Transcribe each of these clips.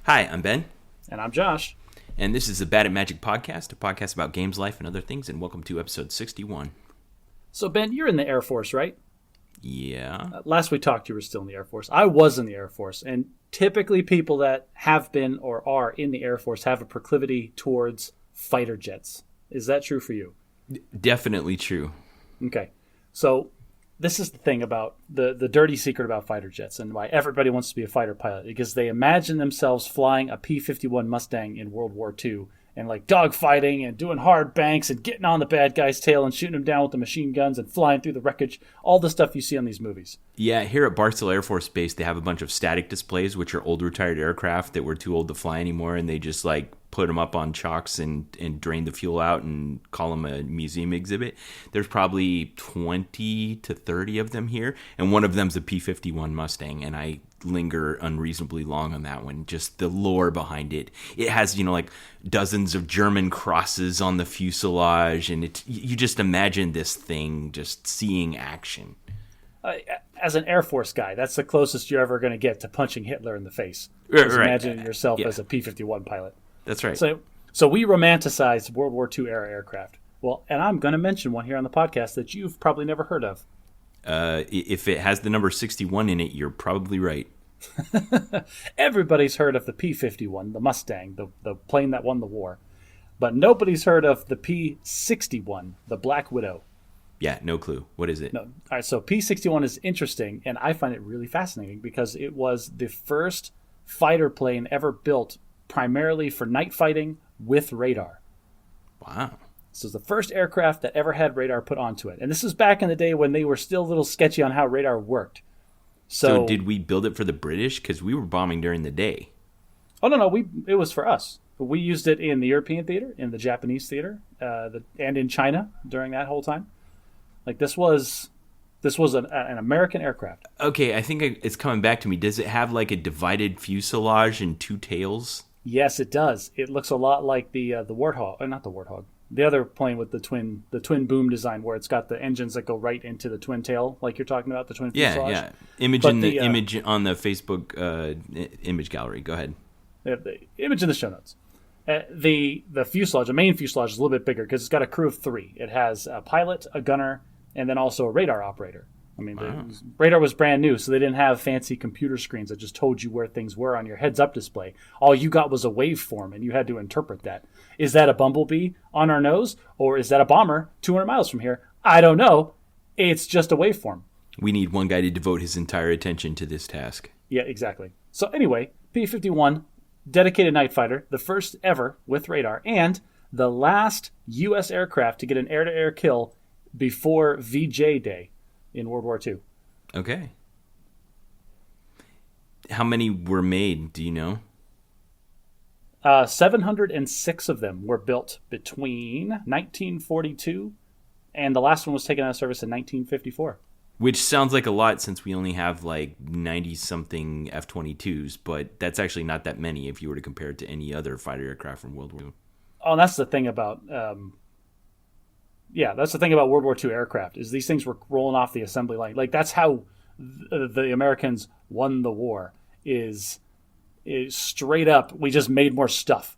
Hi, I'm Ben. And I'm Josh. And this is the Bad at Magic podcast, a podcast about games, life, and other things. And welcome to episode 61. So, Ben, you're in the Air Force, right? Yeah. Last we talked, you were still in the Air Force. I was in the Air Force. And typically people that have been or are in the Air Force have a proclivity towards fighter jets. Is that true for you? Definitely true. Okay. So this is the thing about the dirty secret about fighter jets and why everybody wants to be a fighter pilot, because they imagine themselves flying a P-51 Mustang in World War II and like dogfighting and doing hard banks and getting on the bad guy's tail and shooting him down with the machine guns and flying through the wreckage, all the stuff you see on these movies. Yeah, here at Barksdale Air Force Base, they have a bunch of static displays, which are old retired aircraft that were too old to fly anymore, and they just like put them up on chocks and drain the fuel out and call them a museum exhibit. There's probably 20 to 30 of them here, and one of them's a P-51 Mustang, and I linger unreasonably long on that one. Just the lore behind it. It has, like dozens of German crosses on the fuselage, and you just imagine this thing just seeing action. As an Air Force guy, that's the closest you're ever going to get to punching Hitler in the face. Right. Imagining yourself as a P-51 pilot. That's right. So we romanticize World War II era aircraft. Well, and I'm going to mention one here on the podcast that you've probably never heard of. If it has the number 61 in it, you're probably right. Everybody's heard of the P-51, the Mustang, the plane that won the war. But nobody's heard of the P-61, the Black Widow. Yeah, no clue. What is it? No. All right, so P-61 is interesting, and I find it really fascinating because it was the first fighter plane ever built primarily for night fighting with radar. Wow. This was the first aircraft that ever had radar put onto it. And this was back in the day when they were still a little sketchy on how radar worked. So did we build it for the British? Because we were bombing during the day. Oh, no. It was for us. We used it in the European theater, in the Japanese theater, and in China during that whole time. Like this was an American aircraft. Okay, I think it's coming back to me. Does it have like a divided fuselage and two tails? Yes, it does. It looks a lot like the Warthog, not the Warthog. The other plane with the twin boom design, where it's got the engines that go right into the twin tail, like you're talking about, the twin fuselage. Yeah. Image on the Facebook image gallery. Go ahead. The image in the show notes. The fuselage, the main fuselage, is a little bit bigger because it's got a crew of 3. It has a pilot, a gunner, and then also a radar operator. I mean, wow. The radar was brand new, so they didn't have fancy computer screens that just told you where things were on your heads-up display. All you got was a waveform, and you had to interpret that. Is that a bumblebee on our nose, or is that a bomber 200 miles from here? I don't know. It's just a waveform. We need one guy to devote his entire attention to this task. Yeah, exactly. So anyway, P-51, dedicated night fighter, the first ever with radar, and the last U.S. aircraft to get an air-to-air kill before VJ Day in World War II. Okay. How many were made, do you know? 706 of them were built between 1942 and the last one was taken out of service in 1954. Which sounds like a lot since we only have like 90-something F-22s, but that's actually not that many if you were to compare it to any other fighter aircraft from World War II. Oh, and that's the thing about... that's the thing about World War II aircraft, is these things were rolling off the assembly line. Like, that's how the Americans won the war, is straight up, we just made more stuff.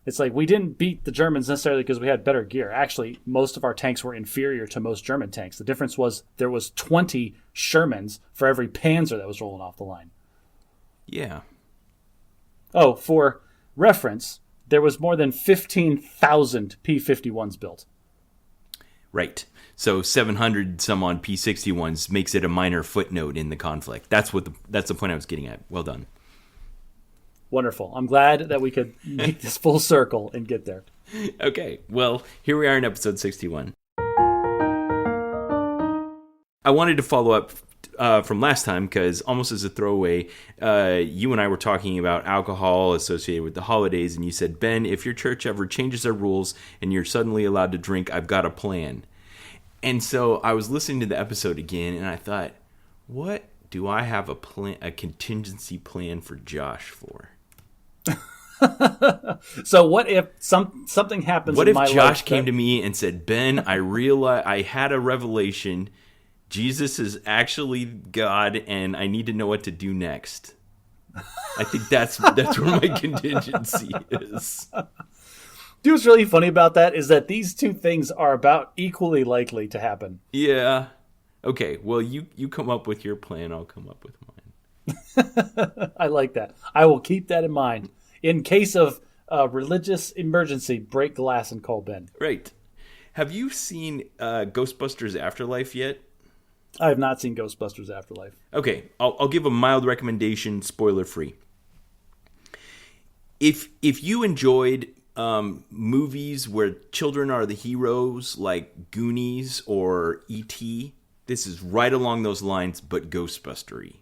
It's like, we didn't beat the Germans necessarily because we had better gear. Actually, most of our tanks were inferior to most German tanks. The difference was there was 20 Shermans for every Panzer that was rolling off the line. Yeah. Oh, for reference, there was more than 15,000 P-51s built. Right. So 700 some on P-61s makes it a minor footnote in the conflict. That's the point I was getting at. Well done. Wonderful. I'm glad that we could make this full circle and get there. Okay. Well, here we are in episode 61. I wanted to follow up from last time because almost as a throwaway, you and I were talking about alcohol associated with the holidays, and you said, Ben, if your church ever changes their rules and you're suddenly allowed to drink, I've got a plan. And so I was listening to the episode again, and I thought, what do I have a contingency plan for Josh for? So what if something happens? What in if my Josh life came to me and said, Ben, I realized I had a revelation. Jesus is actually God, and I need to know what to do next. I think that's where my contingency is. Dude, what's really funny about that is that these two things are about equally likely to happen. Yeah. Okay, well, you come up with your plan, I'll come up with mine. I like that. I will keep that in mind. In case of religious emergency, break glass and call Ben. Right. Have you seen Ghostbusters Afterlife yet? I have not seen Ghostbusters Afterlife. Okay, I'll give a mild recommendation, spoiler free. If you enjoyed movies where children are the heroes, like Goonies or E.T., this is right along those lines, but Ghostbustery.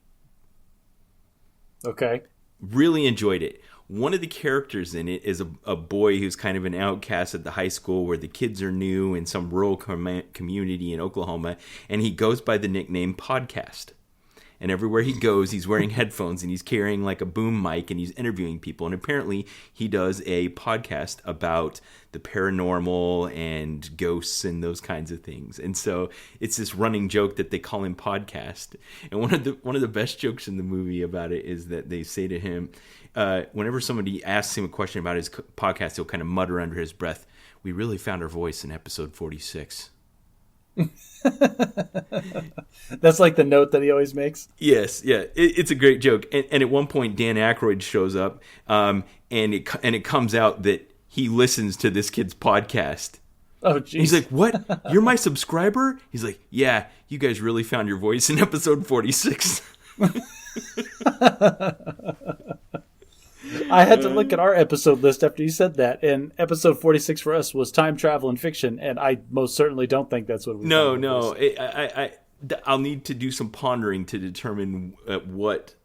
Okay. Really enjoyed it. One of the characters in it is a boy who's kind of an outcast at the high school where the kids are new in some rural community in Oklahoma, and he goes by the nickname Podcast. And everywhere he goes, he's wearing headphones and he's carrying like a boom mic and he's interviewing people. And apparently he does a podcast about the paranormal and ghosts and those kinds of things. And so it's this running joke that they call him Podcast. And one of the best jokes in the movie about it is that they say to him, whenever somebody asks him a question about his podcast, he'll kind of mutter under his breath, "We really found our voice in episode 46. That's like the note that he always makes. Yes, yeah, it's a great joke. And at one point, Dan Aykroyd shows up, and it comes out that he listens to this kid's podcast. Oh, geez. He's like, "What? You're my subscriber?" He's like, "Yeah, you guys really found your voice in episode 46." I had to look at our episode list after you said that, and episode 46 for us was time travel and fiction, and I most certainly don't think that's what we No. I'll need to do some pondering to determine what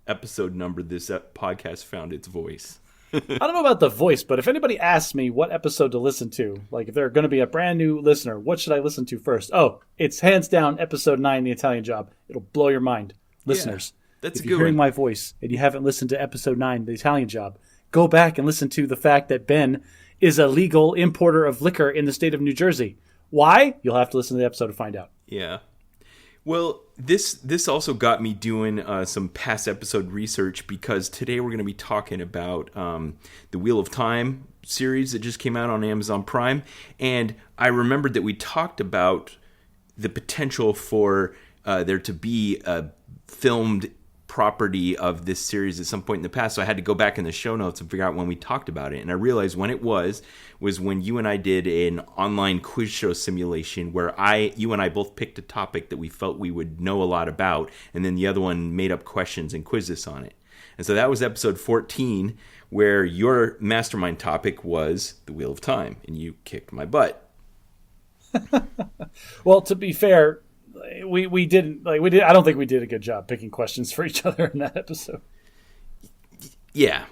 episode number this podcast found its voice. I don't know about the voice, but if anybody asks me what episode to listen to, like if they're going to be a brand new listener, what should I listen to first? Oh, it's hands down episode 9, The Italian Job. It'll blow your mind. Listeners, that's if you're hearing my voice and you haven't listened to episode 9, The Italian Job, go back and listen to the fact that Ben is a legal importer of liquor in the state of New Jersey. Why? You'll have to listen to the episode to find out. Yeah. Well, this also got me doing some past episode research, because today we're going to be talking about the Wheel of Time series that just came out on Amazon Prime. And I remembered that we talked about the potential for there to be a filmed property of this series at some point in the past. So I had to go back in the show notes and figure out when we talked about it. And I realized when it was when you and I did an online quiz show simulation where you and I both picked a topic that we felt we would know a lot about, and then the other one made up questions and quizzed us on it. And so that was episode 14, where your mastermind topic was the Wheel of Time, and you kicked my butt. Well, to be fair, we didn't. I don't think we did a good job picking questions for each other in that episode. Yeah.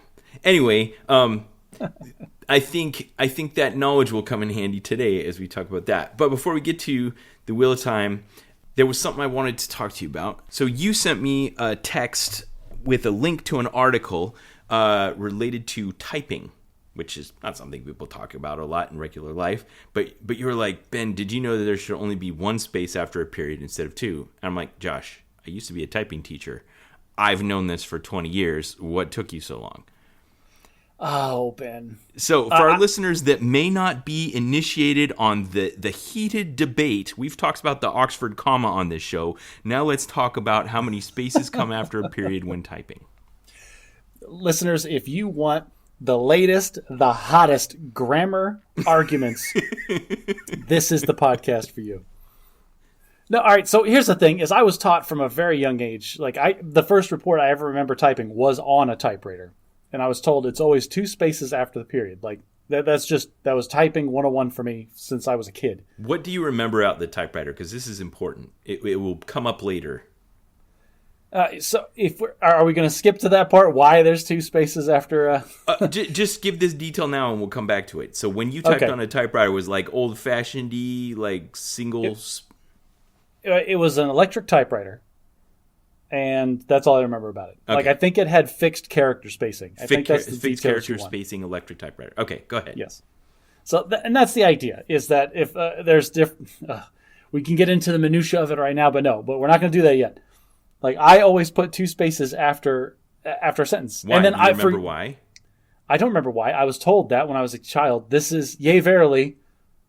Anyway, I think that knowledge will come in handy today as we talk about that. But before we get to the Wheel of Time, there was something I wanted to talk to you about. So you sent me a text with a link to an article related to typing, which is not something people talk about a lot in regular life. But you were like, "Ben, did you know that there should only be one space after a period instead of two?" And I'm like, "Josh, I used to be a typing teacher. I've known this for 20 years. What took you so long?" Oh, Ben. So for our listeners that may not be initiated on the heated debate, we've talked about the Oxford comma on this show. Now let's talk about how many spaces come after a period when typing. Listeners, if you want the latest, the hottest grammar arguments, this is the podcast for you. No, all right, so here's the thing, is I was taught from a very young age, the first report I ever remember typing was on a typewriter. And I was told it's always two spaces after the period. That was typing 101 for me since I was a kid. What do you remember out the typewriter? Because this is important. It will come up later. So are we going to skip to that part? Why there's two spaces after? Just give this detail now, and we'll come back to it. So when you typed on a typewriter, it was like old-fashioned-y, like single. It was an electric typewriter, and that's all I remember about it. Okay. I think it had fixed character spacing. I think that's the fixed character spacing electric typewriter. Okay, go ahead. Yes. So and that's the idea, is that if there's different, we can get into the minutia of it right now, but we're not going to do that yet. I always put two spaces after after a sentence. Why? And then Do you remember why? I don't remember why. I was told that when I was a child. This is, yea, verily,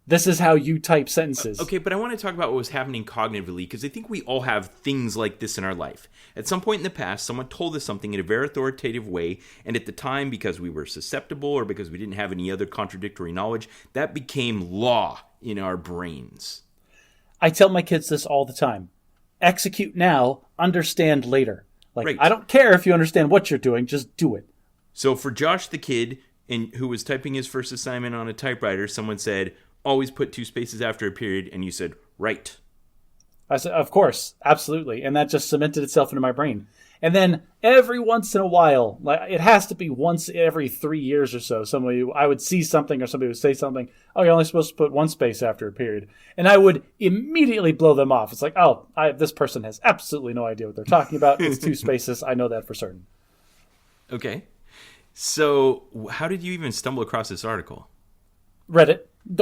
this is how you type sentences. Okay, but I want to talk about what was happening cognitively, because I think we all have things like this in our life. At some point in the past, someone told us something in a very authoritative way, and at the time, because we were susceptible or because we didn't have any other contradictory knowledge, that became law in our brains. I tell my kids this all the time. Execute now, understand later. Like, right. I don't care if you understand what you're doing, just do it. So for Josh the kid, who was typing his first assignment on a typewriter, someone said, always put 2 spaces after a period, and you said, right. I said, of course, absolutely. And that just cemented itself into my brain. And then every once in a while, like it has to be once every 3 years or so, I would see something or somebody would say something, oh, you're only supposed to put 1 space after a period. And I would immediately blow them off. It's like, oh, this person has absolutely no idea what they're talking about. It's 2 spaces. I know that for certain. Okay. So how did you even stumble across this article? Reddit,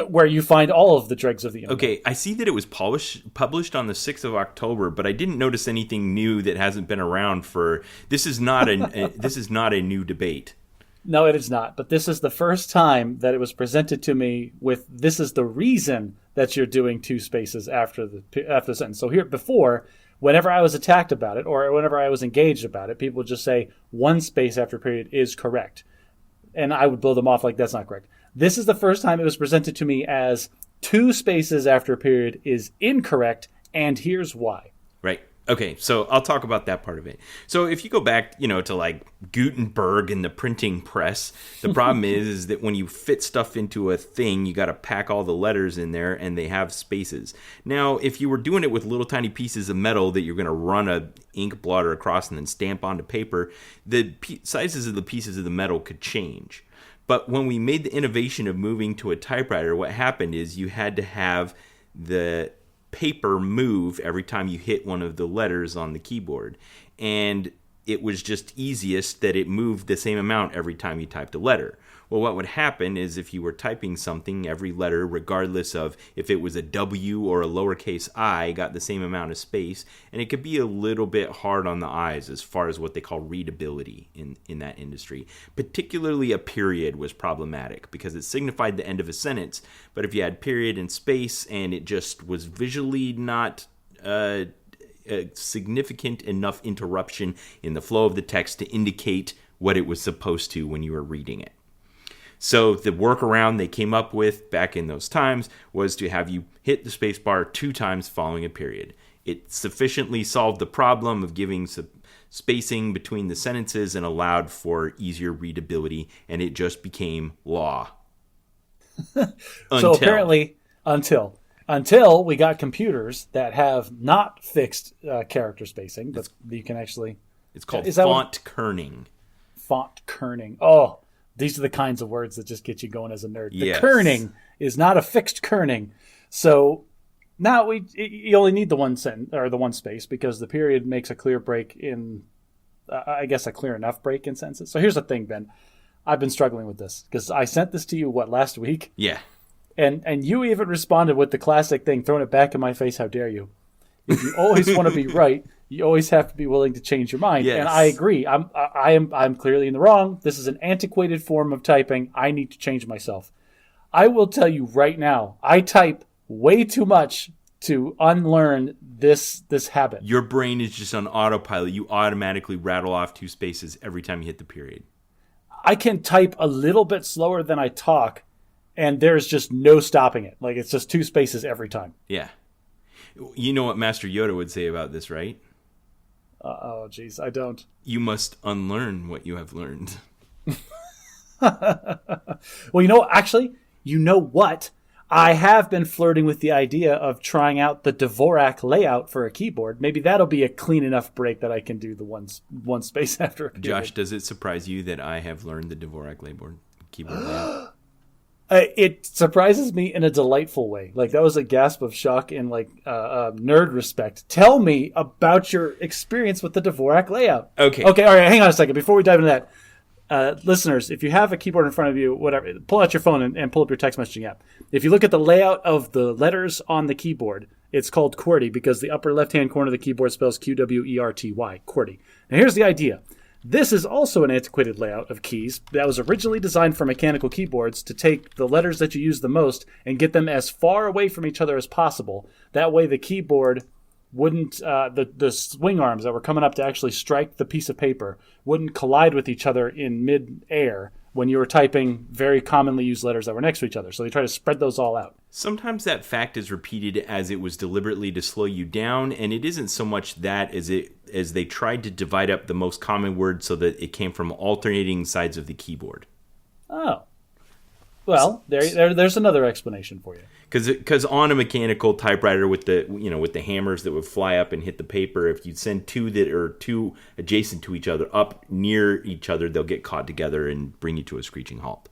where you find all of the dregs of the internet. Okay, I see that it was published on the 6th of October, but I didn't notice anything new that hasn't been around for... This is not this is not a new debate. No, it is not. But this is the first time that it was presented to me with, this is the reason that you're doing 2 spaces after the sentence. So here, before... Whenever I was attacked about it, or whenever I was engaged about it, people would just say 1 space after a period is correct. And I would blow them off like that's not correct. This is the first time it was presented to me as 2 spaces after a period is incorrect, and here's why. Right. Okay, so I'll talk about that part of it. So if you go back, to like Gutenberg and the printing press, the problem is that when you fit stuff into a thing, you got to pack all the letters in there, and they have spaces. Now, if you were doing it with little tiny pieces of metal that you're going to run a ink blotter across and then stamp onto paper, the sizes of the pieces of the metal could change. But when we made the innovation of moving to a typewriter, what happened is you had to have the paper move every time you hit one of the letters on the keyboard, and it was just easiest that it moved the same amount every time you typed a letter. Well, what would happen is if you were typing something, every letter, regardless of if it was a W or a lowercase I, got the same amount of space, and it could be a little bit hard on the eyes as far as what they call readability in that industry. Particularly a period was problematic because it signified the end of a sentence, but if you had period and space and it just was visually not a significant enough interruption in the flow of the text to indicate what it was supposed to when you were reading it. So the workaround they came up with back in those times was to have you hit the space bar 2 times following a period. It sufficiently solved the problem of giving spacing between the sentences and allowed for easier readability, and it just became law. So apparently, until we got computers that have not fixed character spacing, but you can actually... It's called font kerning. Font kerning. Oh, these are the kinds of words that just get you going as a nerd. Yes. The kerning is not a fixed kerning. So now you only need the 1 sentence or the 1 space because the period makes a clear break in, I guess, a clear enough break in sentences. So here's the thing, Ben. I've been struggling with this because I sent this to you, last week? Yeah. And you even responded with the classic thing, throwing it back in my face, how dare you? If you always want to be right, you always have to be willing to change your mind. Yes. And I agree. I'm clearly in the wrong. This is an antiquated form of typing. I need to change myself. I will tell you right now, I type way too much to unlearn this habit. Your brain is just on autopilot. You automatically rattle off 2 spaces every time you hit the period. I can type a little bit slower than I talk, and there's just no stopping it. Like, it's just 2 spaces every time. Yeah. You know what Master Yoda would say about this, right? Oh, geez, I don't. You must unlearn what you have learned. Well, actually, you know what? I have been flirting with the idea of trying out the Dvorak layout for a keyboard. Maybe that'll be a clean enough break that I can do the one space after a period. Josh, does it surprise you that I have learned the Dvorak keyboard layout? It surprises me in a delightful way. Like, that was a gasp of shock in nerd respect. Tell me about your experience with the Dvorak layout. Okay. All right. Hang on a second before we dive into that. Listeners, if you have a keyboard in front of you, whatever, pull out your phone and pull up your text messaging app. If you look at the layout of the letters on the keyboard, it's called QWERTY because the upper left-hand corner of the keyboard spells QWERTY, QWERTY. Now, here's the idea. This is also an antiquated layout of keys that was originally designed for mechanical keyboards to take the letters that you use the most and get them as far away from each other as possible. That way the keyboard wouldn't, the swing arms that were coming up to actually strike the piece of paper wouldn't collide with each other in mid-air when you were typing very commonly used letters that were next to each other. So they try to spread those all out. Sometimes that fact is repeated as it was deliberately to slow you down, and it isn't so much that as they tried to divide up the most common words so that it came from alternating sides of the keyboard. Oh. Well, there's another explanation for you. Because on a mechanical typewriter with the hammers that would fly up and hit the paper, if you send two that are too adjacent to each other up near each other, they'll get caught together and bring you to a screeching halt.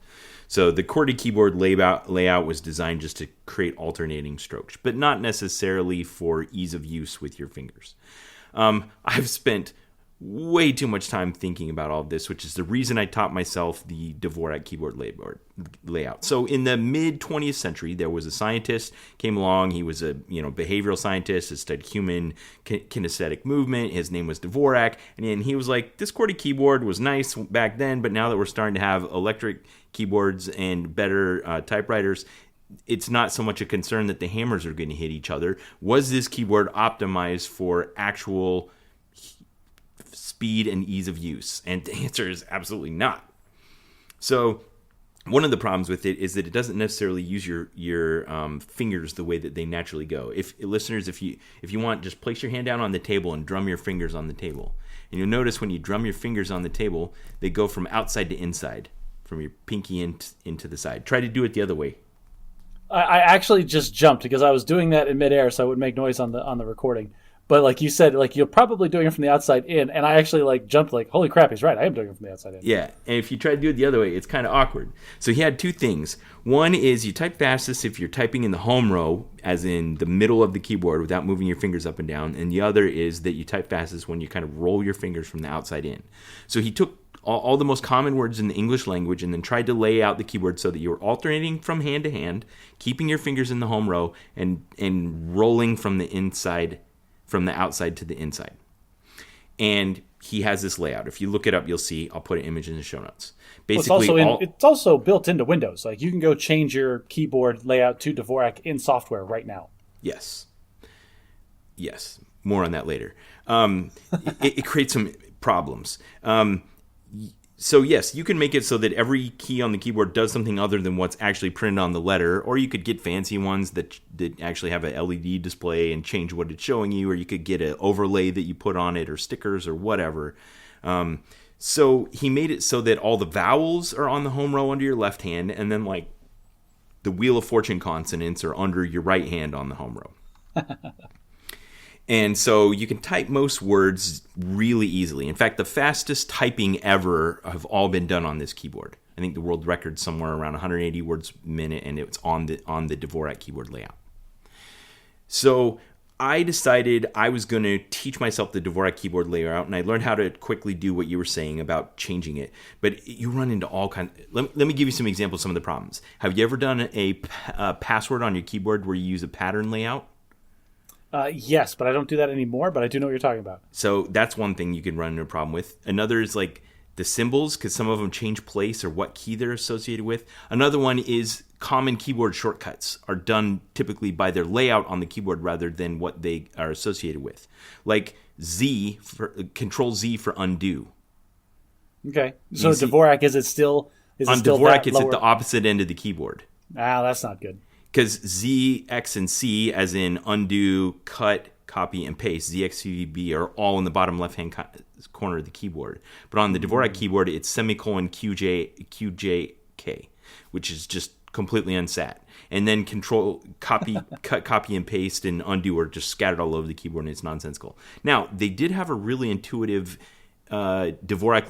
So the QWERTY keyboard layout was designed just to create alternating strokes, but not necessarily for ease of use with your fingers. I've spent way too much time thinking about all of this, which is the reason I taught myself the Dvorak keyboard layout. So in the mid 20th century, there was a scientist came along. He was a behavioral scientist, studied human kinesthetic movement. His name was Dvorak, and he was like, this QWERTY keyboard was nice back then, but now that we're starting to have electric keyboards and better typewriters, it's not so much a concern that the hammers are going to hit each other. Was this keyboard optimized for actual speed and ease of use? And the answer is absolutely not. So one of the problems with it is that it doesn't necessarily use your fingers the way that they naturally go. If you want, just place your hand down on the table and drum your fingers on the table. And you'll notice when you drum your fingers on the table, they go from outside to inside, from your pinky into the side. Try to do it the other way. I actually just jumped because I was doing that in midair, so I would make noise on the recording. But like you said, like you're probably doing it from the outside in, and I actually like jumped like, holy crap, he's right. I am doing it from the outside in. Yeah, and if you try to do it the other way, it's kind of awkward. So he had two things. One is you type fastest if you're typing in the home row, as in the middle of the keyboard without moving your fingers up and down. And the other is that you type fastest when you kind of roll your fingers from the outside in. So he took all the most common words in the English language and then tried to lay out the keyboard so that you were alternating from hand to hand, keeping your fingers in the home row, and rolling from the outside to the inside. And he has this layout. If you look it up, you'll see. I'll put an image in the show notes. Basically, it's also built into Windows. Like you can go change your keyboard layout to Dvorak in software right now. Yes. More on that later. It creates some problems. So yes, you can make it so that every key on the keyboard does something other than what's actually printed on the letter, or you could get fancy ones that actually have an LED display and change what it's showing you, or you could get an overlay that you put on it, or stickers, or whatever. So he made it so that all the vowels are on the home row under your left hand, and then like the Wheel of Fortune consonants are under your right hand on the home row. And so you can type most words really easily. In fact, the fastest typing ever have all been done on this keyboard. I think the world record's somewhere around 180 words a minute, and it's on the Dvorak keyboard layout. So I decided I was going to teach myself the Dvorak keyboard layout, and I learned how to quickly do what you were saying about changing it. But you run into all kinds. Let me give you some examples of some of the problems. Have you ever done a password on your keyboard where you use a pattern layout? Yes, but I don't do that anymore, but I do know what you're talking about. So that's one thing you can run into a problem with. Another is like the symbols, because some of them change place or what key they're associated with. Another one is common keyboard shortcuts are done typically by their layout on the keyboard rather than what they are associated with. Like Control Z for undo. Okay. So Dvorak, is it still on Dvorak, it's at the opposite end of the keyboard. Ah, that's not good. Because Z, X, and C, as in undo, cut, copy, and paste, Z, X, C, B, are all in the bottom left-hand corner of the keyboard. But on the Dvorak keyboard, it's semicolon QJ, K, which is just completely unsat. And then control, copy, cut, copy, and paste, and undo are just scattered all over the keyboard, and it's nonsensical. Now, they did have a really intuitive Dvorak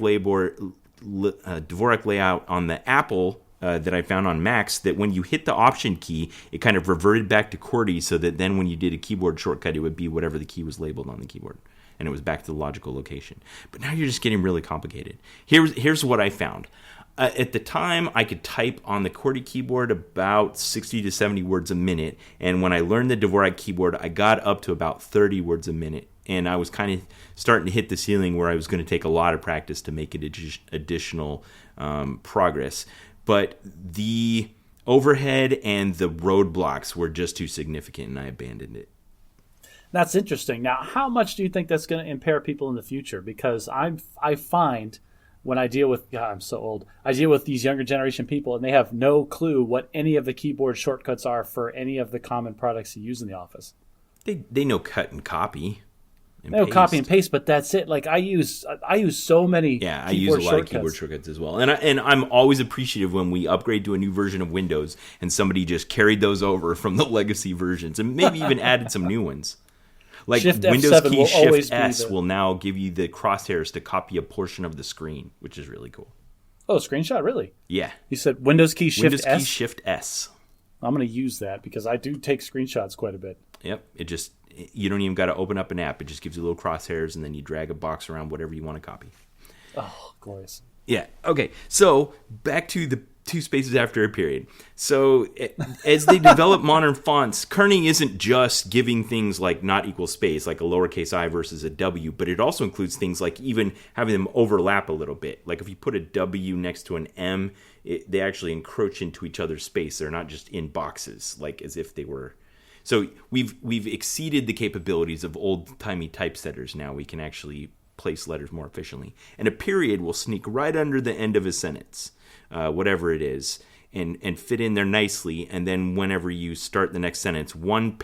layout on the Apple that I found on Macs, that when you hit the Option key, it kind of reverted back to QWERTY, so that then when you did a keyboard shortcut, it would be whatever the key was labeled on the keyboard, and it was back to the logical location. But now you're just getting really complicated. Here's what I found. At the time, I could type on the QWERTY keyboard about 60 to 70 words a minute, and when I learned the Dvorak keyboard, I got up to about 30 words a minute. and I was kind of starting to hit the ceiling where I was going to take a lot of practice to make it additional progress. But the overhead and the roadblocks were just too significant, and I abandoned it. That's interesting. Now, how much do you think that's going to impair people in the future? Because I find when I deal with, God, I'm so old, I deal with these younger generation people, and they have no clue what any of the keyboard shortcuts are for any of the common products you use in the office. They know cut and copy. They know copy and paste, but that's it. Like I use so many. Yeah, I use a lot of keyboard shortcuts as well, and I'm always appreciative when we upgrade to a new version of Windows and somebody just carried those over from the legacy versions and maybe even added some new ones. Like Shift Windows F7 key will always Shift be S the... will now give you the crosshairs to copy a portion of the screen, which is really cool. Oh, screenshot, really? Yeah. You said Windows key Shift S? Windows key Shift S. I'm going to use that because I do take screenshots quite a bit. Yep. You don't even got to open up an app. It just gives you little crosshairs, and then you drag a box around whatever you want to copy. Oh, glorious. Yeah. Okay. So back to the two spaces after a period. So as they develop modern fonts, kerning isn't just giving things like not equal space, like a lowercase I versus a W, but it also includes things like even having them overlap a little bit. Like if you put a W next to an M, they actually encroach into each other's space. They're not just in boxes, like as if they were. So we've exceeded the capabilities of old-timey typesetters now. We can actually place letters more efficiently. And a period will sneak right under the end of a sentence, whatever it is, and fit in there nicely. And then whenever you start the next sentence, one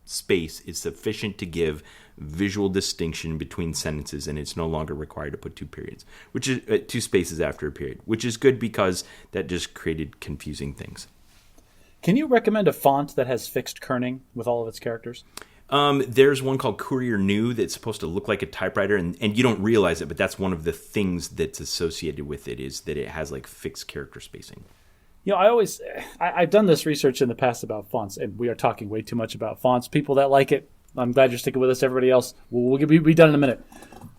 space is sufficient to give visual distinction between sentences, and it's no longer required to put two periods, which is two spaces after a period, which is good because that just created confusing things. Can you recommend a font that has fixed kerning with all of its characters? There's one called Courier New that's supposed to look like a typewriter, and you don't realize it, but that's one of the things that's associated with it is that it has like fixed character spacing. You know, I've done this research in the past about fonts, and we are talking way too much about fonts. People that like it, I'm glad you're sticking with us. Everybody else, we'll be done in a minute.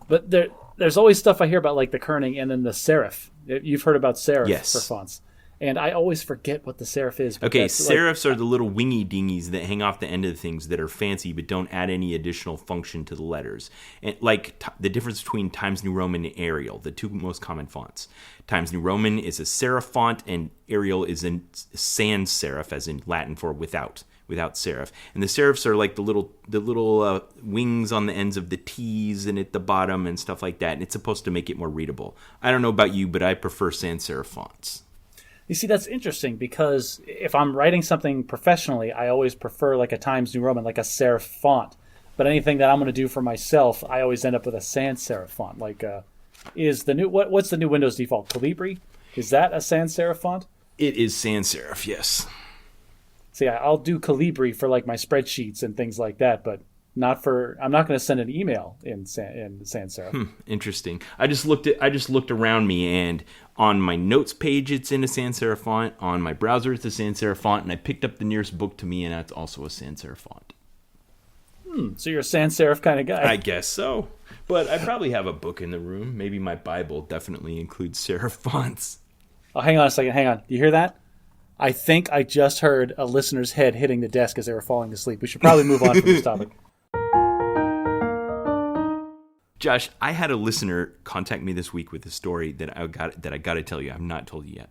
But there's always stuff I hear about like the kerning and then the serif. You've heard about serif for fonts. And I always forget what the serif is. Okay, serifs are the little wingy dingies that hang off the end of things that are fancy but don't add any additional function to the letters. And like the difference between Times New Roman and Arial, the two most common fonts. Times New Roman is a serif font, and Arial is a sans serif, as in Latin for without serif. And the serifs are like the little wings on the ends of the T's and at the bottom and stuff like that. And it's supposed to make it more readable. I don't know about you, but I prefer sans serif fonts. You see, that's interesting because if I'm writing something professionally, I always prefer like a Times New Roman, like a serif font. But anything that I'm going to do for myself, I always end up with a sans serif font. Like, what's the new Windows default? Calibri? Is that a sans serif font? It is sans serif, yes. See, I'll do Calibri for like my spreadsheets and things like that, but I'm not going to send an email in sans serif. Interesting. I just looked around me, and on my notes page, it's in a sans serif font. On my browser, it's a sans serif font, and I picked up the nearest book to me, and that's also a sans serif font. So you're a sans serif kind of guy. I guess so. But I probably have a book in the room. Maybe my Bible definitely includes serif fonts. Oh, hang on a second. Hang on. Do you hear that? I think I just heard a listener's head hitting the desk as they were falling asleep. We should probably move on from this topic. Josh, I had a listener contact me this week with a story that I got to tell you. I've not told you yet.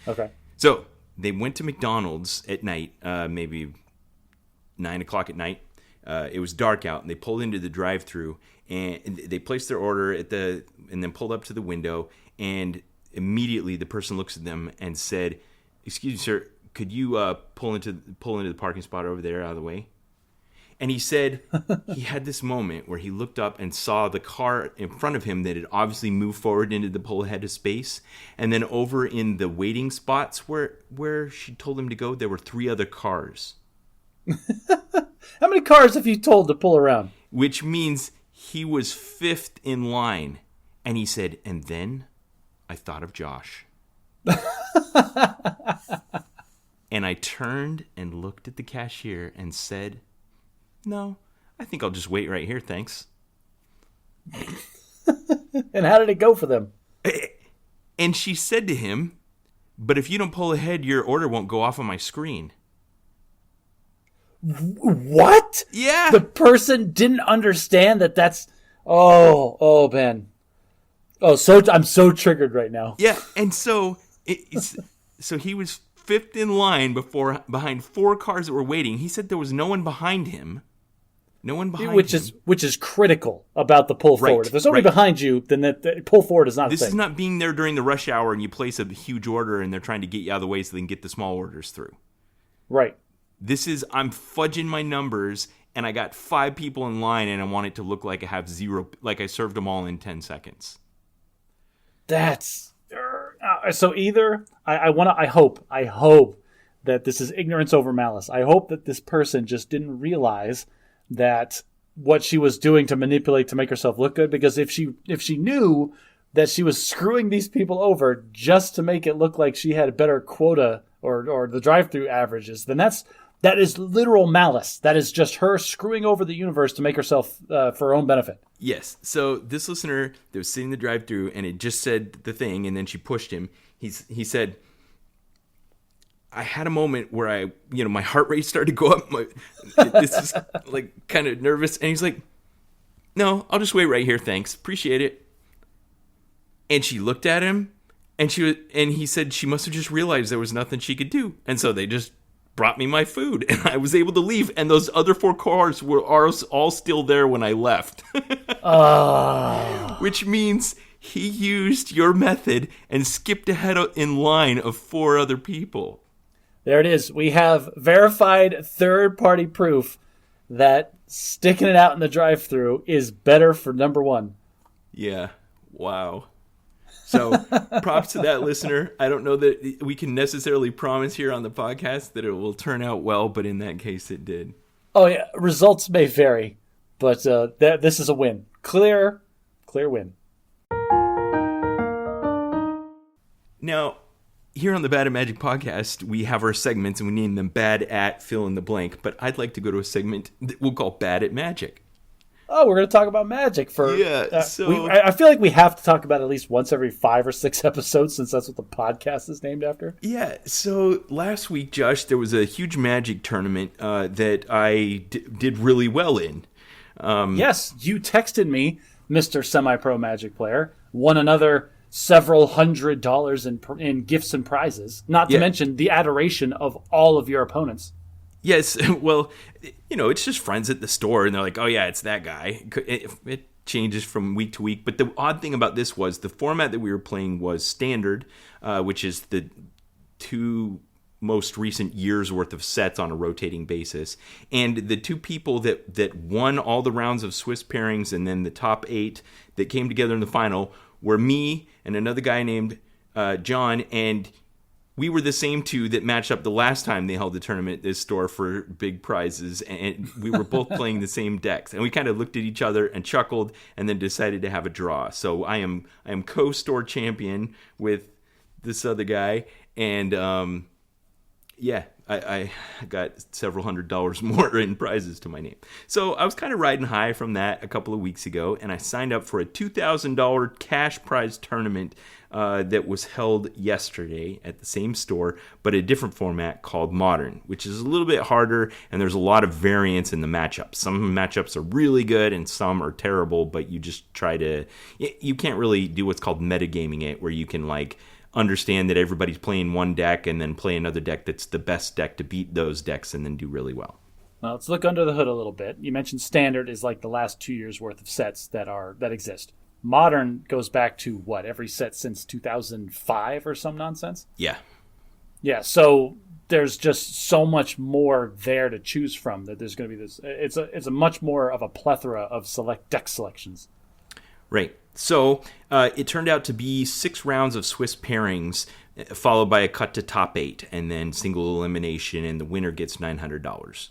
Okay. So they went to McDonald's at night, maybe 9 o'clock at night. It was dark out, and they pulled into the drive-thru, and they placed their order and then pulled up to the window, and immediately the person looks at them and said, "Excuse me, sir, could you pull into the parking spot over there out of the way?" And he said he had this moment where he looked up and saw the car in front of him that had obviously moved forward into the pull ahead of space. And then over in the waiting spots where she told him to go, there were 3 other cars. How many cars have you told to pull around? Which means he was 5th in line. And he said, and then I thought of Josh. And I turned and looked at the cashier and said, "No, I think I'll just wait right here, thanks." And how did it go for them? And she said to him, "But if you don't pull ahead, your order won't go off on my screen." What? Yeah. The person didn't understand that that's... Oh, man. Oh, I'm so triggered right now. Yeah, and so so he was fifth in line behind 4 cars that were waiting. He said there was no one behind him. No one behind him. Which is critical about the pull forward. If there's nobody behind you, then the pull forward is not a thing. This is not being there during the rush hour and you place a huge order and they're trying to get you out of the way so they can get the small orders through. Right. This is, I'm fudging my numbers and I got 5 people in line and I want it to look like I have 0, like I served them all in 10 seconds. That's so either I hope that this is ignorance over malice. I hope that this person just didn't realize that what she was doing to manipulate to make herself look good, because if she knew that she was screwing these people over just to make it look like she had a better quota or the drive-through averages, then that is literal malice. That is just her screwing over the universe to make herself for her own benefit. Yes. So this listener that was sitting in the drive-thru and it just said the thing, and then she pushed him. He said, I had a moment where my heart rate started to go up. This is like kind of nervous. And he's like, no, I'll just wait right here. Thanks. Appreciate it. And she looked at him and he said she must have just realized there was nothing she could do. And so they just brought me my food and I was able to leave. And those other 4 cars were all still there when I left. Which means he used your method and skipped ahead in line of 4 other people. There it is. We have verified third-party proof that sticking it out in the drive-thru is better for number 1. Yeah. Wow. So props to that listener. I don't know that we can necessarily promise here on the podcast that it will turn out well, but in that case it did. Oh, yeah. Results may vary, but this is a win. Clear win. Now, here on the Bad at Magic podcast, we have our segments and we name them Bad at fill in the blank, but I'd like to go to a segment that we'll call Bad at Magic. Oh, we're going to talk about magic for... Yeah, I feel like we have to talk about it at least once every 5 or 6 episodes, since that's what the podcast is named after. Yeah, so last week, Josh, there was a huge magic tournament that I did really well in. Yes, you texted me, Mr. Semi-Pro Magic Player, won another several $100 in gifts and prizes, not to mention the adoration of all of your opponents. Yes, well, it's just friends at the store, and they're like, oh, yeah, it's that guy. It changes from week to week. But the odd thing about this was the format that we were playing was standard, which is the 2 most recent years' worth of sets on a rotating basis. And the 2 people that won all the rounds of Swiss pairings and then the top 8 that came together in the final were me and another guy named John, and we were the same 2 that matched up the last time they held the tournament at this store for big prizes, and we were both playing the same decks. And we kind of looked at each other and chuckled and then decided to have a draw. So I am co-store champion with this other guy, and I got several $100s more in prizes to my name. So I was kind of riding high from that a couple of weeks ago, and I signed up for a $2,000 cash prize tournament that was held yesterday at the same store, but a different format called Modern, which is a little bit harder, and there's a lot of variance in the matchups. Some matchups are really good, and some are terrible, but you just try to... You can't really do what's called metagaming it, where you can, understand that everybody's playing one deck and then play another deck that's the best deck to beat those decks and then do really well. Well, let's look under the hood a little bit. You mentioned standard is like the last 2 years worth of sets that exist. Modern goes back to what, every set since 2005 or some nonsense? Yeah. Yeah, so there's just so much more there to choose from that there's going to be this. It's a much more of a plethora of deck selections. Right. So it turned out to be 6 rounds of Swiss pairings, followed by a cut to top 8, and then single elimination, and the winner gets $900.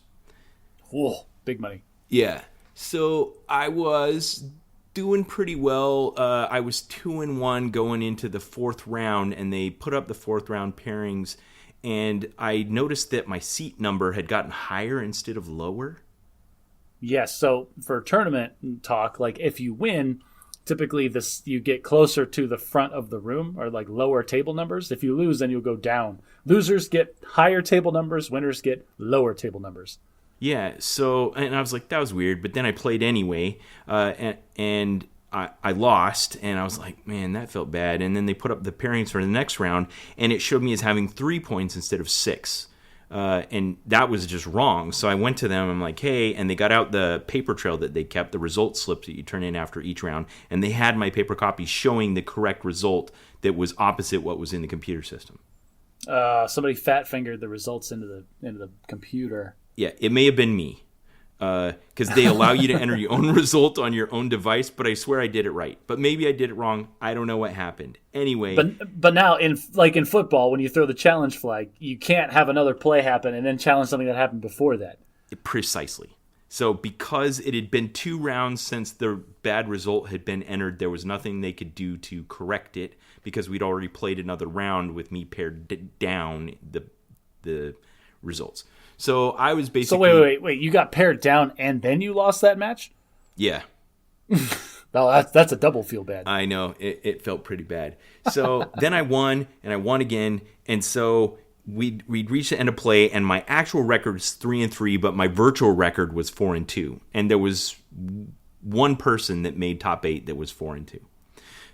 Whoa, big money. Yeah. So I was doing pretty well. I was 2-1 going into the 4th round, and they put up the 4th round pairings, and I noticed that my seat number had gotten higher instead of lower. Yes. So for tournament talk, if you win, typically you get closer to the front of the room, or lower table numbers. If you lose, then you'll go down. Losers get higher table numbers. Winners get lower table numbers. Yeah, so, and I was like, that was weird, but then I played anyway, and I lost, and I was like, man, that felt bad. And then they put up the pairings for the next round, and it showed me as having 3 points instead of 6. And that was just wrong. So I went to them, I'm like, hey, and they got out the paper trail that they kept, the result slips that you turn in after each round, and they had my paper copy showing the correct result that was opposite what was in the computer system. Somebody fat fingered the results into the computer. Yeah, it may have been me, because they allow you to enter your own result on your own device, but I swear I did it right. But maybe I did it wrong. I don't know what happened. Anyway. But now, in football, when you throw the challenge flag, you can't have another play happen and then challenge something that happened before that. Precisely. So because it had been 2 rounds since the bad result had been entered, there was nothing they could do to correct it, because we'd already played another round with me pared down the results. So I was basically... So wait. You got pared down and then you lost that match? Yeah. No, that's a double feel bad. I know. It felt pretty bad. So then I won, and I won again. And so we'd reached the end of play, and my actual record was 3-3, but my virtual record was 4-2. And there was one person that made top 8 that was 4-2.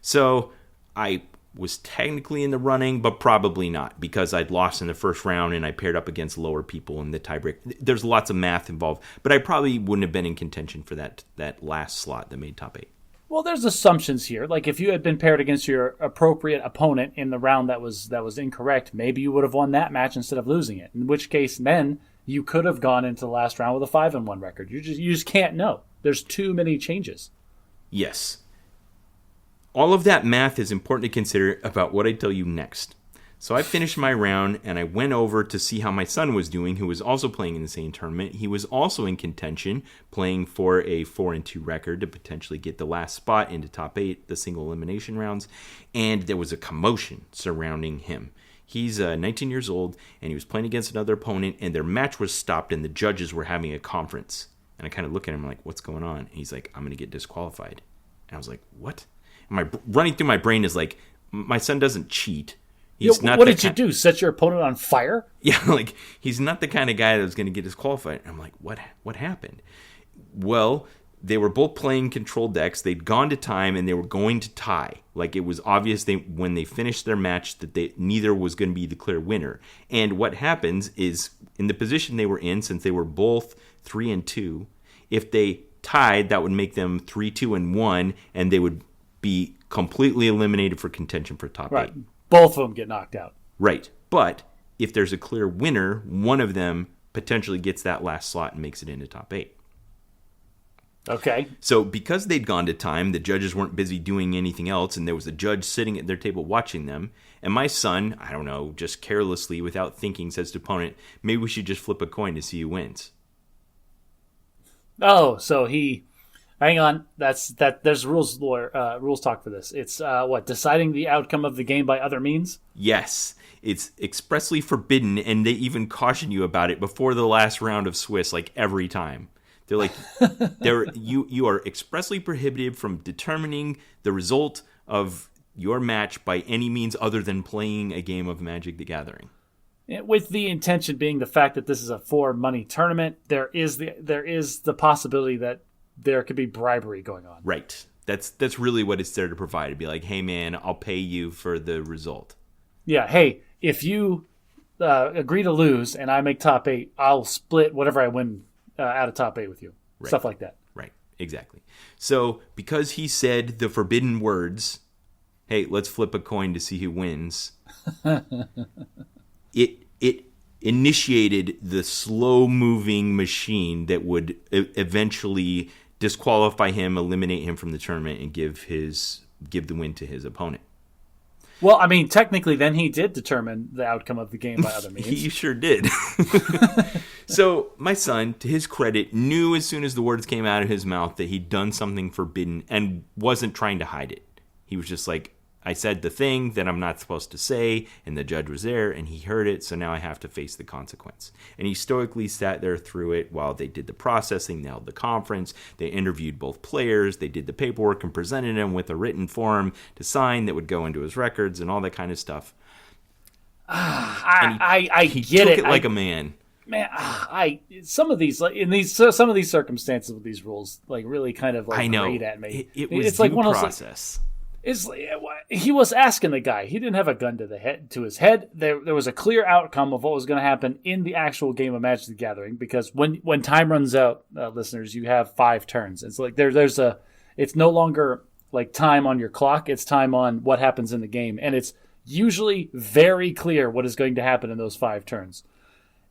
So I was technically in the running, but probably not, because I'd lost in the first round and I paired up against lower people in the tiebreak. There's lots of math involved, but I probably wouldn't have been in contention for that last slot that made top 8. Well, there's assumptions here. Like, if you had been paired against your appropriate opponent in the round that was incorrect, maybe you would have won that match instead of losing it. In which case, then you could have gone into the last round with a 5-1 record. You just can't know. There's too many changes. Yes. All of that math is important to consider about what I tell you next. So I finished my round, and I went over to see how my son was doing, who was also playing in the same tournament. He was also in contention, playing for a 4-2 record to potentially get the last spot into top 8, the single elimination rounds. And there was a commotion surrounding him. He's 19 years old, and he was playing against another opponent, and their match was stopped, and the judges were having a conference. And I kind of look at him like, what's going on? And he's like, I'm going to get disqualified. And I was like, what? Running through my brain is like, my son doesn't cheat. What did you do? Set your opponent on fire? Yeah, like, he's not the kind of guy that was going to get disqualified. And I'm like, what happened? Well, they were both playing control decks. They'd gone to time, and they were going to tie. Like, it was obvious when they finished their match that neither was going to be the clear winner. And what happens is, in the position they were in, since they were both 3-2, if they tied, that would make them 3-2-1, and they would be completely eliminated for contention for top 8. Both of them get knocked out. Right. But if there's a clear winner, one of them potentially gets that last slot and makes it into top 8. Okay. So because they'd gone to time, the judges weren't busy doing anything else, and there was a judge sitting at their table watching them. And my son, I don't know, just carelessly, without thinking, says to opponent, maybe we should just flip a coin to see who wins. Oh, so he... Hang on, there's rules talk for this. It's deciding the outcome of the game by other means? Yes, it's expressly forbidden, and they even caution you about it before the last round of Swiss, like every time. They're like, you are expressly prohibited from determining the result of your match by any means other than playing a game of Magic the Gathering. With the intention being the fact that this is a for-money tournament, there is the possibility that there could be bribery going on. Right. That's really what it's there to provide. It'd be like, hey, man, I'll pay you for the result. Yeah, hey, if you agree to lose and I make top 8, I'll split whatever I win out of top 8 with you. Right. Stuff like that. Right, exactly. So because he said the forbidden words, hey, let's flip a coin to see who wins, it initiated the slow-moving machine that would eventually disqualify him, eliminate him from the tournament, and give the win to his opponent. Well, I mean, technically, then he did determine the outcome of the game by other means. He sure did. So my son, to his credit, knew as soon as the words came out of his mouth that he'd done something forbidden and wasn't trying to hide it. He was just like, I said the thing that I'm not supposed to say, and the judge was there, and he heard it, so now I have to face the consequence. And he stoically sat there through it while they did the processing, they held the conference, they interviewed both players, they did the paperwork and presented him with a written form to sign that would go into his records and all that kind of stuff. I get took it like a man. Man, some of these some of these circumstances with these rules really kind of I know. grate at me. It was it's due like one process. It's he was asking the guy. He didn't have a gun to his head. There was a clear outcome of what was going to happen in the actual game of Magic the Gathering, because when time runs out, listeners, you have 5 turns. It's like it's no longer like time on your clock. It's time on what happens in the game, and it's usually very clear what is going to happen in those 5 turns.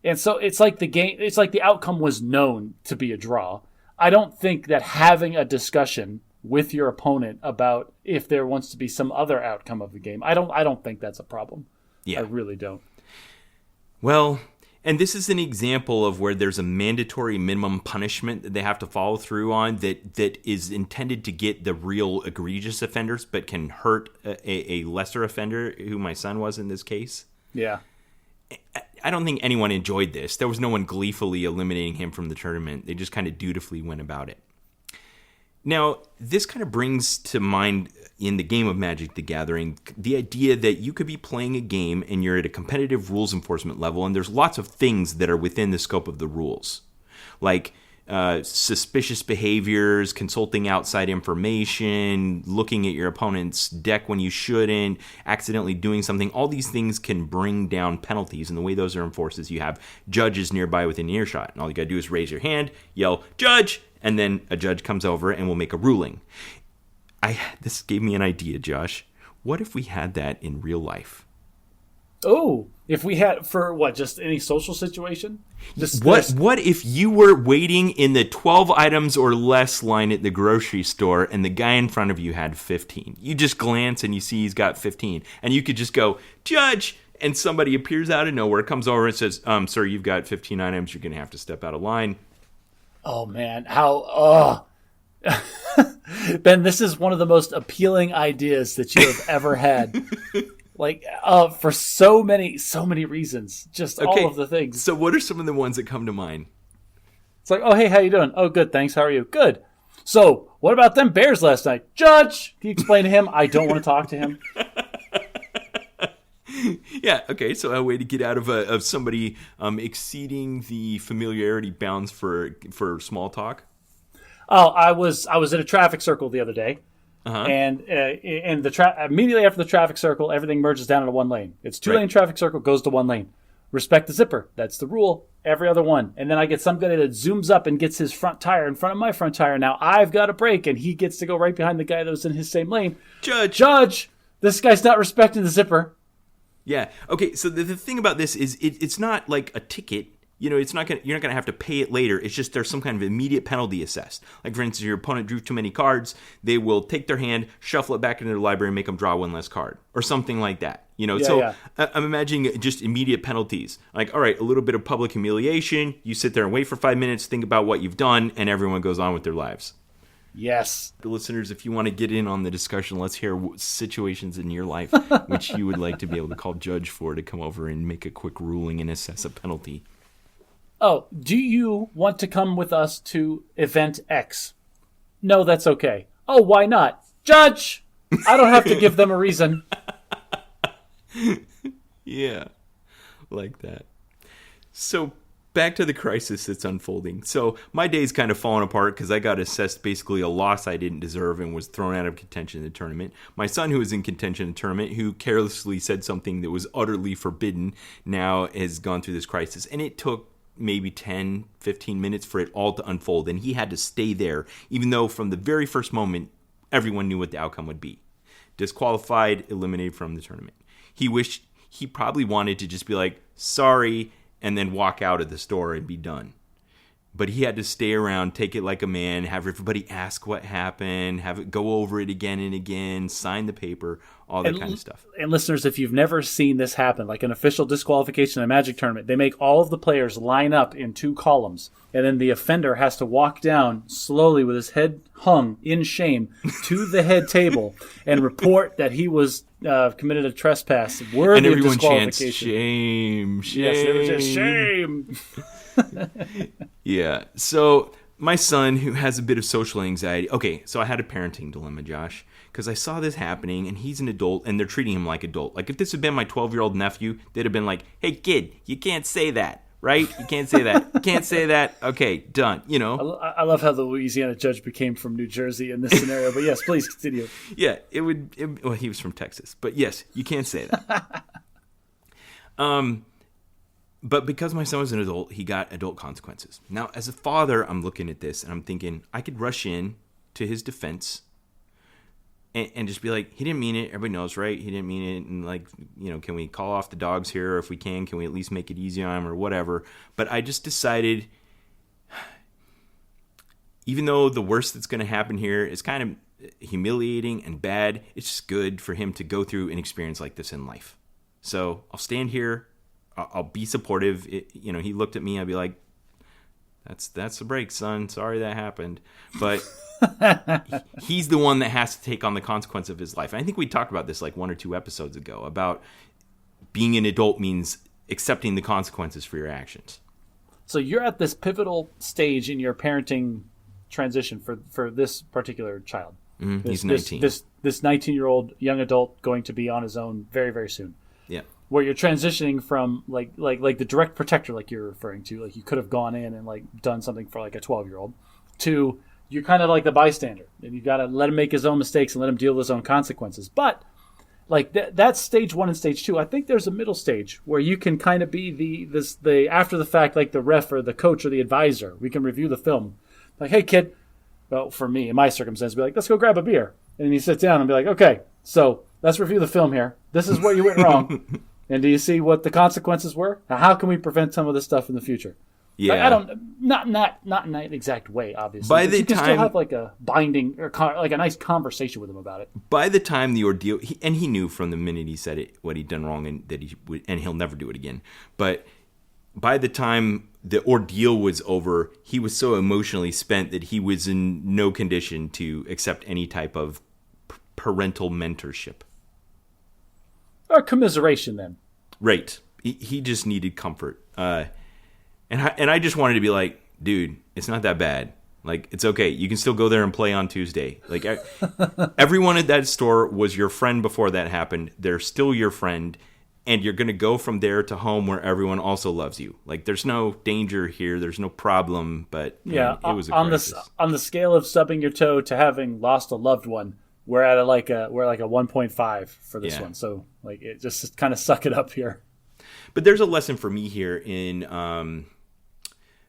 And so it's like the outcome was known to be a draw. I don't think that having a discussion with your opponent about if there wants to be some other outcome of the game, I don't think that's a problem. Yeah. I really don't. Well, and this is an example of where there's a mandatory minimum punishment that they have to follow through on that is intended to get the real egregious offenders, but can hurt a lesser offender, who my son was in this case. Yeah. I don't think anyone enjoyed this. There was no one gleefully eliminating him from the tournament. They just kind of dutifully went about it. Now, this kind of brings to mind in the game of Magic the Gathering the idea that you could be playing a game and you're at a competitive rules enforcement level, and there's lots of things that are within the scope of the rules, like suspicious behaviors, consulting outside information, looking at your opponent's deck when you shouldn't, accidentally doing something. All these things can bring down penalties, and the way those are enforced is you have judges nearby within earshot, and all you gotta do is raise your hand, yell, "Judge!" and then a judge comes over and will make a ruling. This gave me an idea, Josh. What if we had that in real life? Oh, if we had, for what, just any social situation? What if you were waiting in the 12 items or less line at the grocery store and the guy in front of you had 15? You just glance and you see he's got 15. And you could just go, "Judge!" And somebody appears out of nowhere, comes over and says, "Sir, you've got 15 items. You're going to have to step out of line." Oh, man. How... Ben, this is one of the most appealing ideas that you have ever had. For so many reasons. Just okay, all of the things. So what are some of the ones that come to mind? It's like, "Oh, hey, how you doing?" "Oh, good, thanks. How are you?" "Good." "So, what about them Bears last night?" "Judge!" Can you explain to him? I don't want to talk to him. Yeah, okay, so a way to get out of somebody exceeding the familiarity bounds for small talk. Oh, I was at a traffic circle the other day, and immediately after the traffic circle, everything merges down into one lane. It's 2-lane traffic circle, goes to 1 lane. Respect the zipper. That's the rule. Every other one. And then I get some guy that zooms up and gets his front tire in front of my front tire. Now I've got a brake, and he gets to go right behind the guy that was in his same lane. Judge! This guy's not respecting the zipper. Yeah. Okay. So the thing about this is it's not like a ticket. You're not gonna have to pay it later. It's just there's some kind of immediate penalty assessed. Like, for instance, your opponent drew too many cards, they will take their hand, shuffle it back into their library, and make them draw one less card, or something like that. I'm imagining just immediate penalties. Like, all right, a little bit of public humiliation. You sit there and wait for 5 minutes, think about what you've done, and everyone goes on with their lives. Yes. The listeners, if you want to get in on the discussion, let's hear situations in your life which you would like to be able to call judge for to come over and make a quick ruling and assess a penalty. Oh, do you want to come with us to event X? No, that's okay. Oh, why not? Judge! I don't have to give them a reason. Yeah, like that. So back to the crisis that's unfolding. So my day's kind of falling apart because I got assessed basically a loss I didn't deserve and was thrown out of contention in the tournament. My son, who was in contention in the tournament, who carelessly said something that was utterly forbidden, now has gone through this crisis. And it took maybe 10, 15 minutes for it all to unfold. And he had to stay there, even though from the very first moment, everyone knew what the outcome would be. Disqualified, eliminated from the tournament. He probably wanted to just be like, "Sorry," and then walk out of the store and be done. But he had to stay around, take it like a man, have everybody ask what happened, have it go over it again and again, sign the paper, all that kind of stuff. And listeners, if you've never seen this happen, like an official disqualification in a Magic tournament, they make all of the players line up in 2 columns, and then the offender has to walk down slowly with his head hung in shame to the head table and report that he was committed a trespass worthy of disqualification. Shame, shame. Yes, it was just shame. Yeah. So my son, who has a bit of social anxiety. Okay, so I had a parenting dilemma, Josh, because I saw this happening, and he's an adult, and they're treating him like adult. Like, if this had been my 12-year-old nephew, they'd have been like, "Hey, kid, you can't say that," right? You can't say that. You can't say that. Okay, done. You know. I love how the Louisiana judge became from New Jersey in this scenario. But yes, please continue. Yeah, well, he was from Texas, but yes, you can't say that. But because my son was an adult, he got adult consequences. Now, as a father, I'm looking at this and I'm thinking I could rush in to his defense and just be like, he didn't mean it. Everybody knows, right? He didn't mean it. And like, you know, can we call off the dogs here? Or if we can we at least make it easy on him or whatever? But I just decided, even though the worst that's going to happen here is kind of humiliating and bad, it's just good for him to go through an experience like this in life. So I'll stand here. I'll be supportive. He looked at me. I'd be like, that's the break, son. Sorry that happened. But he's the one that has to take on the consequence of his life. And I think we talked about this like 1 or 2 episodes ago about being an adult means accepting the consequences for your actions. So you're at this pivotal stage in your parenting transition for this particular child. Mm-hmm. He's 19. This 19-year-old young adult going to be on his own very, very soon. Yeah. Where you're transitioning from like the direct protector, like you're referring to, like you could have gone in and like done something for like a 12-year-old, to you're kind of like the bystander, and you got to let him make his own mistakes and let him deal with his own consequences. But like that's stage 1 and stage 2. I think there's a middle stage where you can kind of be the after the fact, like the ref or the coach or the advisor. We can review the film, like, hey kid, well for me in my circumstance, be like, let's go grab a beer, and he sits down and be like, okay, so let's review the film here. This is where you went wrong. And do you see what the consequences were? Now, how can we prevent some of this stuff in the future? Yeah, I don't not in that exact way, obviously. By the you can time, still have like a binding or like a nice conversation with him about it. By the time the ordeal, he knew from the minute he said it what he'd done wrong, and that he'll never do it again. But by the time the ordeal was over, he was so emotionally spent that he was in no condition to accept any type of parental mentorship. Or commiseration, then. Right. He just needed comfort. And I just wanted to be like, dude, it's not that bad. Like, it's okay. You can still go there and play on Tuesday. Like, everyone at that store was your friend before that happened. They're still your friend. And you're going to go from there to home where everyone also loves you. Like, there's no danger here. There's no problem. But yeah, man, it was a crisis. On the scale of stubbing your toe to having lost a loved one, we're at a 1.5 for this one. So like it just kind of suck it up here. But there's a lesson for me here in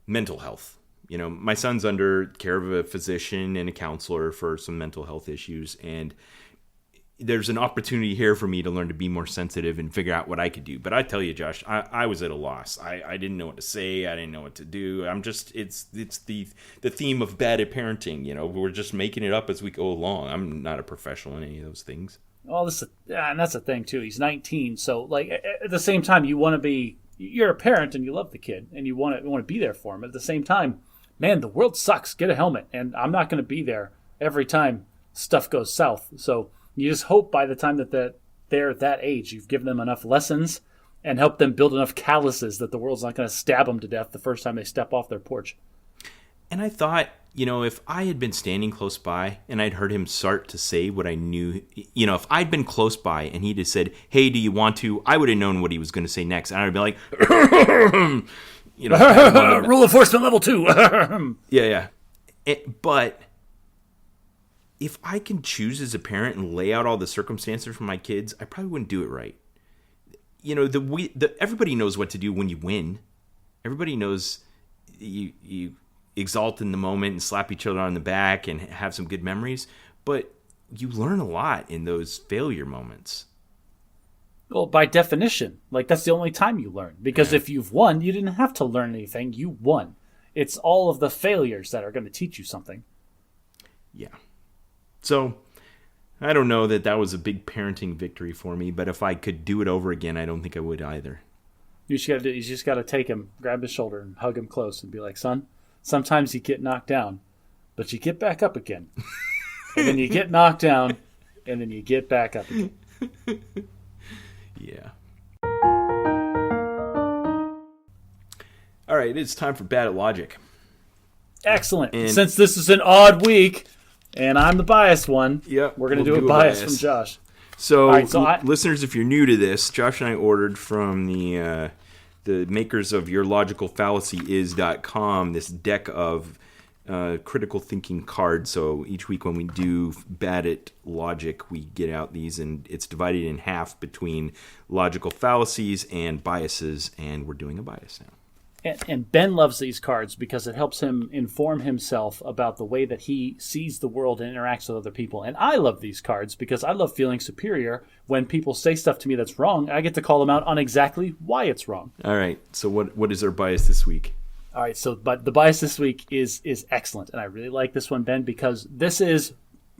mental health. You know, my son's under care of a physician and a counselor for some mental health issues, and there's an opportunity here for me to learn to be more sensitive and figure out what I could do. But I tell you, Josh, I was at a loss. I didn't know what to say. I didn't know what to do. It's the theme of bad at parenting. You know, we're just making it up as we go along. I'm not a professional in any of those things. Well, and that's the thing too. He's 19, so like at the same time, you're a parent and you love the kid and you want to be there for him. At the same time, man, the world sucks. Get a helmet, and I'm not going to be there every time stuff goes south. So you just hope by the time that they're at that age, you've given them enough lessons and helped them build enough calluses that the world's not going to stab them to death the first time they step off their porch. And I thought, you know, if I had been standing close by and I'd heard him start to say what I knew, you know, if I'd been close by and he'd have said, hey, do you want to? I would have known what he was going to say next. And I'd be like, you know, rule enforcement level 2. Yeah. But if I can choose as a parent and lay out all the circumstances for my kids, I probably wouldn't do it right. You know, everybody knows what to do when you win. Everybody knows you exalt in the moment and slap each other on the back and have some good memories. But you learn a lot in those failure moments. Well, by definition, like that's the only time you learn. Because if you've won, you didn't have to learn anything. You won. It's all of the failures that are going to teach you something. Yeah. So, I don't know that was a big parenting victory for me, but if I could do it over again, I don't think I would either. You just got to take him, grab his shoulder, and hug him close and be like, son, sometimes you get knocked down, but you get back up again. And then you get knocked down, and then you get back up again. Yeah. All right, it's time for Bad at Logic. Excellent. And since this is an odd week, and I'm the biased one, yep, we're going to do a bias from Josh. So, listeners, if you're new to this, Josh and I ordered from the the makers of yourlogicalfallacyis.com, this deck of critical thinking cards. So each week when we do Bad at Logic, we get out these, and it's divided in half between logical fallacies and biases, and we're doing a bias now. And Ben loves these cards because it helps him inform himself about the way that he sees the world and interacts with other people. And I love these cards because I love feeling superior when people say stuff to me that's wrong. I get to call them out on exactly why it's wrong. All right. So what is our bias this week? All right. But the bias this week is excellent. And I really like this one, Ben, because this is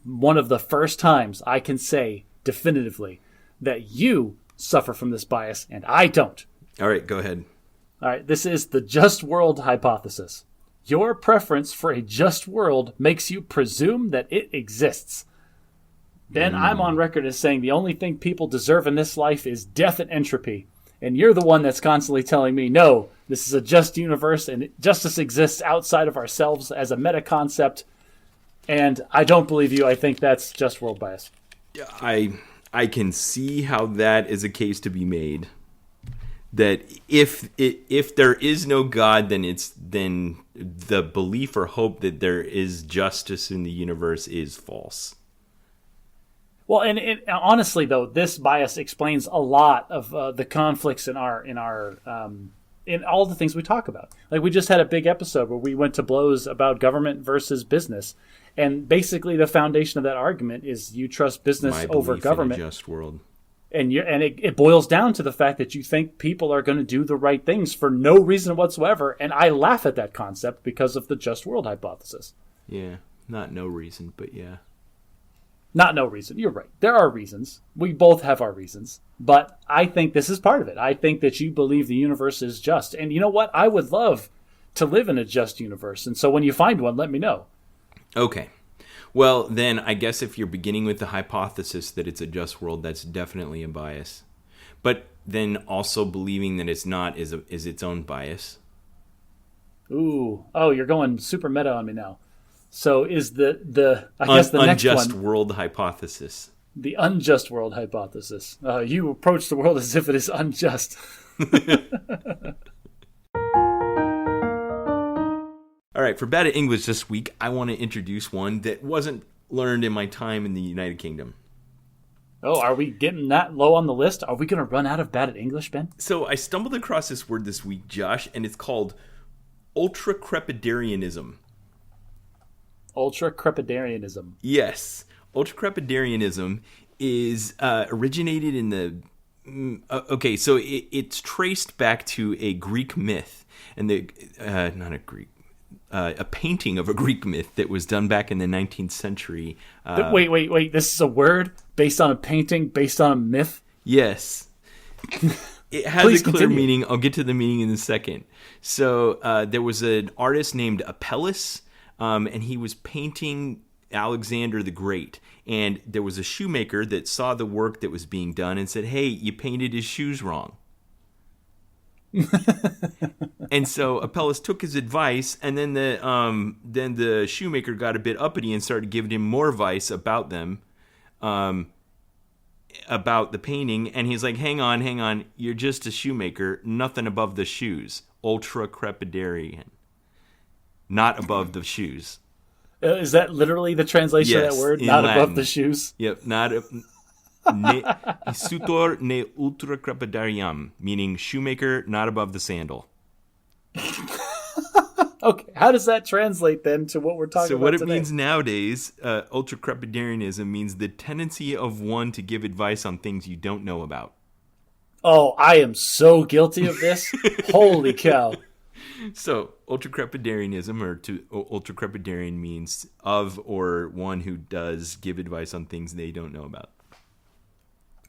one of the first times I can say definitively that you suffer from this bias and I don't. All right. Go ahead. All right, this is the just world hypothesis. Your preference for a just world makes you presume that it exists. Ben, I'm on record as saying the only thing people deserve in this life is death and entropy. And you're the one that's constantly telling me, no, this is a just universe and justice exists outside of ourselves as a meta concept. And I don't believe you. I think that's just world bias. I can see how that is a case to be made. That if there is no God, then the belief or hope that there is justice in the universe is false. Well, and honestly, though, this bias explains a lot of the conflicts in in all the things we talk about. Like we just had a big episode where we went to blows about government versus business, and basically the foundation of that argument is you trust business over government. In a just world. And it boils down to the fact that you think people are going to do the right things for no reason whatsoever. And I laugh at that concept because of the just world hypothesis. Yeah, not no reason, but yeah. Not no reason. You're right. There are reasons. We both have our reasons. But I think this is part of it. I think that you believe the universe is just. And you know what? I would love to live in a just universe. And so when you find one, let me know. Okay. Well, then I guess if you're beginning with the hypothesis that it's a just world, that's definitely a bias. But then also believing that it's not is its own bias. Ooh. Oh, you're going super meta on me now. So is the next one... Unjust world hypothesis. The unjust world hypothesis. You approach the world as if it is unjust. All right, for Bad at English this week, I want to introduce one that wasn't learned in my time in the United Kingdom. Oh, are we getting that low on the list? Are we going to run out of Bad at English, Ben? So I stumbled across this word this week, Josh, and it's called ultracrepidarianism. Ultracrepidarianism. Yes. Ultracrepidarianism is originated in the... Okay, so it's traced back to a Greek myth. And a painting of a Greek myth that was done back in the 19th century. Wait. This is a word based on a painting, based on a myth? Yes. It has a clear meaning. I'll get to the meaning in a second. So there was an artist named Apelles, and he was painting Alexander the Great. And there was a shoemaker that saw the work that was being done and said, hey, you painted his shoes wrong. And so Apelles took his advice, and then the shoemaker got a bit uppity and started giving him more advice about them, about the painting. And he's like, hang on, you're just a shoemaker, nothing above the shoes. Ultra crepidarian, not above the shoes. Is that literally the translation of that word? Not Latin. Above the shoes? Yep, not Sutor ne ultra crepidariam, meaning shoemaker, not above the sandal. Okay, how does that translate then to what we're talking about today? So what it means nowadays, ultracrepidarianism means the tendency of one to give advice on things you don't know about. Oh, I am so guilty of this. Holy cow. So ultracrepidarianism, or ultracrepidarian means of or one who does give advice on things they don't know about.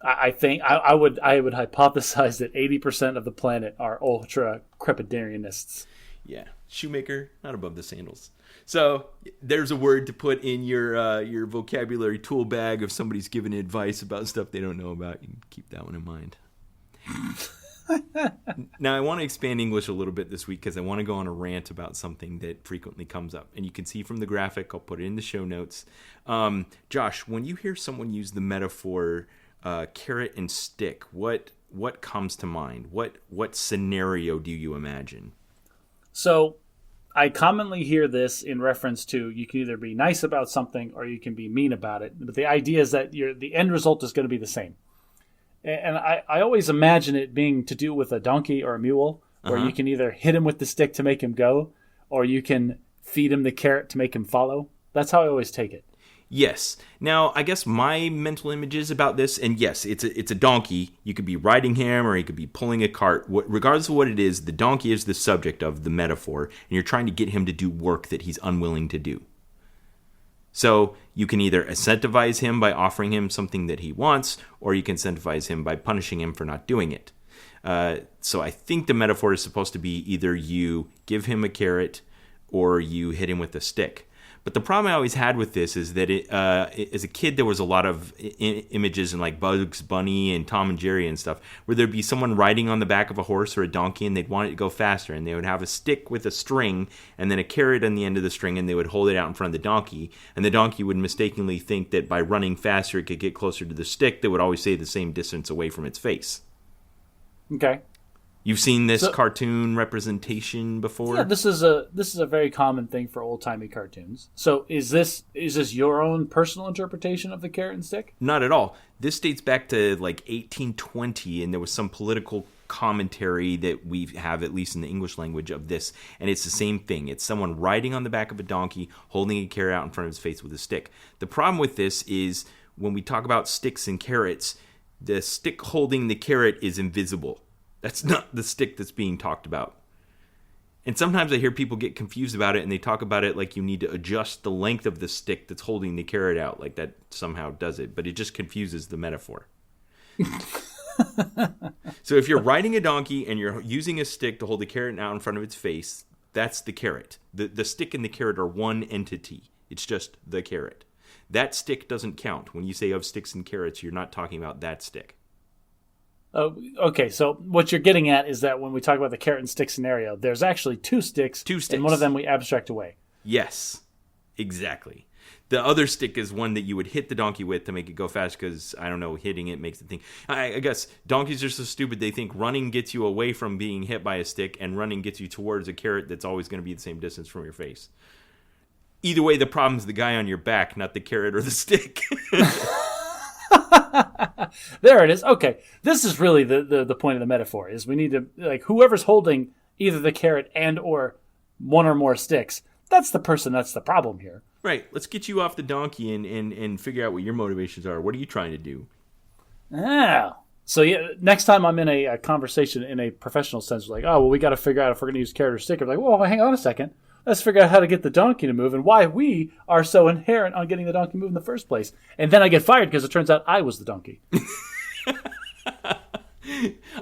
I think I would hypothesize that 80% of the planet are ultra crepidarianists. Yeah, shoemaker, not above the sandals. So there's a word to put in your vocabulary tool bag if somebody's giving advice about stuff they don't know about. You can keep that one in mind. Now I want to expand English a little bit this week because I want to go on a rant about something that frequently comes up, and you can see from the graphic. I'll put it in the show notes. Josh, when you hear someone use the metaphor carrot and stick, what what comes to mind? What scenario do you imagine? So I commonly hear this in reference to you can either be nice about something or you can be mean about it. But the idea is that the end result is going to be the same. And I always imagine it being to do with a donkey or a mule, where you can either hit him with the stick to make him go, or you can feed him the carrot to make him follow. That's how I always take it. Yes. Now, I guess my mental images about this, and yes, it's a donkey. You could be riding him or he could be pulling a cart. Regardless of what it is, the donkey is the subject of the metaphor, and you're trying to get him to do work that he's unwilling to do. So you can either incentivize him by offering him something that he wants, or you can incentivize him by punishing him for not doing it. So I think the metaphor is supposed to be either you give him a carrot or you hit him with a stick. But the problem I always had with this is that as a kid, there was a lot of images in like Bugs Bunny and Tom and Jerry and stuff, where there'd be someone riding on the back of a horse or a donkey, and they'd want it to go faster, and they would have a stick with a string and then a carrot on the end of the string, and they would hold it out in front of the donkey, and the donkey would mistakenly think that by running faster, it could get closer to the stick that would always stay the same distance away from its face. Okay. You've seen this cartoon representation before? Yeah, this is a very common thing for old-timey cartoons. So is this your own personal interpretation of the carrot and stick? Not at all. This dates back to like 1820, and there was some political commentary that we have, at least in the English language, of this, and it's the same thing. It's someone riding on the back of a donkey, holding a carrot out in front of his face with a stick. The problem with this is when we talk about sticks and carrots, the stick holding the carrot is invisible. That's not the stick that's being talked about. And sometimes I hear people get confused about it, and they talk about it like you need to adjust the length of the stick that's holding the carrot out, like that somehow does it. But it just confuses the metaphor. So if you're riding a donkey and you're using a stick to hold the carrot out in front of its face, that's the carrot. The stick and the carrot are one entity. It's just the carrot. That stick doesn't count. When you say of sticks and carrots, you're not talking about that stick. Oh, okay, so what you're getting at is that when we talk about the carrot and stick scenario, there's actually two sticks, and one of them we abstract away. Yes, exactly. The other stick is one that you would hit the donkey with to make it go fast because, I don't know, hitting it makes the thing. I guess donkeys are so stupid they think running gets you away from being hit by a stick and running gets you towards a carrot that's always going to be the same distance from your face. Either way, the problem's the guy on your back, not the carrot or the stick. There it is. Okay, this is really the point of the metaphor, is we need to, like, whoever's holding either the carrot and or one or more sticks, that's the person that's the problem here. Right. Let's get you off the donkey and figure out what your motivations are. What are you trying to do? So yeah, next time I'm in a conversation in a professional sense, like, oh, well, we got to figure out if we're going to use carrot or stick. I'm like, well, hang on a second. Let's figure out how to get the donkey to move and why we are so inherent on getting the donkey to move in the first place. And then I get fired because it turns out I was the donkey.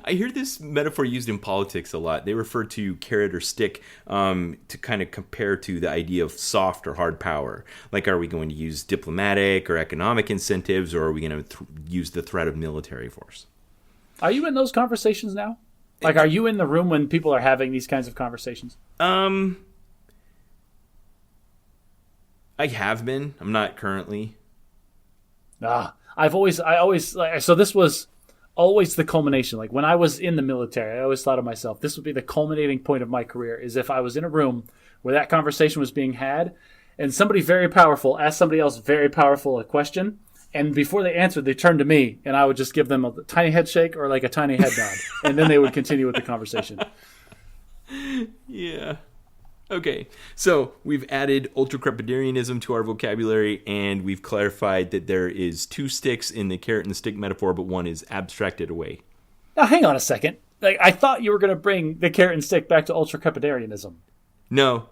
I hear this metaphor used in politics a lot. They refer to carrot or stick to kind of compare to the idea of soft or hard power. Like, are we going to use diplomatic or economic incentives, or are we going to use the threat of military force? Are you in those conversations now? Like, are you in the room when people are having these kinds of conversations? I have been. I'm not currently. I always so this was always the culmination. Like when I was in the military, I always thought of myself, this would be the culminating point of my career, is if I was in a room where that conversation was being had and somebody very powerful asked somebody else very powerful a question, and before they answered, they turned to me and I would just give them a tiny head shake or like a tiny head nod, and then they would continue with the conversation. Yeah. Okay, so we've added ultracrepidarianism to our vocabulary, and we've clarified that there is two sticks in the carrot and the stick metaphor, but one is abstracted away. Now, hang on a second. Like, I thought you were going to bring the carrot and stick back to ultracrepidarianism. No,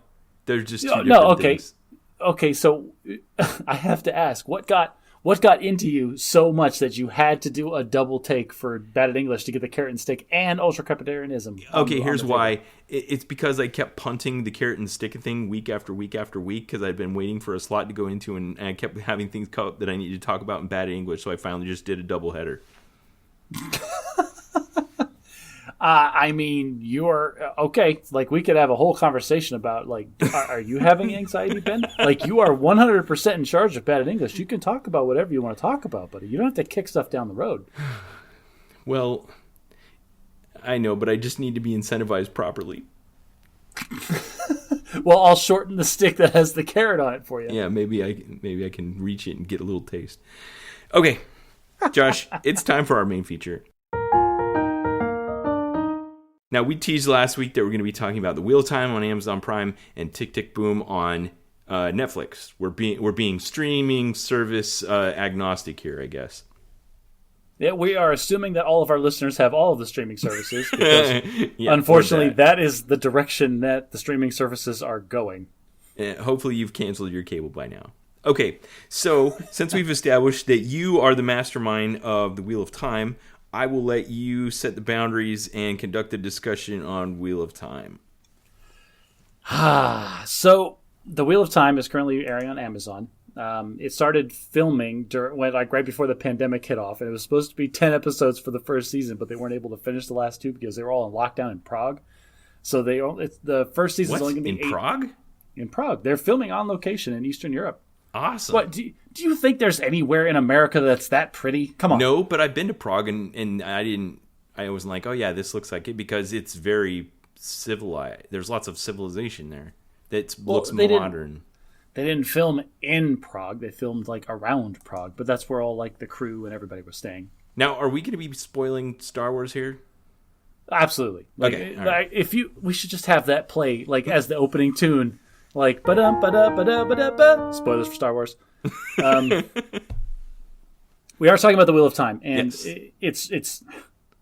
they're just two different things. Okay, so I have to ask, what got into you so much that you had to do a double take for Bad at English to get the carrot and stick and ultracrepidarianism? Okay, here's why. It's because I kept punting the carrot and stick thing week after week after week because I'd been waiting for a slot to go into, and I kept having things come up that I needed to talk about in Bad at English, so I finally just did a double header. I mean, you're okay. Like, we could have a whole conversation about, like, are you having anxiety, Ben? Like, you are 100% in charge of Bad at English. You can talk about whatever you want to talk about, buddy. You don't have to kick stuff down the road. Well, I know, but I just need to be incentivized properly. Well, I'll shorten the stick that has the carrot on it for you. Yeah, maybe I can reach it and get a little taste. Okay, Josh, it's time for our main feature. Now, we teased last week that we're going to be talking about The Wheel of Time on Amazon Prime and Tick, Tick, Boom on Netflix. We're being streaming service agnostic here, I guess. Yeah, we are assuming that all of our listeners have all of the streaming services because, unfortunately, that is the direction that the streaming services are going. Hopefully, you've canceled your cable by now. Okay, so since we've established that you are the mastermind of The Wheel of Time, I will let you set the boundaries and conduct a discussion on Wheel of Time. So, The Wheel of Time is currently airing on Amazon. It started filming right before the pandemic hit off, and it was supposed to be 10 episodes for the first season, but they weren't able to finish the last 2 because they were all in lockdown in Prague. So the first season is only going to be in Prague? In Prague. They're filming on location in Eastern Europe. Awesome. What do you think there's anywhere in America that's that pretty? Come on. No, but I've been to Prague and I wasn't like, oh yeah, this looks like it, because it's very civilized. There's lots of civilization there that looks modern. They didn't film in Prague. They filmed like around Prague, but that's where all like the crew and everybody was staying. Now, are we going to be spoiling Star Wars here? Absolutely. Okay. Right. We should just have that play like as the opening tune. Like, ba-dum-ba-da-ba-da-ba-da-ba. Spoilers for Star Wars. We are talking about The Wheel of Time, and yes. It's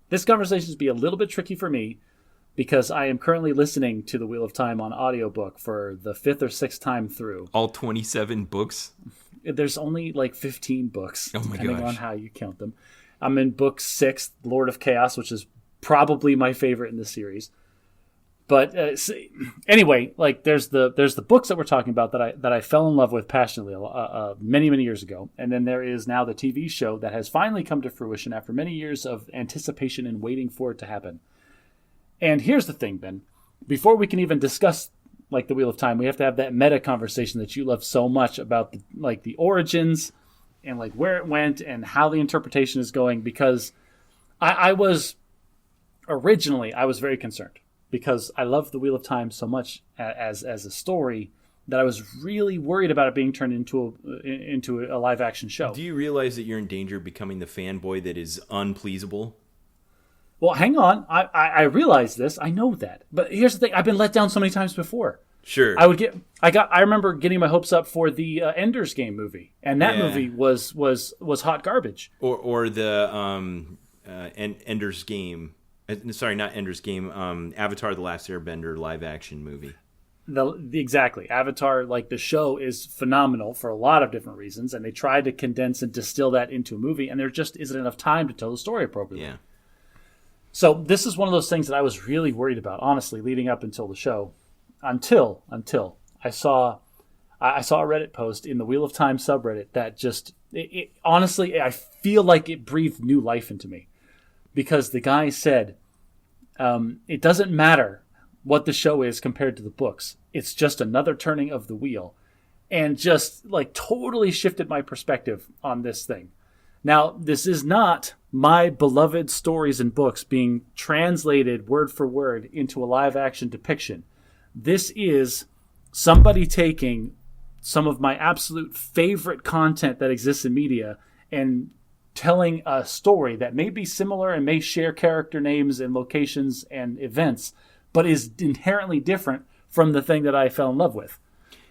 this conversation is be a little bit tricky for me because I am currently listening to The Wheel of Time on audiobook for the 5th or 6th time through. All 27 books? There's only like 15 books, depending gosh. on how you count them. I'm in book 6, Lord of Chaos, which is probably my favorite in the series. But anyway, like there's the books that we're talking about that I fell in love with passionately many years ago, and then there is now the TV show that has finally come to fruition after many years of anticipation and waiting for it to happen. And here's the thing, Ben. Before we can even discuss like the Wheel of Time, we have to have that meta conversation that you love so much about the origins and like where it went and how the interpretation is going. Because I was very concerned. Because I love The Wheel of Time so much as a story that I was really worried about it being turned into a live action show. Do you realize that you're in danger of becoming the fanboy that is unpleasable? Well, hang on. I realize this. I know that. But here's the thing. I've been let down so many times before. Sure. I remember getting my hopes up for the Ender's Game movie, and that movie was hot garbage. Or the Ender's Game. Sorry, not Ender's Game. Avatar: The Last Airbender live action movie. Exactly. Avatar, like the show, is phenomenal for a lot of different reasons, and they tried to condense and distill that into a movie, and there just isn't enough time to tell the story appropriately. Yeah. So this is one of those things that I was really worried about, honestly, leading up until the show, until I saw a Reddit post in the Wheel of Time subreddit that just honestly, I feel like it breathed new life into me, because the guy said, it doesn't matter what the show is compared to the books. It's just another turning of the wheel, and just like totally shifted my perspective on this thing. Now, this is not my beloved stories and books being translated word for word into a live action depiction. This is somebody taking some of my absolute favorite content that exists in media and telling a story that may be similar and may share character names and locations and events, but is inherently different from the thing that I fell in love with.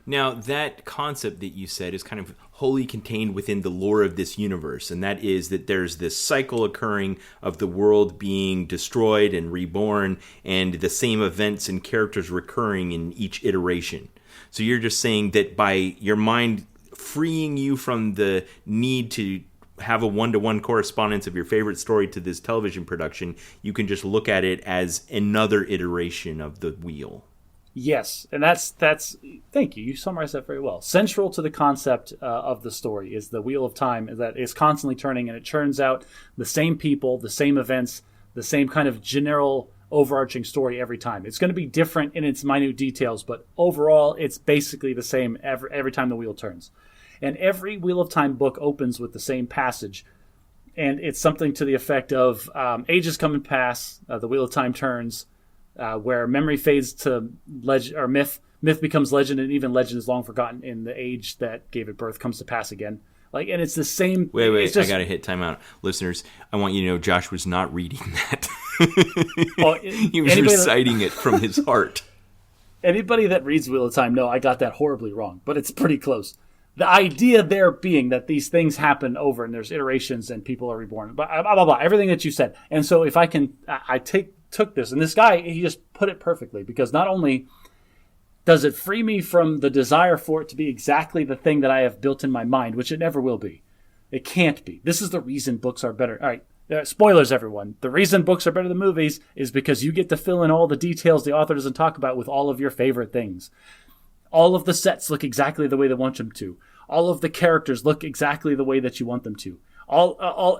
Now, that concept that you said is kind of wholly contained within the lore of this universe, and that is that there's this cycle occurring of the world being destroyed and reborn, and the same events and characters recurring in each iteration. So you're just saying that by your mind freeing you from the need to have a one-to-one correspondence of your favorite story to this television production, you can just look at it as another iteration of the wheel. Yes, and that's thank you. You summarized that very well. Central to the concept of the story is the Wheel of Time that is constantly turning, and it churns out the same people, the same events, the same kind of general overarching story every time. It's going to be different in its minute details, but overall, it's basically the same every time the wheel turns. And every Wheel of Time book opens with the same passage and it's something to the effect of ages come and pass, the wheel of time turns, where memory fades to legend or myth. Myth becomes legend, and even legend is long forgotten in the age that gave it birth comes to pass again. Like, and it's the same. Wait! I gotta hit timeout, listeners. I want you to know Josh was not reading that. He was reciting it from his heart. Anybody that reads Wheel of Time, no, I got that horribly wrong, but it's pretty close. The idea there being that these things happen over, and there's iterations, and people are reborn. Blah blah blah. Everything that you said, and so if I can, took this, and this guy, he just put it perfectly, because not only does it free me from the desire for it to be exactly the thing that I have built in my mind, which it never will be. It can't be. This is the reason books are better. All right, spoilers, everyone. The reason books are better than movies is because you get to fill in all the details the author doesn't talk about with all of your favorite things. All of the sets look exactly the way they want them to. All of the characters look exactly the way that you want them to.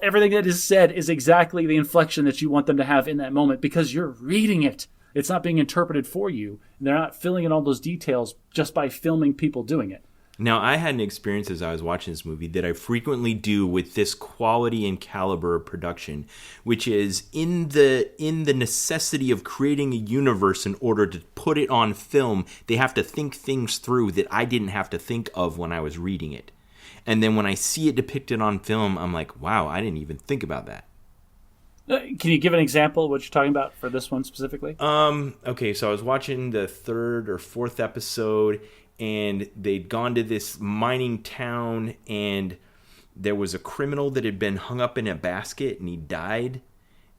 Everything that is said is exactly the inflection that you want them to have in that moment, because you're reading it. It's not being interpreted for you. They're not filling in all those details just by filming people doing it. Now, I had an experience as I was watching this movie that I frequently do with this quality and caliber of production, which is in the necessity of creating a universe in order to put it on film, they have to think things through that I didn't have to think of when I was reading it. And then when I see it depicted on film, I'm like, wow, I didn't even think about that. Can you give an example of what you're talking about for this one specifically? Okay, so I was watching the 3rd or 4th episode, and they'd gone to this mining town, and there was a criminal that had been hung up in a basket, and he died.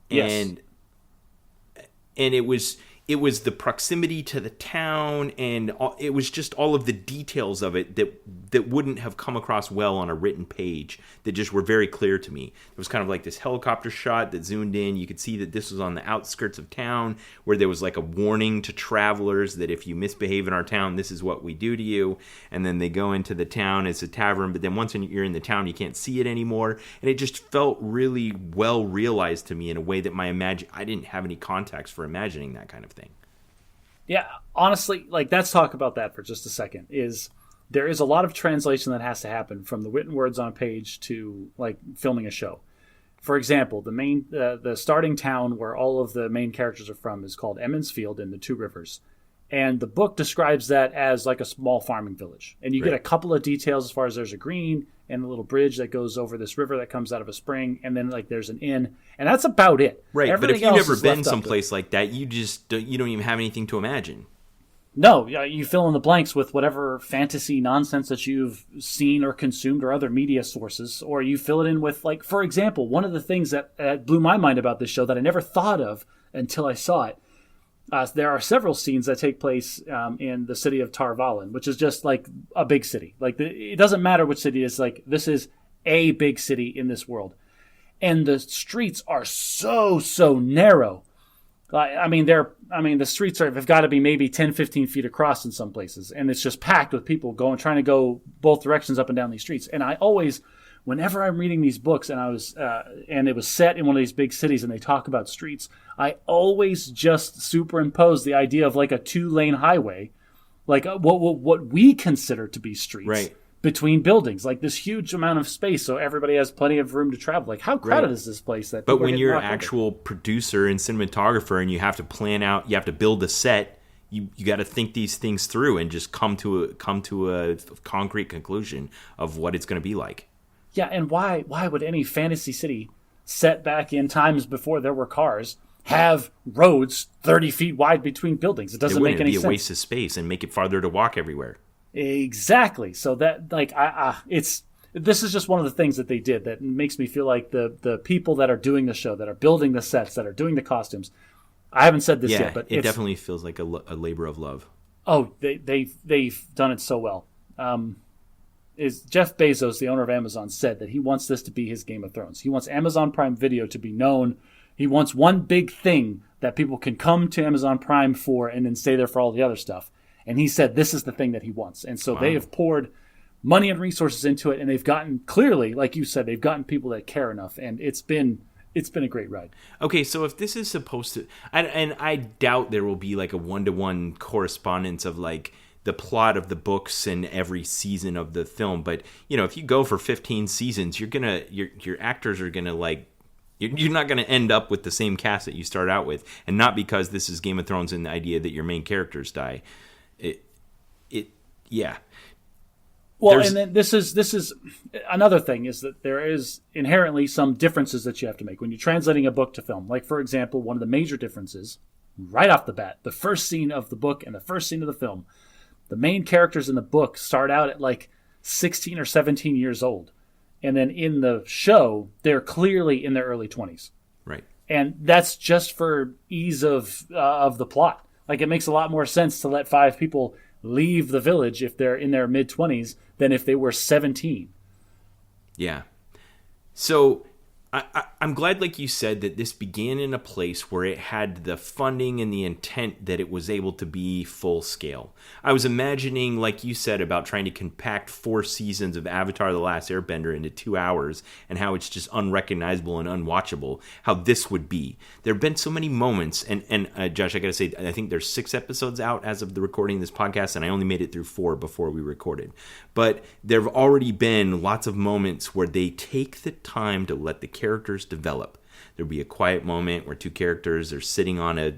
Yes. And it was the proximity to the town, and it was just all of the details of it that wouldn't have come across well on a written page, that just were very clear to me. It was kind of like this helicopter shot that zoomed in. You could see that this was on the outskirts of town, where there was like a warning to travelers that if you misbehave in our town, this is what we do to you. And then they go into the town, it's a tavern, but then once you're in the town, you can't see it anymore. And it just felt really well realized to me in a way that I didn't have any context for imagining that kind of thing. Yeah, honestly, like, let's talk about that for just a second. There is a lot of translation that has to happen from the written words on a page to, like, filming a show. For example, the starting town where all of the main characters are from is called Emmons Field in the Two Rivers. And the book describes that as like a small farming village. And you get a couple of details as far as there's a green and a little bridge that goes over this river that comes out of a spring, and then like there's an inn, and that's about it. Right, Everything but if you've never been someplace like that, you don't even have anything to imagine. No, you fill in the blanks with whatever fantasy nonsense that you've seen or consumed or other media sources, or you fill it in with, like, for example, one of the things that blew my mind about this show that I never thought of until I saw it. There are several scenes that take place in the city of Tarvalin, which is just like a big city. Like, it doesn't matter which city it is. Like, this is a big city in this world, and the streets are so narrow. The streets have got to be maybe 10, 15 feet across in some places, and it's just packed with people trying to go both directions up and down these streets. And I always, whenever I'm reading these books, and it was set in one of these big cities, and they talk about streets, I always just superimpose the idea of like a 2-lane highway, like what we consider to be streets, right, between buildings, like this huge amount of space, so everybody has plenty of room to travel. Like, how crowded is this place? But when you're an actual producer and cinematographer, and you have to plan out, you have to build a set, you got to think these things through and just come to a concrete conclusion of what it's going to be like. Yeah, and why would any fantasy city set back in times before there were cars have roads 30 feet wide between buildings? It doesn't make any sense. It would be a waste of space and make it farther to walk everywhere. Exactly. So that, like, this is just one of the things that they did that makes me feel like the people that are doing the show, that are building the sets, that are doing the costumes. I haven't said this yet, but it definitely feels like a labor of love. Oh, they've done it so well. Is Jeff Bezos, the owner of Amazon, said that he wants this to be his Game of Thrones. He wants Amazon Prime Video to be known. He wants one big thing that people can come to Amazon Prime for and then stay there for all the other stuff. And he said this is the thing that he wants. And so They have poured money and resources into it, and they've gotten, clearly, like you said, they've gotten people that care enough, and it's been a great ride. Okay, so if this is supposed to, and I doubt there will be like a 1-to-1 correspondence of like the plot of the books and every season of the film. But if you go for 15 seasons, your actors are gonna you're not gonna end up with the same cast that you start out with, and not because this is Game of Thrones and the idea that your main characters die. Yeah. Well, and then this is another thing, is that there is inherently some differences that you have to make when you're translating a book to film. Like, for example, one of the major differences, right off the bat, the first scene of the book and the first scene of the film, the main characters in the book start out at 16 or 17 years old. And then in the show, they're clearly in their early 20s. Right. And that's just for ease of the plot. It makes a lot more sense to let 5 people leave the village if they're in their mid-20s than if they were 17. Yeah. So I'm glad, like you said, that this began in a place where it had the funding and the intent that it was able to be full scale. I was imagining, like you said, about trying to compact 4 seasons of Avatar: The Last Airbender into 2 hours and how it's just unrecognizable and unwatchable, how this would be. There have been so many moments, and Josh, I gotta say, I think there's 6 episodes out as of the recording of this podcast, and I only made it through 4 before we recorded. But there have already been lots of moments where they take the time to let the characters develop. There'll be a quiet moment where 2 characters are sitting on a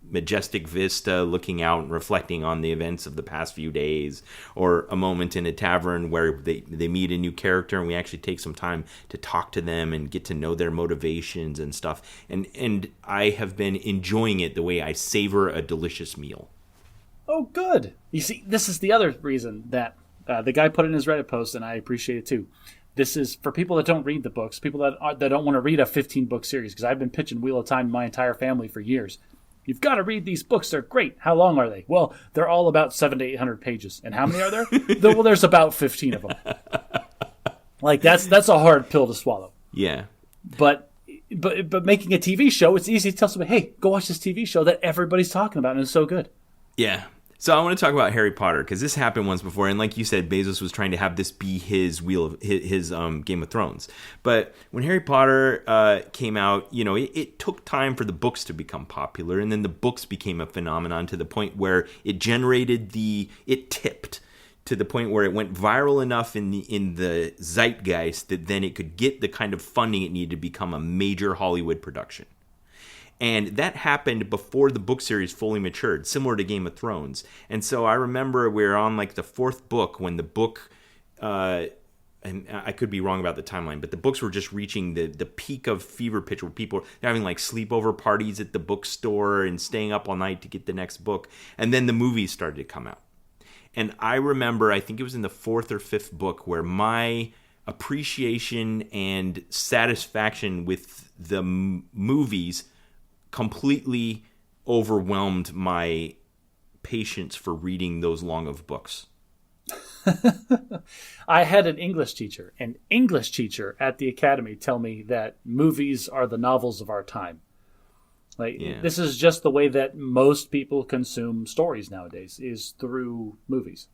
majestic vista looking out and reflecting on the events of the past few days, or a moment in a tavern where they meet a new character and we actually take some time to talk to them and get to know their motivations and stuff. And I have been enjoying it the way I savor a delicious meal. Oh, good. You see, this is the other reason that the guy put in his Reddit post, and I appreciate it too. This is for people that don't read the books, people that don't want to read a 15-book series, because I've been pitching Wheel of Time to my entire family for years. You've got to read these books. They're great. How long are they? Well, they're all about 700 to 800 pages. And how many are there? Well, there's about 15 of them. That's a hard pill to swallow. Yeah. But making a TV show, it's easy to tell somebody, hey, go watch this TV show that everybody's talking about and it's so good. Yeah. So I want to talk about Harry Potter, because this happened once before, and like you said, Bezos was trying to have this be his Game of Thrones. But when Harry Potter came out, it took time for the books to become popular, and then the books became a phenomenon to the point where it tipped to the point where it went viral enough in the zeitgeist that then it could get the kind of funding it needed to become a major Hollywood production. And that happened before the book series fully matured, similar to Game of Thrones. And so I remember we were on the 4th book when the book, and I could be wrong about the timeline, but the books were just reaching the peak of fever pitch, where people were having sleepover parties at the bookstore and staying up all night to get the next book. And then the movies started to come out. And I remember, I think it was in the 4th or 5th book, where my appreciation and satisfaction with the movies completely overwhelmed my patience for reading those long of books. I had an English teacher at the academy tell me that movies are the novels of our time. This is just the way that most people consume stories nowadays, is through movies.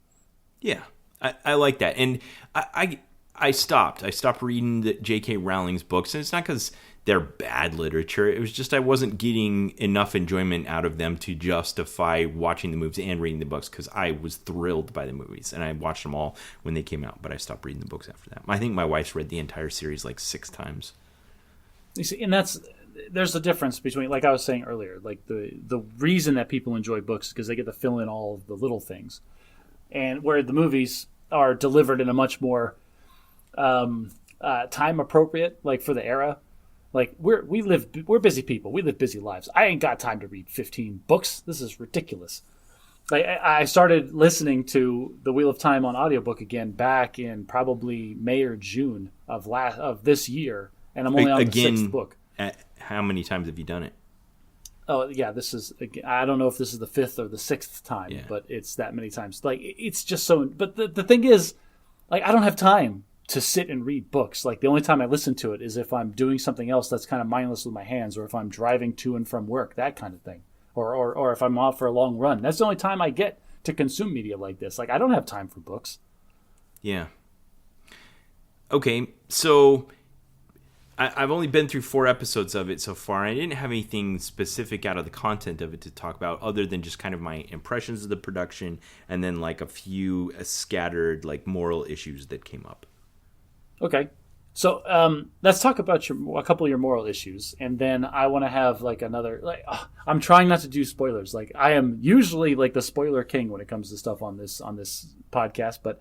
Yeah, I like that. And I stopped reading the J.K. Rowling's books, and it's not because they're bad literature. It was just I wasn't getting enough enjoyment out of them to justify watching the movies and reading the books, because I was thrilled by the movies, and I watched them all when they came out, but I stopped reading the books after that. I think my wife's read the entire series 6 times. You see, and there's a difference between, like I was saying earlier, the reason that people enjoy books is because they get to fill in all of the little things, and where the movies are delivered in a much more time appropriate, for the era. We're busy people. We live busy lives. I ain't got time to read 15 books. This is ridiculous. I started listening to The Wheel of Time on audiobook again back in probably May or June of this year, and I'm only on the 6th book. How many times have you done it? Oh yeah, this is. I don't know if this is the 5th or the 6th time, but it's that many times. It's just so. But the thing is, I don't have time to sit and read books. The only time I listen to it is if I'm doing something else that's kind of mindless with my hands, or if I'm driving to and from work, that kind of thing, or if I'm out for a long run. That's the only time I get to consume media like this. I don't have time for books. Yeah. Okay, so I've only been through 4 episodes of it so far. I didn't have anything specific out of the content of it to talk about, other than just kind of my impressions of the production, and then like a few scattered like moral issues that came up. Okay. So let's talk about a couple of your moral issues, and then I want to have like another. Like, I'm trying not to do spoilers. Like I am usually like the spoiler king when it comes to stuff on this podcast, but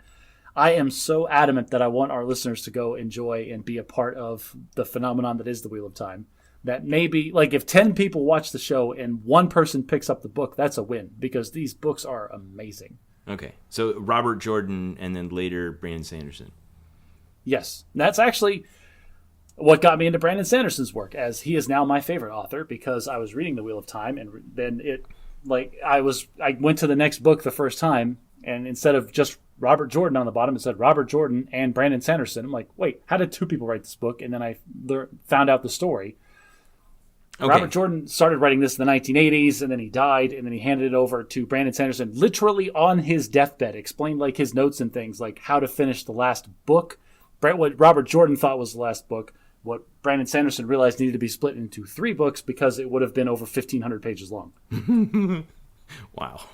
I am so adamant that I want our listeners to go enjoy and be a part of the phenomenon that is the Wheel of Time. That maybe like if 10 people watch the show and one person picks up the book, that's a win, because these books are amazing. Okay, so Robert Jordan, and then later Brandon Sanderson. Yes, that's actually what got me into Brandon Sanderson's work, as he is now my favorite author, because I was reading The Wheel of Time, and then I went to the next book the first time, and instead of just Robert Jordan on the bottom, it said Robert Jordan and Brandon Sanderson. I'm like, wait, how did 2 people write this book? And then I found out the story. Okay. Robert Jordan started writing this in the 1980s, and then he died, and then he handed it over to Brandon Sanderson literally on his deathbed, explained like his notes and things, like how to finish the last book. What Robert Jordan thought was the last book, what Brandon Sanderson realized needed to be split into 3 books because it would have been over 1,500 pages long. Wow.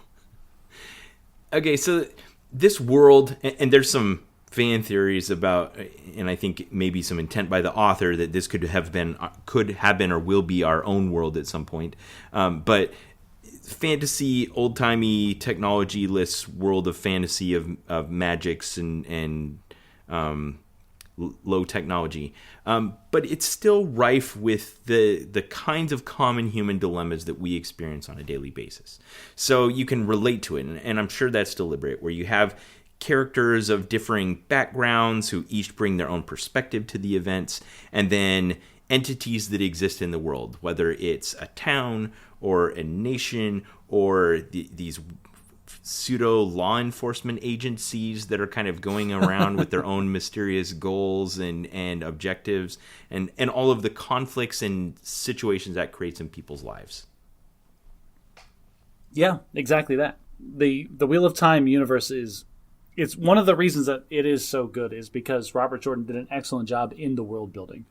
Okay, so this world, and there's some fan theories about, and I think maybe some intent by the author that this could have been or will be our own world at some point. But fantasy, old-timey, technology-less world of fantasy of magics and low technology, but it's still rife with the kinds of common human dilemmas that we experience on a daily basis. So you can relate to it, and I'm sure that's deliberate, where you have characters of differing backgrounds who each bring their own perspective to the events, and then entities that exist in the world, whether it's a town or a nation or these pseudo law enforcement agencies that are kind of going around with their own mysterious goals and objectives, and all of the conflicts and situations that creates in people's lives. Yeah, exactly that. The Wheel of Time universe it's one of the reasons that it is so good is because Robert Jordan did an excellent job in the world building,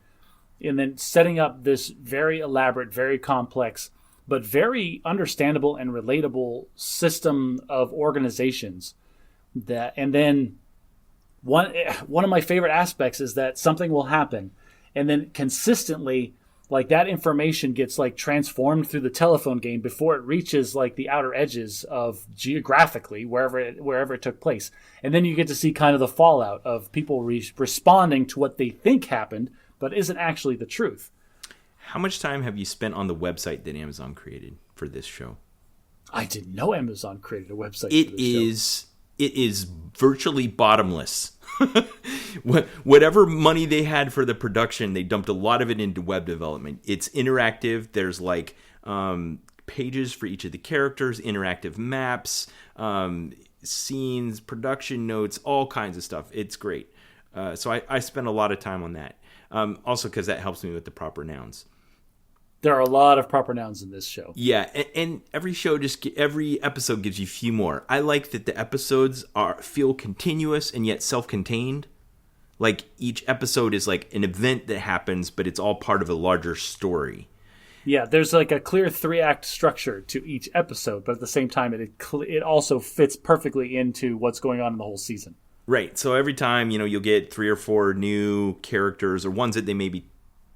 and then setting up this very elaborate, very complex, but very understandable and relatable system of organizations. And then one of my favorite aspects is that something will happen, and then consistently, like that information gets like transformed through the telephone game before it reaches like the outer edges of geographically wherever it took place, and then you get to see kind of the fallout of people responding to what they think happened, but isn't actually the truth. How much time have you spent on the website that Amazon created for this show? I didn't know Amazon created a website for this show. It is virtually bottomless. Whatever money they had for the production, they dumped a lot of it into web development. It's interactive. There's like pages for each of the characters, interactive maps, scenes, production notes, all kinds of stuff. It's great. So I spend a lot of time on that. Also because that helps me with the proper nouns. There are a lot of proper nouns in this show. Yeah, and every episode gives you a few more. I like that the episodes feel continuous and yet self-contained. Like each episode is like an event that happens, but it's all part of a larger story. Yeah, there's like a clear 3-act structure to each episode, but at the same time, it also fits perfectly into what's going on in the whole season. Right. So every time, you'll get 3 or 4 new characters, or ones that they maybe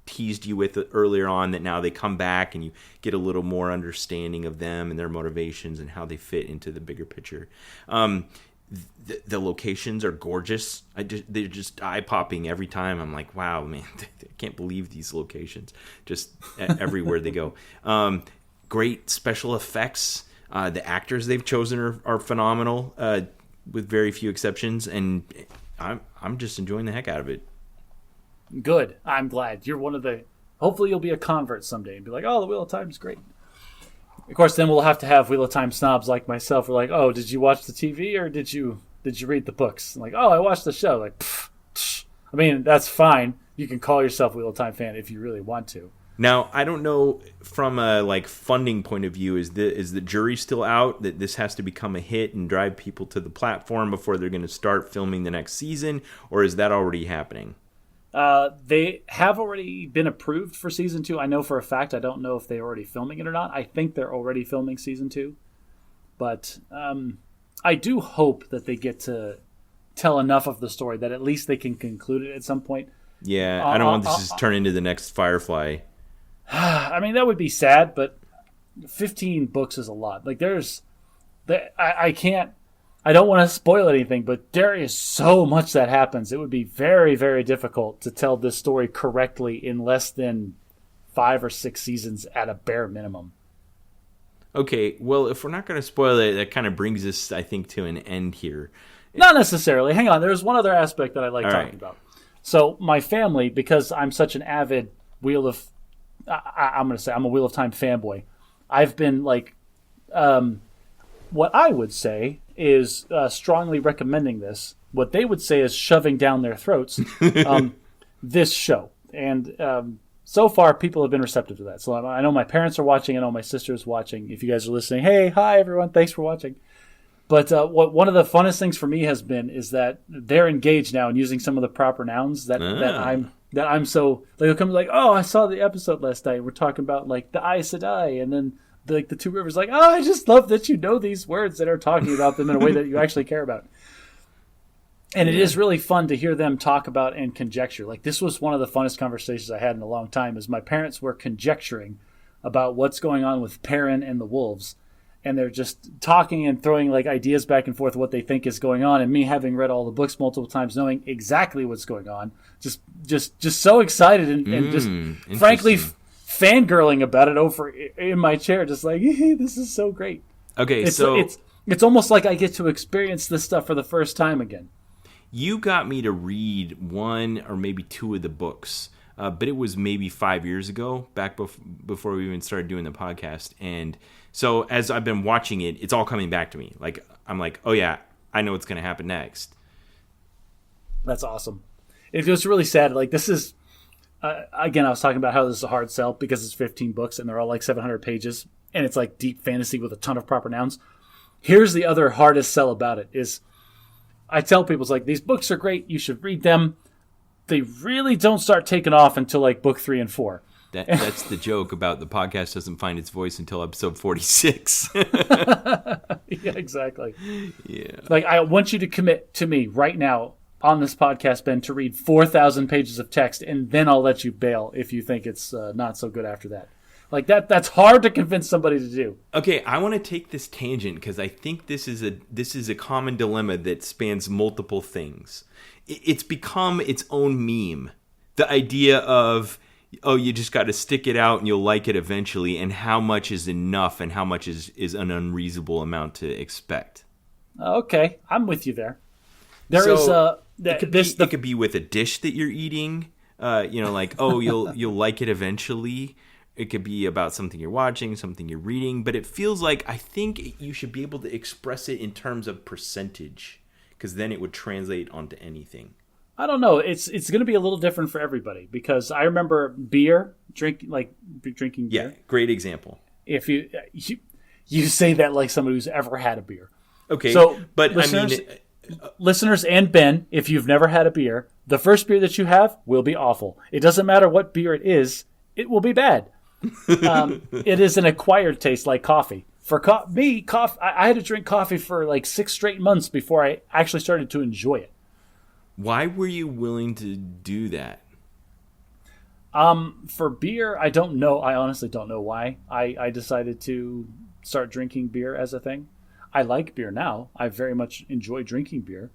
teased you with earlier on, that now they come back and you get a little more understanding of them and their motivations and how they fit into the bigger picture. The locations are gorgeous. They're just eye-popping every time. I'm like, wow, man, I can't believe these locations just everywhere they go. Great special effects. The actors they've chosen are phenomenal, with very few exceptions, and I'm just enjoying the heck out of it. Good. I'm glad. You're one of the... Hopefully you'll be a convert someday and be like, oh, the Wheel of Time is great. Of course, then we'll have to have Wheel of Time snobs like myself. We're like, oh, did you watch the TV or did you read the books? I'm like, oh, I watched the show. Like, pfft. I mean, that's fine. You can call yourself a Wheel of Time fan if you really want to. Now, I don't know from a funding point of view, is the jury still out that this has to become a hit and drive people to the platform before they're going to start filming the next season, or is that already happening? They have already been approved for season 2. I know for a fact. I don't know if they're already filming it or not. I think they're already filming season 2. But I do hope that they get to tell enough of the story that at least they can conclude it at some point. Yeah, I don't want this to turn into the next Firefly. I mean, that would be sad, but 15 books is a lot. Like, I can't, I don't want to spoil anything, but there is so much that happens. It would be very, very difficult to tell this story correctly in less than 5 or 6 seasons at a bare minimum. Okay, well, if we're not going to spoil it, that kind of brings us, I think, to an end here. Not necessarily. Hang on. There's one other aspect that I like talking about. So my family, because I'm such an avid I'm going to say I'm a Wheel of Time fanboy. I've been like, what I would say is strongly recommending this. What they would say is shoving down their throats this show. And so far, people have been receptive to that. So I know my parents are watching. I know my sister's watching. If you guys are listening, hey, hi, everyone. Thanks for watching. But one of the funnest things for me has been is that they're engaged now in using some of the proper nouns that I'm so they'll come like, oh, I saw the episode last night. We're talking about like the Aes Sedai, and then the two rivers. Like, oh, I just love that you know these words that are talking about them in a way that you actually care about. And it is really fun to hear them talk about and conjecture. Like, this was one of the funnest conversations I had in a long time. Is my parents were conjecturing about what's going on with Perrin and the wolves. And they're just talking and throwing like ideas back and forth what they think is going on, and me having read all the books multiple times, knowing exactly what's going on, just so excited and just frankly fangirling about it over in my chair, just like, hey, this is so great. Okay, it's almost like I get to experience this stuff for the first time again. You got me to read 1 or maybe 2 of the books, but it was maybe 5 years ago, back before we even started doing the podcast, and so as I've been watching it, it's all coming back to me. Like, I'm like, oh yeah, I know what's going to happen next. That's awesome. It was really sad. Like, this is, again, I was talking about how this is a hard sell because it's 15 books and they're all like 700 pages. And it's like deep fantasy with a ton of proper nouns. Here's the other hardest sell about it is I tell people, it's like, these books are great. You should read them. They really don't start taking off until like book 3 and 4. That's the joke about the podcast doesn't find its voice until episode 46. Yeah, exactly. Yeah. Like, I want you to commit to me right now on this podcast, Ben, to read 4,000 pages of text, and then I'll let you bail if you think it's not so good after that. Like, that's hard to convince somebody to do. Okay, I want to take this tangent because I think this is a common dilemma that spans multiple things. It's become its own meme. The idea of, oh, you just got to stick it out and you'll like it eventually, and how much is enough and how much is an unreasonable amount to expect. Okay, I'm with you there. It could be with a dish that you're eating, like, oh, you'll like it eventually. It could be about something you're watching, something you're reading, but it feels like I think you should be able to express it in terms of percentage, because then it would translate onto anything. I don't know. It's going to be a little different for everybody, because I remember drinking beer. Yeah, great example. If you say that like somebody who's ever had a beer. Okay, so but listeners and Ben, if you've never had a beer, the first beer that you have will be awful. It doesn't matter what beer it is; it will be bad. It is an acquired taste, like coffee. For me, I had to drink coffee for like 6 straight months before I actually started to enjoy it. Why were you willing to do that? For beer, I don't know. I honestly don't know why I decided to start drinking beer as a thing. I like beer now. I very much enjoy drinking beer.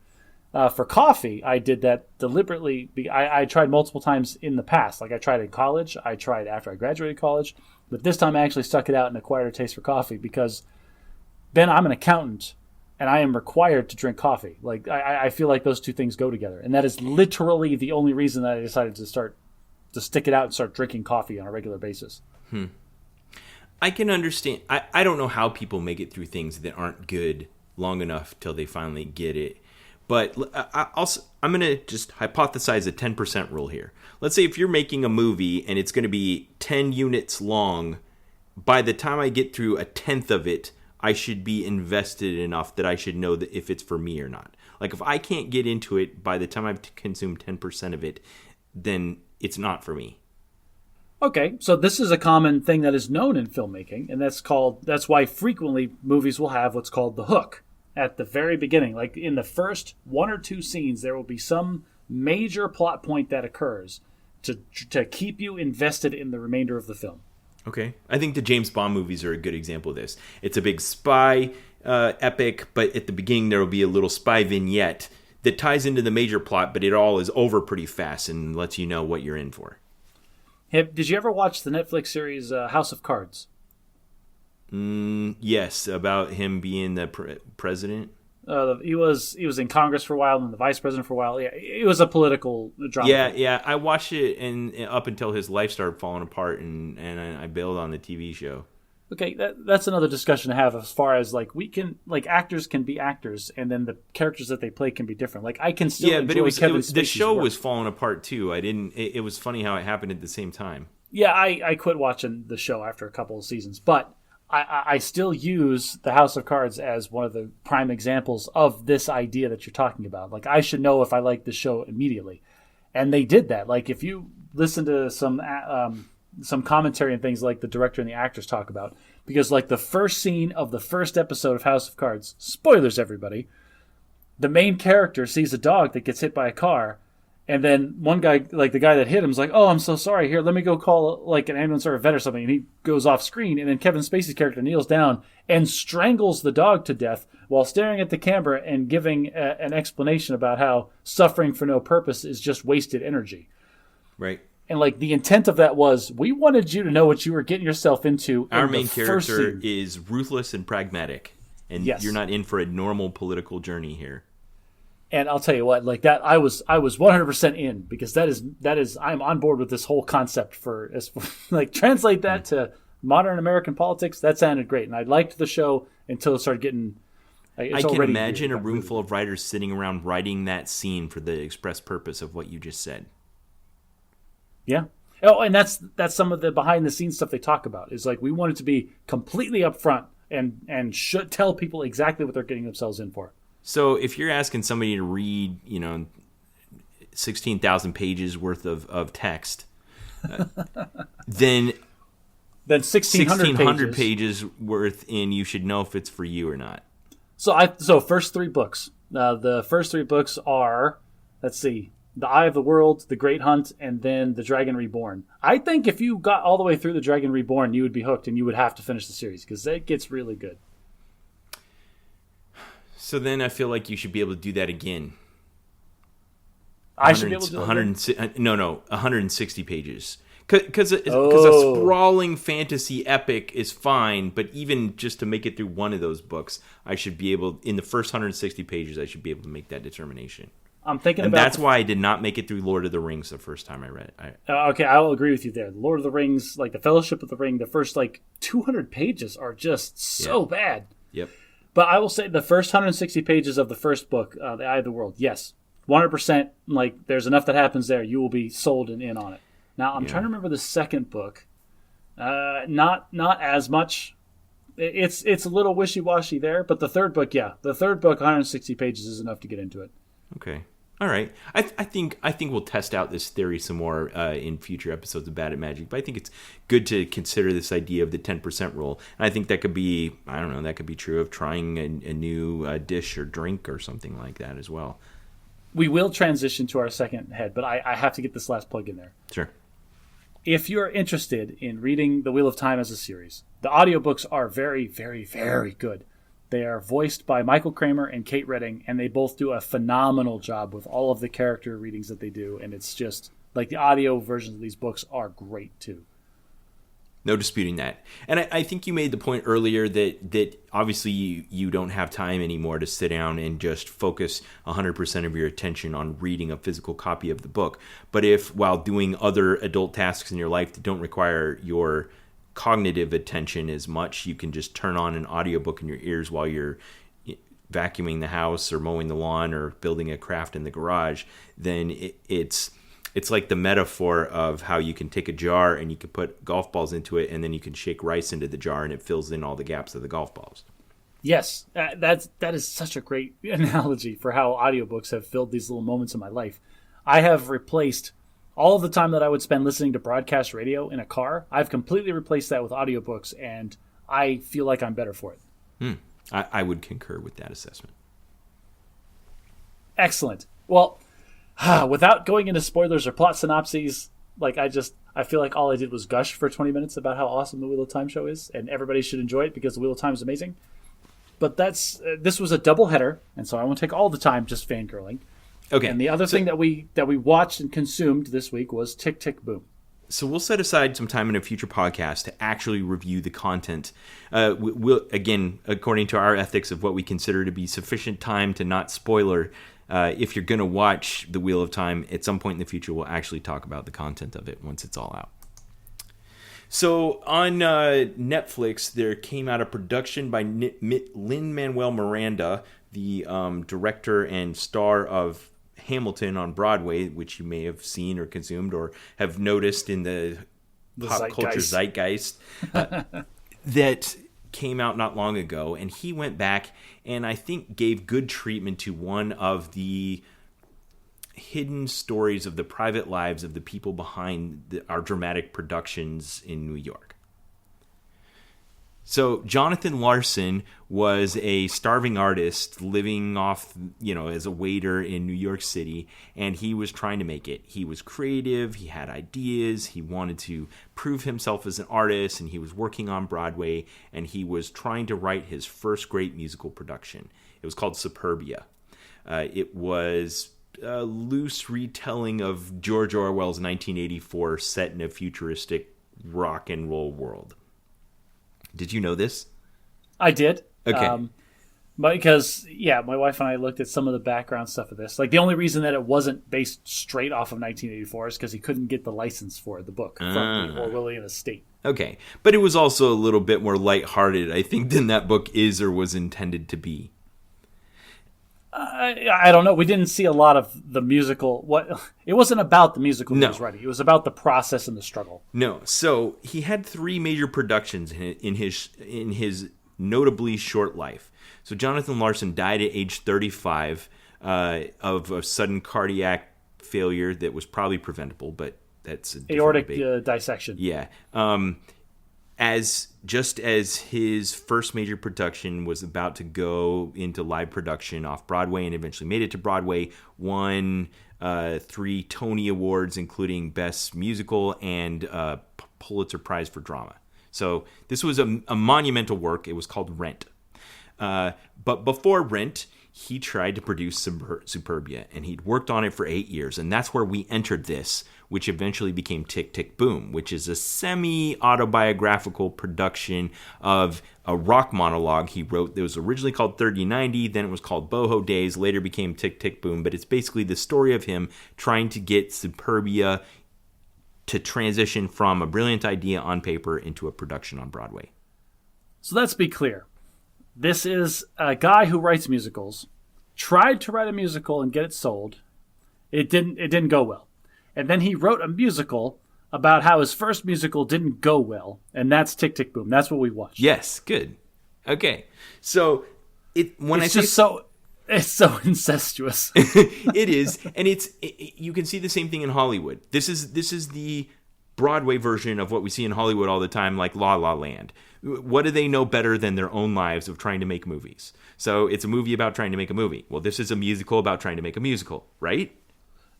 For coffee, I did that deliberately. I tried multiple times in the past. Like, I tried in college. I tried after I graduated college. But this time I actually stuck it out and acquired a taste for coffee because, Ben, I'm an accountant. And I am required to drink coffee. Like, I feel like those two things go together. And that is literally the only reason that I decided to stick it out and start drinking coffee on a regular basis. I can understand. I don't know how people make it through things that aren't good long enough till they finally get it. But I'm going to just hypothesize a 10% rule here. Let's say if you're making a movie and it's going to be 10 units long, by the time I get through a tenth of it, I should be invested enough that I should know that if it's for me or not. Like, if I can't get into it by the time I've consumed 10% of it, then it's not for me. Okay, so this is a common thing that is known in filmmaking, and that's why frequently movies will have what's called the hook at the very beginning. Like in the first one or two scenes, there will be some major plot point that occurs to keep you invested in the remainder of the film. Okay. I think the James Bond movies are a good example of this. It's a big spy epic, but at the beginning there will be a little spy vignette that ties into the major plot, but it all is over pretty fast and lets you know what you're in for. Did you ever watch the Netflix series House of Cards? Yes, about him being the president. He was in Congress for a while and the vice president for a while. Yeah, it was a political drama. Yeah. I watched it and up until his life started falling apart, and I bailed on the TV show. Okay, that's another discussion to have as far as actors can be actors, and then the characters that they play can be different. Like I can still enjoy Kevin Spacey's the show work. was falling apart too. It was funny how it happened at the same time. Yeah, I quit watching the show after a couple of seasons, but I still use the House of Cards as one of the prime examples of this idea that you're talking about. Like I should know if I like the show immediately, and they did that. Like if you listen to some commentary and things like the director and the actors talk about, because like the first scene of the first episode of House of Cards, spoilers everybody, the main character sees a dog that gets hit by a car, and then one guy, like the guy that hit him, is like, "Oh, I'm so sorry. Here, let me go call like an ambulance or a vet or something." And he goes off screen, and then Kevin Spacey's character kneels down and strangles the dog to death while staring at the camera and giving an explanation about how suffering for no purpose is just wasted energy. Right. And like the intent of that was, we wanted you to know what you were getting yourself into. Our main character is ruthless and pragmatic, and yes. You're not in for a normal political journey here. And I'll tell you what, like that, I was 100% in, because that is I'm on board with this whole concept for like translate that to modern American politics. That sounded great, and I liked the show until it started getting. I can imagine a room full of writers sitting around writing that scene for the express purpose of what you just said. Yeah. Oh, and that's some of the behind the scenes stuff they talk about. Is like we want it to be completely upfront and should tell people exactly what they're getting themselves in for. So if you're asking somebody to read, 16,000 pages worth of text, then 1,600 pages worth, and you should know if it's for you or not. So first three books. The first three books are, let's see, The Eye of the World, The Great Hunt, and then The Dragon Reborn. I think if you got all the way through The Dragon Reborn, you would be hooked, and you would have to finish the series, because it gets really good. So then I feel like you should be able to do that again. I should be able to do that again? No, 160 pages. Because a sprawling fantasy epic is fine, but even just to make it through one of those books, I should be able, in the first 160 pages, I should be able to make that determination. I'm thinking and that's why I did not make it through Lord of the Rings the first time I read it. Okay, I will agree with you there. Lord of the Rings, like the Fellowship of the Ring, the first 200 pages are just so bad. Yep. But I will say the first 160 pages of the first book, The Eye of the World, yes, 100%. Like there's enough that happens there, you will be sold and in on it. Now I'm trying to remember the second book. Not as much. It's a little wishy-washy there, but the third book, the third book, 160 pages is enough to get into it. Okay. All right. I think we'll test out this theory some more in future episodes of Bad at Magic. But I think it's good to consider this idea of the 10% rule. And I think that could be, that could be true of trying a new dish or drink or something like that as well. We will transition to our second head, but I have to get this last plug in there. Sure. If you're interested in reading The Wheel of Time as a series, the audiobooks are very, very, very good. They are voiced by Michael Kramer and Kate Redding, and they both do a phenomenal job with all of the character readings that they do. And it's just like the audio versions of these books are great too. No disputing that. And I think you made the point earlier that obviously you don't have time anymore to sit down and just focus 100% of your attention on reading a physical copy of the book. But if while doing other adult tasks in your life that don't require your cognitive attention as much, you can just turn on an audiobook in your ears while you're vacuuming the house or mowing the lawn or building a craft in the garage, then it's like the metaphor of how you can take a jar and you can put golf balls into it, and then you can shake rice into the jar and it fills in all the gaps of the golf balls. Yes, that is such a great analogy for how audiobooks have filled these little moments in my life. I have replaced All of the time that I would spend listening to broadcast radio in a car, I've completely replaced that with audiobooks, and I feel like I'm better for it. I would concur with that assessment. Excellent. Well, without going into spoilers or plot synopses, I feel like all I did was gush for 20 minutes about how awesome the Wheel of Time show is, and everybody should enjoy it because the Wheel of Time is amazing. But this was a double header, and so I won't take all the time just fangirling. Okay. And the other thing that we watched and consumed this week was Tick, Tick, Boom. So we'll set aside some time in a future podcast to actually review the content. We'll, again, according to our ethics of what we consider to be sufficient time to not spoiler, if you're going to watch The Wheel of Time, at some point in the future, we'll actually talk about the content of it once it's all out. So on Netflix, there came out a production by Lin-Manuel Miranda, the director and star of Hamilton on Broadway, which you may have seen or consumed or have noticed in the pop culture zeitgeist, that came out not long ago. And he went back and I think gave good treatment to one of the hidden stories of the private lives of the people behind our dramatic productions in New York. So Jonathan Larson was a starving artist living off, as a waiter in New York City, and he was trying to make it. He was creative, he had ideas, he wanted to prove himself as an artist, and he was working on Broadway, and he was trying to write his first great musical production. It was called Superbia. It was a loose retelling of George Orwell's 1984 set in a futuristic rock and roll world. Did you know this? I did. Okay. Because, my wife and I looked at some of the background stuff of this. Like, the only reason that it wasn't based straight off of 1984 is because he couldn't get the license for the book from the Orwellian estate. Okay. But it was also a little bit more lighthearted, I think, than that book is or was intended to be. I don't know. We didn't see a lot of the musical. It wasn't about the musical he was writing. It was about the process and the struggle. No. So he had 3 major productions in his notably short life. So Jonathan Larson died at age 35 of a sudden cardiac failure that was probably preventable, but that's a aortic dissection. Yeah. As his first major production was about to go into live production off Broadway and eventually made it to Broadway, won 3 Tony Awards, including Best Musical and Pulitzer Prize for Drama. So this was a monumental work. It was called Rent. But before Rent, he tried to produce Superbia, and he'd worked on it for 8 years, and that's where we entered this, which eventually became Tick, Tick, Boom, which is a semi-autobiographical production of a rock monologue he wrote that was originally called 3090, then it was called Boho Days, later became Tick, Tick, Boom, but it's basically the story of him trying to get Superbia to transition from a brilliant idea on paper into a production on Broadway. So let's be clear. This is a guy who writes musicals, tried to write a musical and get it sold. It didn't go well. And then he wrote a musical about how his first musical didn't go well, and that's Tick, Tick, Boom. That's what we watched. Yes, good. Okay. So it's so incestuous. It is, and you can see the same thing in Hollywood. This is the Broadway version of what we see in Hollywood all the time, like La La Land. What do they know better than their own lives of trying to make movies? So it's a movie about trying to make a movie. Well, this is a musical about trying to make a musical, right?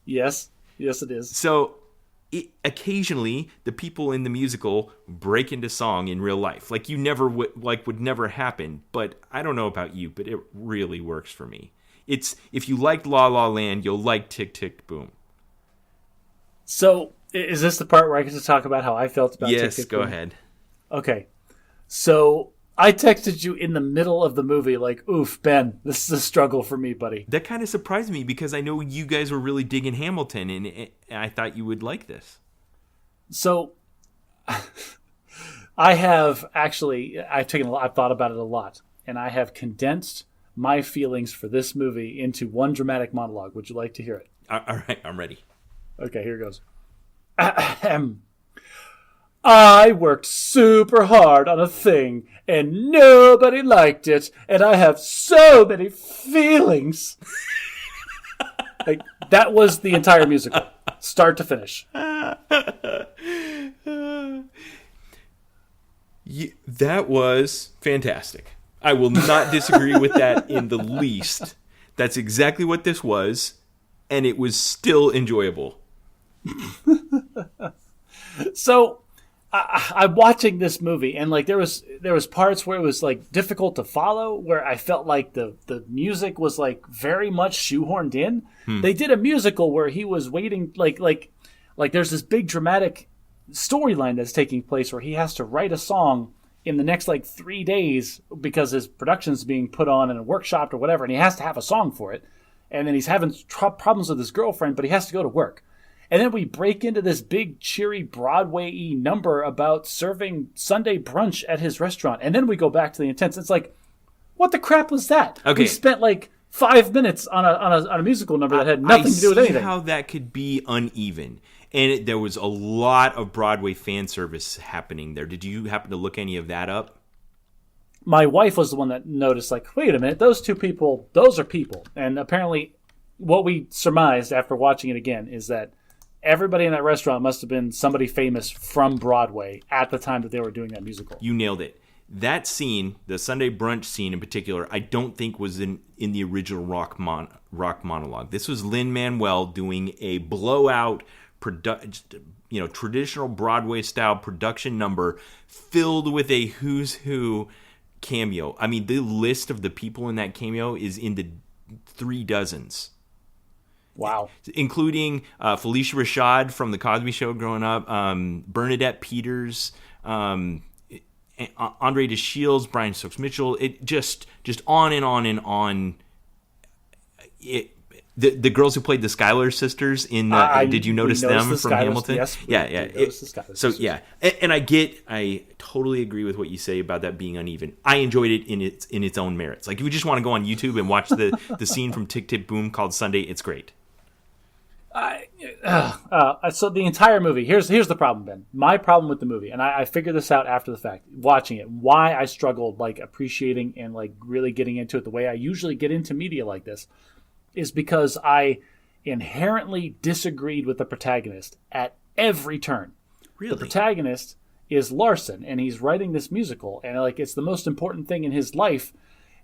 Yes, it is. So occasionally, the people in the musical break into song in real life, like would never happen. But I don't know about you, but it really works for me. If you liked La La Land, you'll like Tick, Tick, Boom. So is this the part where I get to talk about how I felt about Tick, Tick, Boom? Yes, go ahead. Okay. So I texted you in the middle of the movie like, oof, Ben, this is a struggle for me, buddy. That kind of surprised me because I know you guys were really digging Hamilton, and I thought you would like this. So I've thought about it a lot, and I have condensed my feelings for this movie into one dramatic monologue. Would you like to hear it? All right, I'm ready. Okay, here goes. I worked super hard on a thing, and nobody liked it, and I have so many feelings. Like, that was the entire musical. start to finish. That was fantastic. I will not disagree with that in the least. That's exactly what this was, and it was still enjoyable. So I'm watching this movie, and like there was parts where it was like difficult to follow, where I felt like the music was like very much shoehorned in. They did a musical where he was waiting, like there's this big dramatic storyline that's taking place where he has to write a song in the next like 3 days because his production's being put on in a workshop or whatever, and he has to have a song for it. And then he's having problems with his girlfriend, but he has to go to work. And then we break into this big, cheery Broadway-y number about serving Sunday brunch at his restaurant. And then we go back to the intense. It's like, what the crap was that? Okay. We spent like 5 minutes on a musical number that had nothing to do with anything. I see how that could be uneven. And there was a lot of Broadway fan service happening there. Did you happen to look any of that up? My wife was the one that noticed, like, wait a minute, those two people, those are people. And apparently what we surmised after watching it again is that everybody in that restaurant must have been somebody famous from Broadway at the time that they were doing that musical. You nailed it. That scene, the Sunday brunch scene in particular, I don't think was in the original rock monologue. This was Lin-Manuel doing a blowout, traditional Broadway-style production number filled with a who's who cameo. I mean, the list of the people in that cameo is in the 3 dozens. Wow. Including Felicia Rashad from The Cosby Show growing up, Bernadette Peters, Andre DeShields, Brian Stokes Mitchell. It just on and on and on. The girls who played the Schuyler sisters in did you notice them from Hamilton? Yes. Yeah. Yeah. And I totally agree with what you say about that being uneven. I enjoyed it in its own merits. Like if you just want to go on YouTube and watch the scene from Tick Tick Boom called Sunday, it's great. So the entire movie, here's the problem, Ben. My problem with the movie, and I figured this out after the fact, watching it, why I struggled like appreciating and like really getting into it the way I usually get into media like this, is because I inherently disagreed with the protagonist at every turn. Really? The protagonist is Larson, and he's writing this musical, and like it's the most important thing in his life.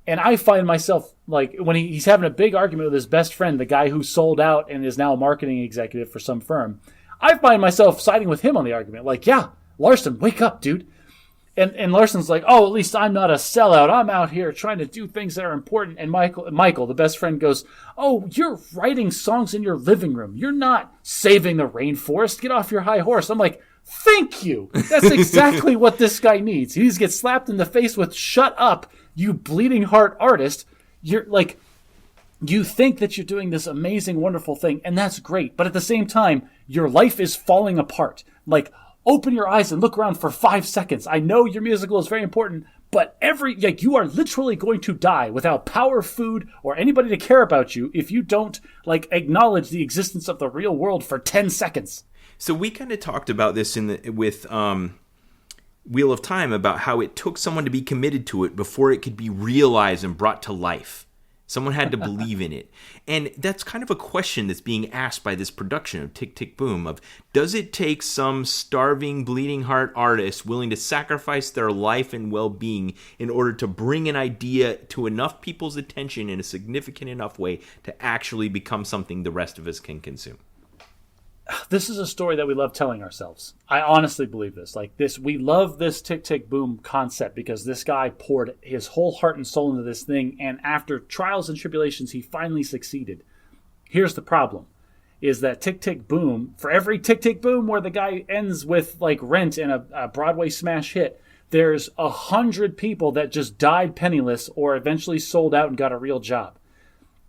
And I find myself, like, when he's having a big argument with his best friend, the guy who sold out and is now a marketing executive for some firm, I find myself siding with him on the argument. Like, yeah, Larson, wake up, dude. And Larson's like, oh, at least I'm not a sellout. I'm out here trying to do things that are important. And Michael, the best friend, goes, oh, you're writing songs in your living room. You're not saving the rainforest. Get off your high horse. I'm like, thank you. That's exactly what this guy needs. He needs to get slapped in the face with, shut up, you bleeding heart artist. You're like, you think that you're doing this amazing, wonderful thing, and that's great. But at the same time, your life is falling apart. Like, open your eyes and look around for 5 seconds. I know your musical is very important, but you are literally going to die without power, food, or anybody to care about you if you don't like acknowledge the existence of the real world for 10 seconds. So we kind of talked about this with Wheel of Time, about how it took someone to be committed to it before it could be realized and brought to life. Someone had to believe in it. And that's kind of a question that's being asked by this production of Tick, Tick, Boom of, does it take some starving, bleeding heart artist willing to sacrifice their life and well-being in order to bring an idea to enough people's attention in a significant enough way to actually become something the rest of us can consume? This is a story that we love telling ourselves. I honestly believe this. Like this, we love this Tick, Tick, Boom concept because this guy poured his whole heart and soul into this thing, and after trials and tribulations, he finally succeeded. Here's the problem, is that Tick, Tick, Boom, for every Tick, Tick, Boom where the guy ends with like Rent and a Broadway smash hit, there's 100 people that just died penniless or eventually sold out and got a real job.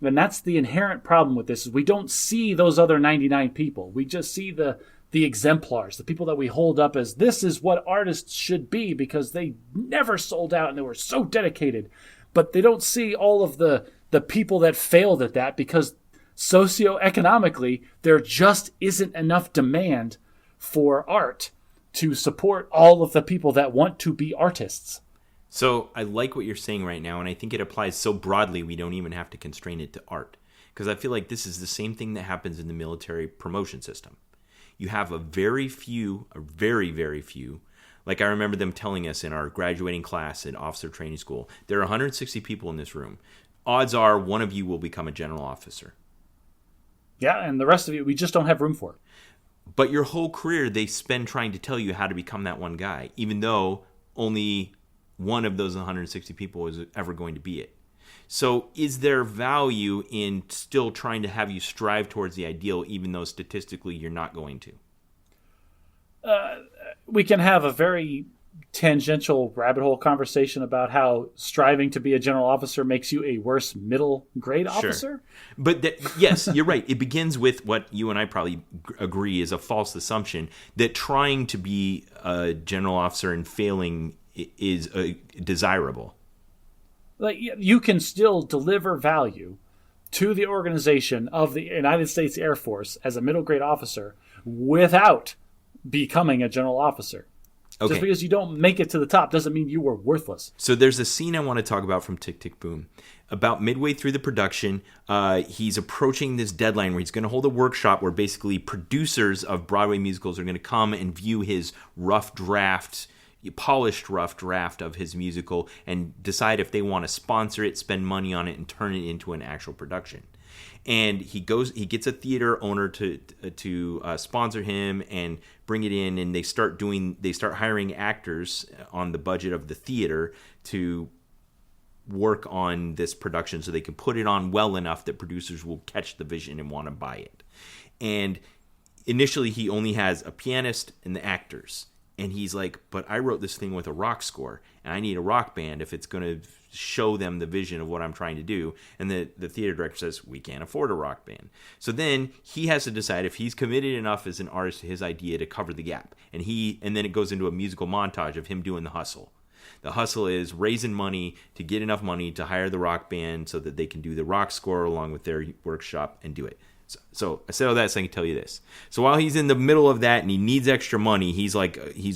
And that's the inherent problem with this, is we don't see those other 99 people. We just see the exemplars, the people that we hold up as this is what artists should be because they never sold out and they were so dedicated. But they don't see all of the people that failed at that because socioeconomically there just isn't enough demand for art to support all of the people that want to be artists. So I like what you're saying right now, and I think it applies so broadly we don't even have to constrain it to art. because I feel like this is the same thing that happens in the military promotion system. You have a very, very few. Like I remember them telling us in our graduating class in officer training school, there are 160 people in this room. Odds are one of you will become a general officer. Yeah, and the rest of you, we just don't have room for. But your whole career, they spend trying to tell you how to become that one guy, even though only one of those 160 people is ever going to be it. So is there value in still trying to have you strive towards the ideal, even though statistically you're not going to? We can have a very tangential rabbit hole conversation about how striving to be a general officer makes you a worse middle grade officer. But yes, you're right. It begins with what you and I probably agree is a false assumption that trying to be a general officer and failing is desirable. Like you can still deliver value to the organization of the United States Air Force as a middle grade officer without becoming a general officer. Okay. Just because you don't make it to the top doesn't mean you were worthless. So there's a scene I want to talk about from Tick, Tick, Boom. About midway through the production, he's approaching this deadline where he's going to hold a workshop where basically producers of Broadway musicals are going to come and view his polished rough draft of his musical and decide if they want to sponsor it, spend money on it, and turn it into an actual production. And he gets a theater owner to sponsor him and bring it in, and they start hiring actors on the budget of the theater to work on this production so they can put it on well enough that producers will catch the vision and want to buy it. And initially he only has a pianist and the actors. And he's like, but I wrote this thing with a rock score, and I need a rock band if it's going to show them the vision of what I'm trying to do. And the theater director says, we can't afford a rock band. So then he has to decide if he's committed enough as an artist to his idea to cover the gap. And then it goes into a musical montage of him doing the hustle. The hustle is raising money to get enough money to hire the rock band so that they can do the rock score along with their workshop and do it. So I said all that so I can tell you this. So while he's in the middle of that and he needs extra money, he's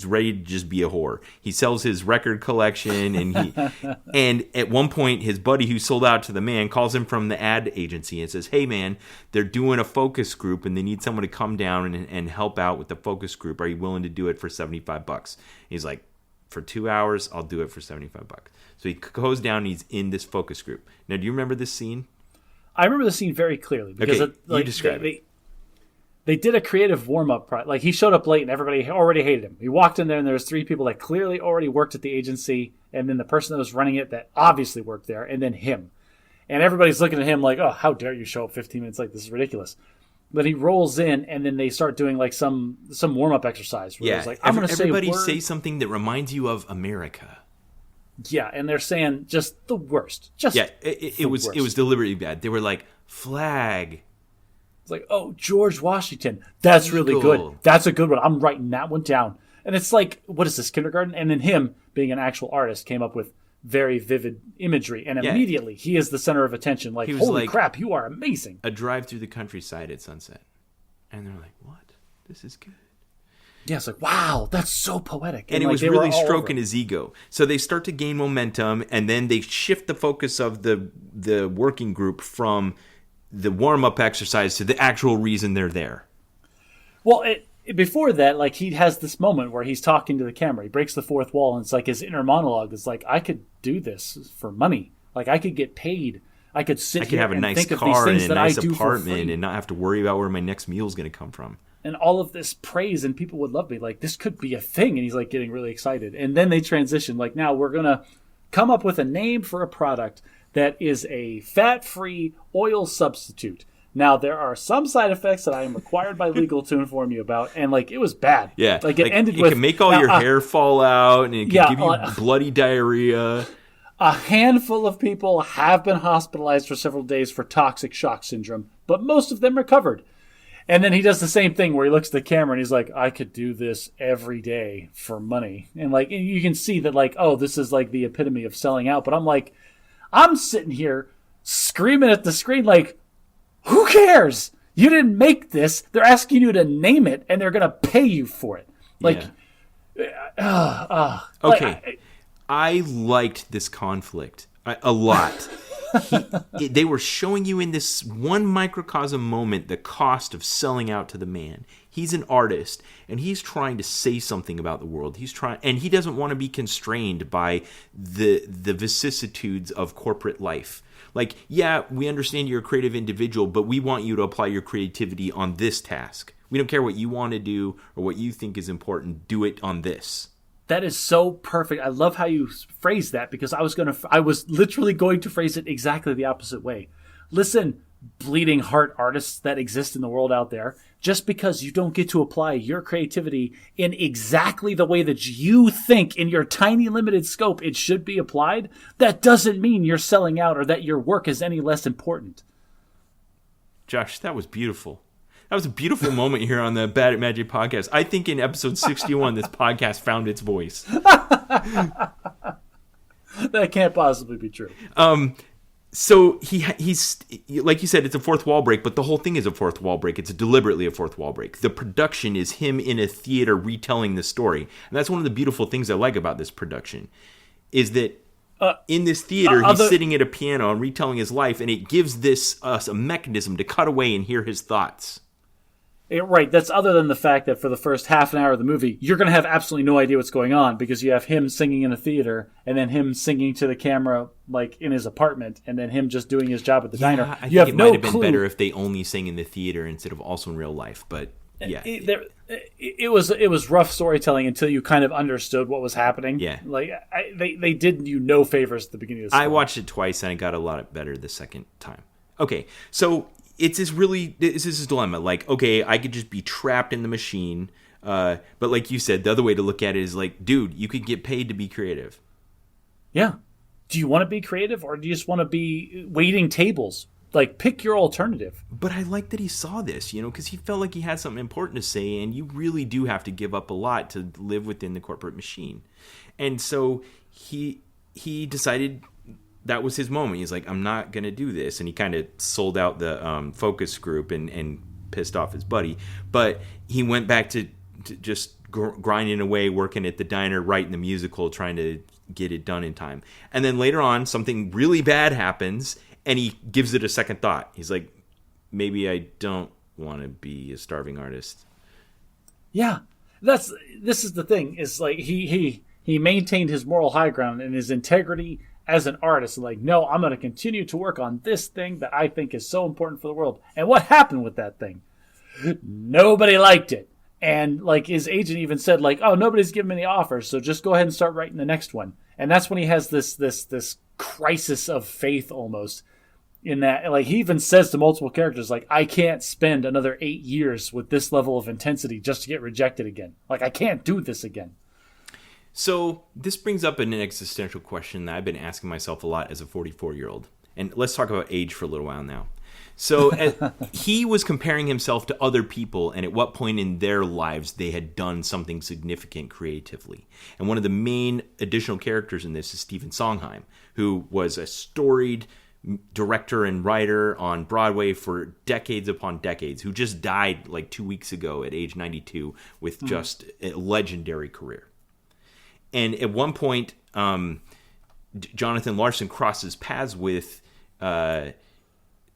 ready to just be a whore. He sells his record collection and at one point his buddy who sold out to the man calls him from the ad agency and says, hey man, they're doing a focus group and they need someone to come down and help out with the focus group. Are you willing to do it for $75? He's like, for 2 hours, I'll do it for $75. So he goes down and he's in this focus group. Now, do you remember this scene? I remember the scene very clearly because you describe it. They did a creative warm-up. Like he showed up late and everybody already hated him. He walked in there and there was 3 people that clearly already worked at the agency, and then the person that was running it that obviously worked there, and then him. And everybody's looking at him like, oh, how dare you show up 15 minutes late? This is ridiculous. But he rolls in, and then they start doing like some warm-up exercise. Where it's like, I'm going to say something that reminds you of America. Yeah, and they're saying just the worst. It was deliberately bad. They were like, flag. It's like, oh, George Washington. That's really good. That's a good one. I'm writing that one down. And it's like, what is this, kindergarten? And then him, being an actual artist, came up with very vivid imagery. And immediately, he is the center of attention. Like, holy crap, you are amazing. A drive through the countryside at sunset. And they're like, what? This is good. Yeah, it's like, wow, that's so poetic. And it was really stroking his ego. So they start to gain momentum, and then they shift the focus of the working group from the warm-up exercise to the actual reason they're there. Well, before that, like, he has this moment where he's talking to the camera. He breaks the fourth wall, and it's like his inner monologue is like, I could do this for money. Like, I could get paid. I could have a nice car and a nice apartment and not have to worry about where my next meal is going to come from. And all of this praise, and people would love me. Like, this could be a thing. And he's like getting really excited. And then they transition. Like, now we're going to come up with a name for a product that is a fat-free oil substitute. Now, there are some side effects that I am required by legal to inform you about. And, like, it was bad. Yeah. Like, it ended with... It can make all your hair fall out, and it can give you bloody diarrhea. A handful of people have been hospitalized for several days for toxic shock syndrome, but most of them recovered. And then he does the same thing where he looks at the camera and he's like, I could do this every day for money. And like, you can see that like, oh, this is like the epitome of selling out. But I'm like, I'm sitting here screaming at the screen like, who cares? You didn't make this. They're asking you to name it and they're going to pay you for it. Like, okay. I liked this conflict a lot. They were showing you in this one microcosm moment the cost of selling out to the man. He's an artist, and he's trying to say something about the world. And he doesn't want to be constrained by the vicissitudes of corporate life. Like, yeah, we understand you're a creative individual, but we want you to apply your creativity on this task. We don't care what you want to do or what you think is important. Do it on this. That is so perfect. I love how you phrase that, because I was literally going to phrase it exactly the opposite way. Listen, bleeding heart artists that exist in the world out there, just because you don't get to apply your creativity in exactly the way that you think in your tiny limited scope it should be applied, that doesn't mean you're selling out or that your work is any less important. Josh, that was beautiful. That was a beautiful moment here on the Bad at Magic podcast. I think in episode 61, this podcast found its voice. That can't possibly be true. So he's like you said, it's a fourth wall break, but the whole thing is a fourth wall break. It's deliberately a fourth wall break. The production is him in a theater retelling the story. And that's one of the beautiful things I like about this production, is that in this theater, he's sitting at a piano and retelling his life, and it gives us a mechanism to cut away and hear his thoughts. Right. That's other than the fact that for the first half an hour of the movie, you're going to have absolutely no idea what's going on, because you have him singing in a theater and then him singing to the camera like in his apartment, and then him just doing his job at the diner. I think it might have been better if they only sang in the theater instead of also in real life. But yeah, it was rough storytelling until you kind of understood what was happening. Yeah, like they did you no favors at the beginning of this. I watched it twice and I got a lot better the second time. Okay, so. It's this dilemma. Like, okay, I could just be trapped in the machine. But like you said, the other way to look at it is like, dude, you could get paid to be creative. Yeah. Do you want to be creative, or do you just want to be waiting tables? Like, pick your alternative. But I like that he saw this, because he felt like he had something important to say, and you really do have to give up a lot to live within the corporate machine. And so he decided that was his moment. He's like, I'm not going to do this. And he kind of sold out the focus group and pissed off his buddy. But he went back to just grinding away, working at the diner, writing the musical, trying to get it done in time. And then later on, something really bad happens, and he gives it a second thought. He's like, maybe I don't want to be a starving artist. Yeah. This is the thing. Is like he maintained his moral high ground and his integrity as an artist, like, no, I'm going to continue to work on this thing that I think is so important for the world. And what happened with that thing? Nobody liked it. And like his agent even said, like, oh, nobody's giving me the offer, so just go ahead and start writing the next one. And that's when he has this crisis of faith almost, in that, like, he even says to multiple characters, like, I can't spend another 8 years with this level of intensity just to get rejected again. Like, I can't do this again. So this brings up an existential question that I've been asking myself a lot as a 44-year-old. And let's talk about age for a little while now. So he was comparing himself to other people, and at what point in their lives they had done something significant creatively. And one of the main additional characters in this is Stephen Sondheim, who was a storied director and writer on Broadway for decades upon decades, who just died like 2 weeks ago at age 92 with just a legendary career. And at one point, Jonathan Larson crosses paths with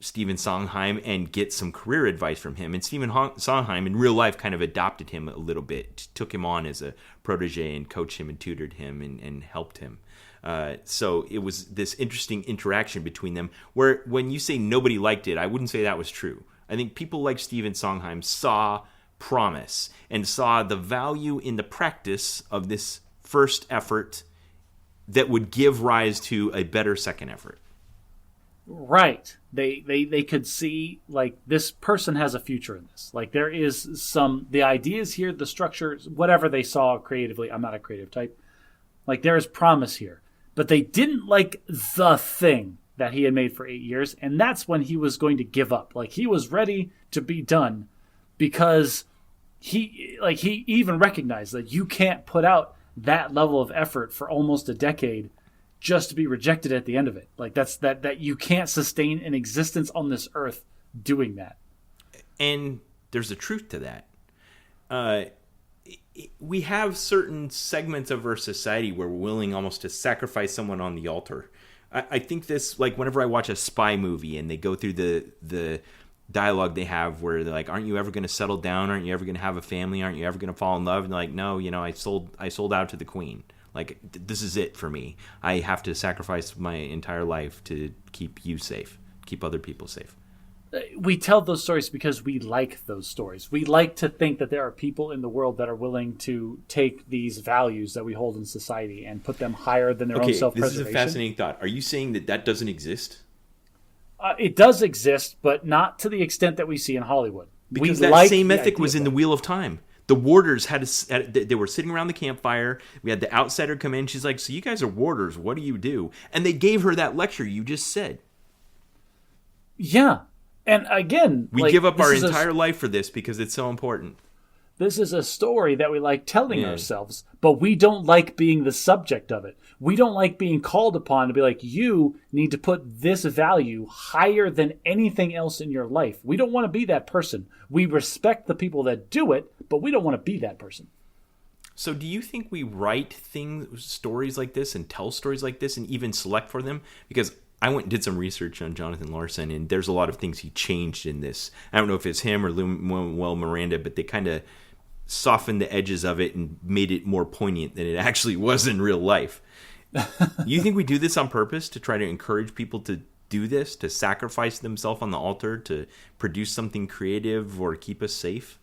Stephen Sondheim and gets some career advice from him. And Stephen Sondheim, in real life, kind of adopted him a little bit, took him on as a protege and coached him and tutored him and helped him. So it was this interesting interaction between them, where when you say nobody liked it, I wouldn't say that was true. I think people like Stephen Sondheim saw promise and saw the value in the practice of this first effort that would give rise to a better second effort. Right. They could see, like, this person has a future in this. Like, there is the ideas here, the structures, whatever they saw creatively. I'm not a creative type. Like, there is promise here. But they didn't like the thing that he had made for 8 years, and that's when he was going to give up. Like, he was ready to be done, because he even recognized that you can't put out that level of effort for almost a decade just to be rejected at the end of it. Like, that you can't sustain an existence on this earth doing that. And there's a truth to that. We have certain segments of our society where we're willing almost to sacrifice someone on the altar I think this, like, whenever I watch a spy movie and they go through the dialogue they have where they're like, aren't you ever going to settle down? Aren't you ever going to have a family? Aren't you ever going to fall in love? And they're like, no, I sold out to the queen. Like, this is it for me. I have to sacrifice my entire life to keep you safe, keep other people safe. We tell those stories because we like those stories. We like to think that there are people in the world that are willing to take these values that we hold in society and put them higher than their own self-preservation. This is a fascinating thought. Are you saying that doesn't exist? It does exist, but not to the extent that we see in Hollywood. Because that same ethic was in the Wheel of Time. The warders they were sitting around the campfire. We had the outsider come in. She's like, so you guys are warders. What do you do? And they gave her that lecture you just said. Yeah. And again, we give up our entire life for this because it's so important. This is a story that we like telling ourselves, but we don't like being the subject of it. We don't like being called upon to be like, you need to put this value higher than anything else in your life. We don't want to be that person. We respect the people that do it, but we don't want to be that person. So do you think we write stories like this and tell stories like this and even select for them? Because I went and did some research on Jonathan Larson, and there's a lot of things he changed in this. I don't know if it's him or Lin-Manuel Miranda, but they kind of softened the edges of it and made it more poignant than it actually was in real life. You think we do this on purpose to try to encourage people to do this, to sacrifice themselves on the altar, to produce something creative or keep us safe?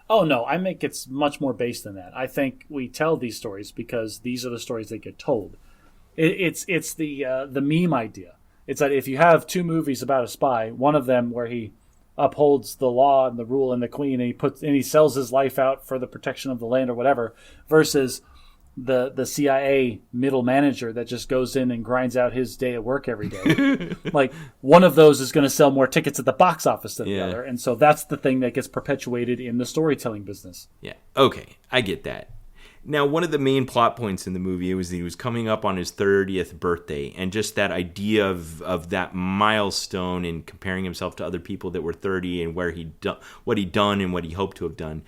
Oh, no, I think it's much more based than that. I think we tell these stories because these are the stories that get told. It's the meme idea. It's that if you have two movies about a spy, one of them where he upholds the law and the rule and the queen, and he sells his life out for the protection of the land or whatever, versus the CIA middle manager that just goes in and grinds out his day at work every day. Like, one of those is going to sell more tickets at the box office than the other, and so that's the thing that gets perpetuated in the storytelling business. Yeah. Okay, I get that. Now, one of the main plot points in the movie was that he was coming up on his 30th birthday, and just that idea of that milestone and comparing himself to other people that were 30 and what he'd done and what he hoped to have done.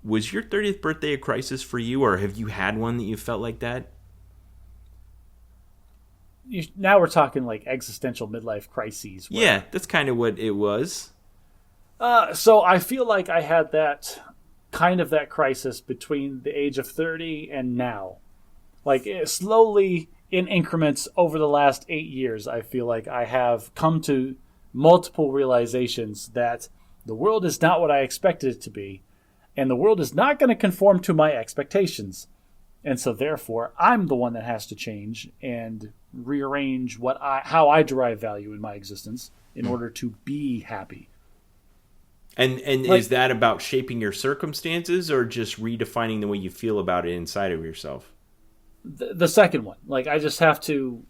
Was your 30th birthday a crisis for you, or have you had one that you felt like that? Now we're talking like existential midlife crises. Yeah, that's kind of what it was. So I feel like I had that crisis between the age of 30 and now. Like, slowly in increments over the last 8 years, I feel like I have come to multiple realizations that the world is not what I expected it to be, and the world is not going to conform to my expectations. And so therefore, I'm the one that has to change and rearrange how I derive value in my existence in order to be happy. And is that about shaping your circumstances or just redefining the way you feel about it inside of yourself? The second one. Like, I just have to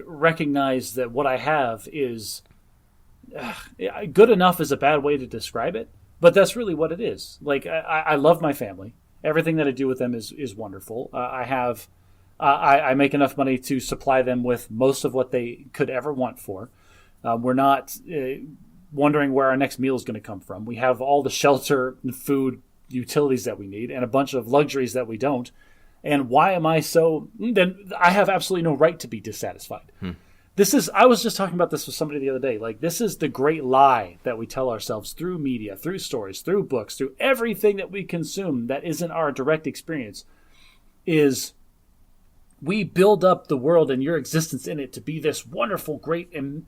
recognize that what I have is good enough is a bad way to describe it, but that's really what it is. Like, I love my family. Everything that I do with them is wonderful. I make enough money to supply them with most of what they could ever want for. We're not wondering where our next meal is going to come from. We have all the shelter and food utilities that we need and a bunch of luxuries that we don't. And why am I so... Then I have absolutely no right to be dissatisfied. I was just talking about this with somebody the other day. Like, this is the great lie that we tell ourselves through media, through stories, through books, through everything that we consume that isn't our direct experience, is we build up the world and your existence in it to be this wonderful, great, and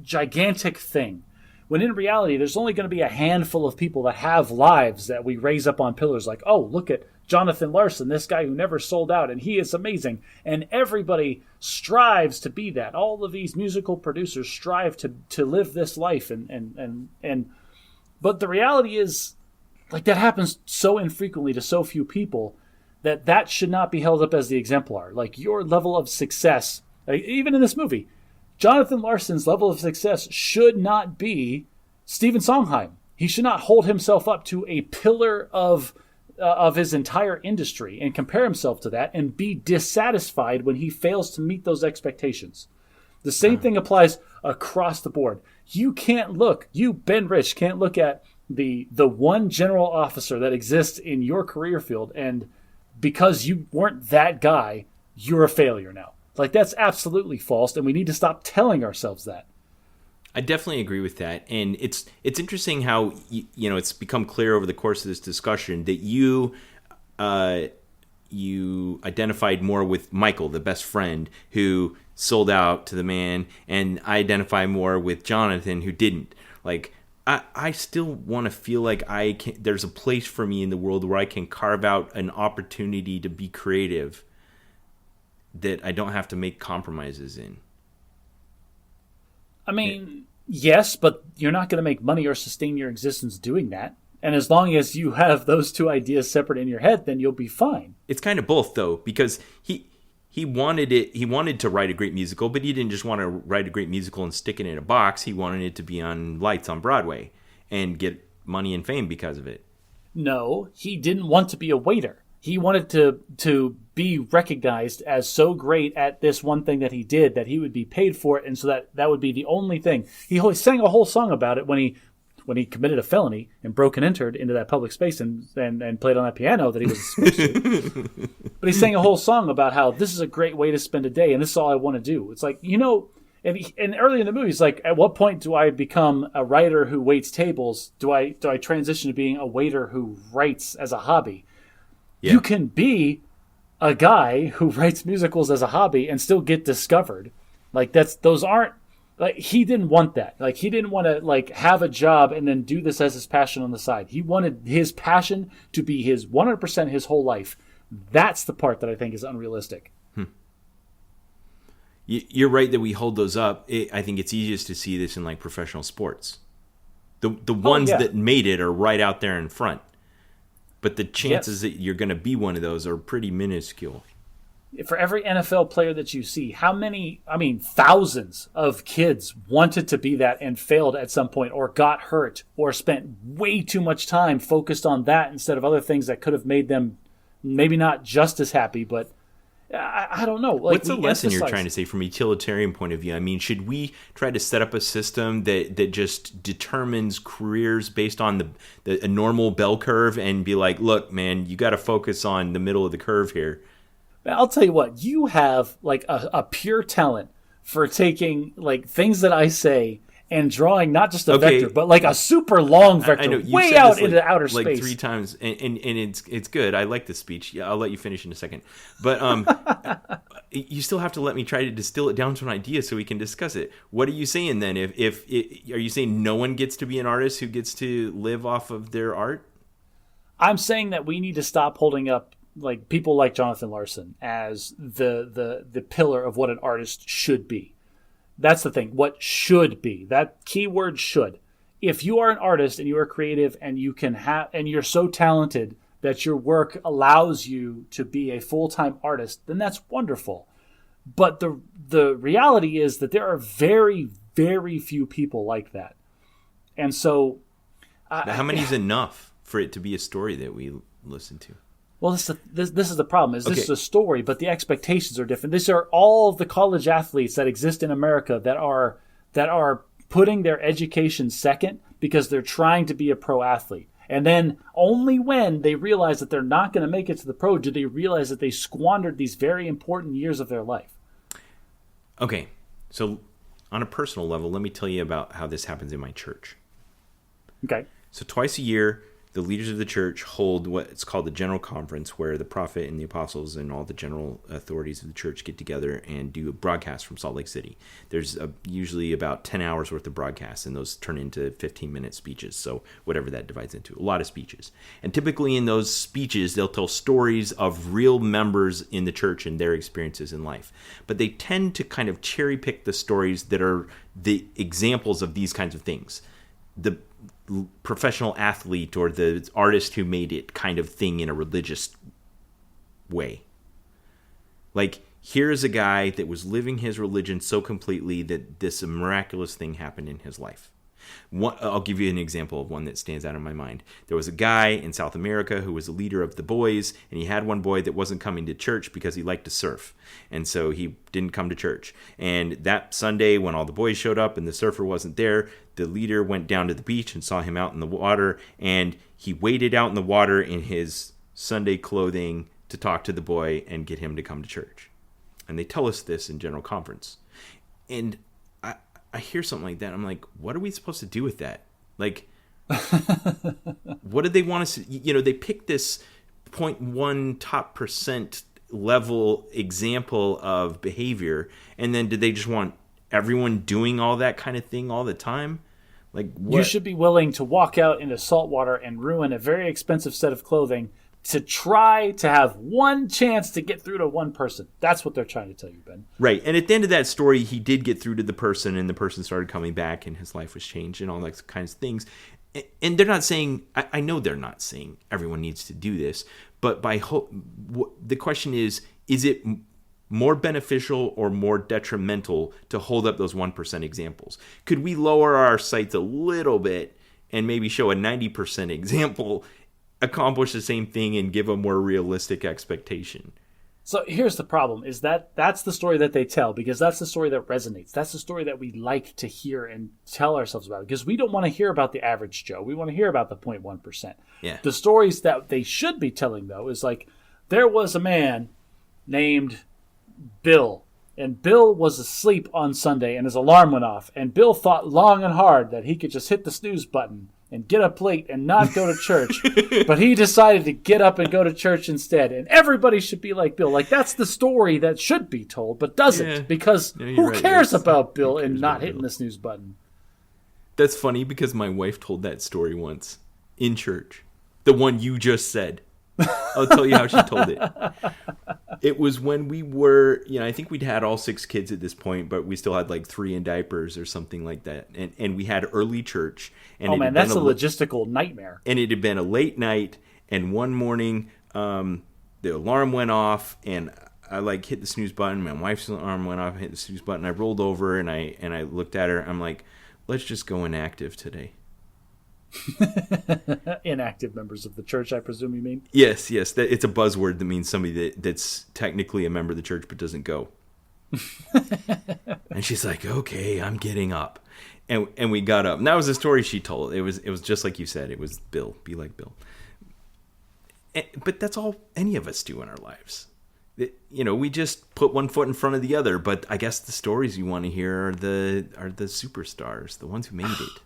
gigantic thing. When in reality, there's only going to be a handful of people that have lives that we raise up on pillars like, oh, look at Jonathan Larson, this guy who never sold out, and he is amazing. And everybody strives to be that. All of these musical producers strive to live this life. But the reality is, like, that happens so infrequently to so few people that should not be held up as the exemplar. Like, your level of success, like, even in this movie, Jonathan Larson's level of success should not be Stephen Sondheim. He should not hold himself up to a pillar of his entire industry and compare himself to that and be dissatisfied when he fails to meet those expectations. The same thing applies across the board. You, Ben Rich, can't look at the one general officer that exists in your career field, and because you weren't that guy, you're a failure now. Like, that's absolutely false, and we need to stop telling ourselves that. I definitely agree with that, and it's interesting how it's become clear over the course of this discussion that you identified more with Michael, the best friend, who sold out to the man, and I identify more with Jonathan, who didn't. Like, I still want to feel like there's a place for me in the world where I can carve out an opportunity to be creative that I don't have to make compromises in. I mean, yes, but you're not going to make money or sustain your existence doing that. And as long as you have those two ideas separate in your head, then you'll be fine. It's kind of both, though, because he wanted it. He wanted to write a great musical, but he didn't just want to write a great musical and stick it in a box. He wanted it to be on lights on Broadway and get money and fame because of it. No, he didn't want to be a waiter. He wanted to be recognized as so great at this one thing that he did that he would be paid for it, and so that would be the only thing. He sang a whole song about it when he committed a felony and broke and entered into that public space and played on that piano that he was supposed to. But he sang a whole song about how this is a great way to spend a day, and this is all I want to do. It's like, and early in the movie, he's like, at what point do I become a writer who waits tables? Do I transition to being a waiter who writes as a hobby? Yeah. You can be a guy who writes musicals as a hobby and still get discovered. Like, those aren't, like, he didn't want that. Like, he didn't want to, like, have a job and then do this as his passion on the side. He wanted his passion to be his 100% his whole life. That's the part that I think is unrealistic. You're right that we hold those up. I think it's easiest to see this in, like, professional sports. The ones that made it are right out there in front. But the chances that you're going to be one of those are pretty minuscule. For every NFL player that you see, how many, thousands of kids wanted to be that and failed at some point, or got hurt, or spent way too much time focused on that instead of other things that could have made them maybe not just as happy, but I don't know. Like, what's the lesson you're trying to say from a utilitarian point of view? I mean, should we try to set up a system that just determines careers based on a normal bell curve and be like, look, man, you got to focus on the middle of the curve here? I'll tell you what, you have like a pure talent for taking like things that I say and drawing not just a vector, but like a super long vector way out into outer space. Like 3 times, and it's good. I like this speech. Yeah, I'll let you finish in a second. But you still have to let me try to distill it down to an idea so we can discuss it. What are you saying then? Are you saying no one gets to be an artist who gets to live off of their art? I'm saying that we need to stop holding up like people like Jonathan Larson as the pillar of what an artist should be. That's the thing. What should be. That keyword should. If you are an artist and you are creative and you can and you're so talented that your work allows you to be a full-time artist, then that's wonderful. But the reality is that there are very, very few people like that. And so how many is enough for it to be a story that we listen to? Well, this is the problem. This is a story, but the expectations are different. These are all of the college athletes that exist in America that are putting their education second because they're trying to be a pro athlete. And then only when they realize that they're not going to make it to the pro do they realize that they squandered these very important years of their life. Okay, so on a personal level, let me tell you about how this happens in my church. Okay. So twice a year, the leaders of the church hold what's called the General Conference, where the prophet and the apostles and all the general authorities of the church get together and do a broadcast from Salt Lake City. There's usually about 10 hours worth of broadcasts, and those turn into 15-minute speeches, so whatever that divides into. A lot of speeches. And typically in those speeches, they'll tell stories of real members in the church and their experiences in life. But they tend to kind of cherry-pick the stories that are the examples of these kinds of things. The professional athlete or the artist who made it kind of thing in a religious way. Like, here's a guy that was living his religion so completely that this miraculous thing happened in his life. I'll give you an example of one that stands out in my mind. There was a guy in South America who was the leader of the boys, and he had one boy that wasn't coming to church because he liked to surf, and so he didn't come to church. And that Sunday, when all the boys showed up and the surfer wasn't there, the leader went down to the beach and saw him out in the water, and he waded out in the water in his Sunday clothing to talk to the boy and get him to come to church. And they tell us this in general conference. And I hear something like that. I'm like, what are we supposed to do with that? Like, what did they want us to, they picked this 0.1 top percent level example of behavior. And then did they just want everyone doing all that kind of thing all the time? Like, what? You should be willing to walk out into salt water and ruin a very expensive set of clothing to try to have one chance to get through to one person. That's what they're trying to tell you, Ben. Right. And at the end of that story, he did get through to the person, and the person started coming back, and his life was changed and all that kinds of things. And they're not saying, I know they're not saying everyone needs to do this, but the question is it more beneficial or more detrimental to hold up those 1% examples? Could we lower our sights a little bit and maybe show a 90% example, accomplish the same thing, and give a more realistic expectation? So here's the problem, is that's the story that they tell, because that's the story that resonates. That's the story that we like to hear and tell ourselves about, because we don't want to hear about the average Joe. We want to hear about the 0.1%. Yeah. The stories that they should be telling, though, is like, there was a man named Bill, and Bill was asleep on Sunday, and his alarm went off, and Bill thought long and hard that he could just hit the snooze button and get up late and not go to church, but he decided to get up and go to church instead. And everybody should be like Bill. Like, that's the story that should be told, but doesn't, because who cares about Bill and not hitting the snooze button? That's funny, because my wife told that story once in church. The one you just said. I'll tell you how she told it. It was when we were, I think we'd had all 6 kids at this point, but we still had like 3 in diapers or something like that. And we had early church. And that's a logistical nightmare. And it had been a late night. And one morning, the alarm went off, and I hit the snooze button. My wife's alarm went off, I hit the snooze button. I rolled over and I looked at her. I'm like, let's just go inactive today. Inactive members of the church, I presume you mean? Yes. It's a buzzword that means somebody that's technically a member of the church but doesn't go. And she's like, okay, I'm getting up. And we got up. And that was the story she told. It was just like you said. It was Bill. Be like Bill. But that's all any of us do in our lives. We just put one foot in front of the other. But I guess the stories you want to hear are the superstars, the ones who made it.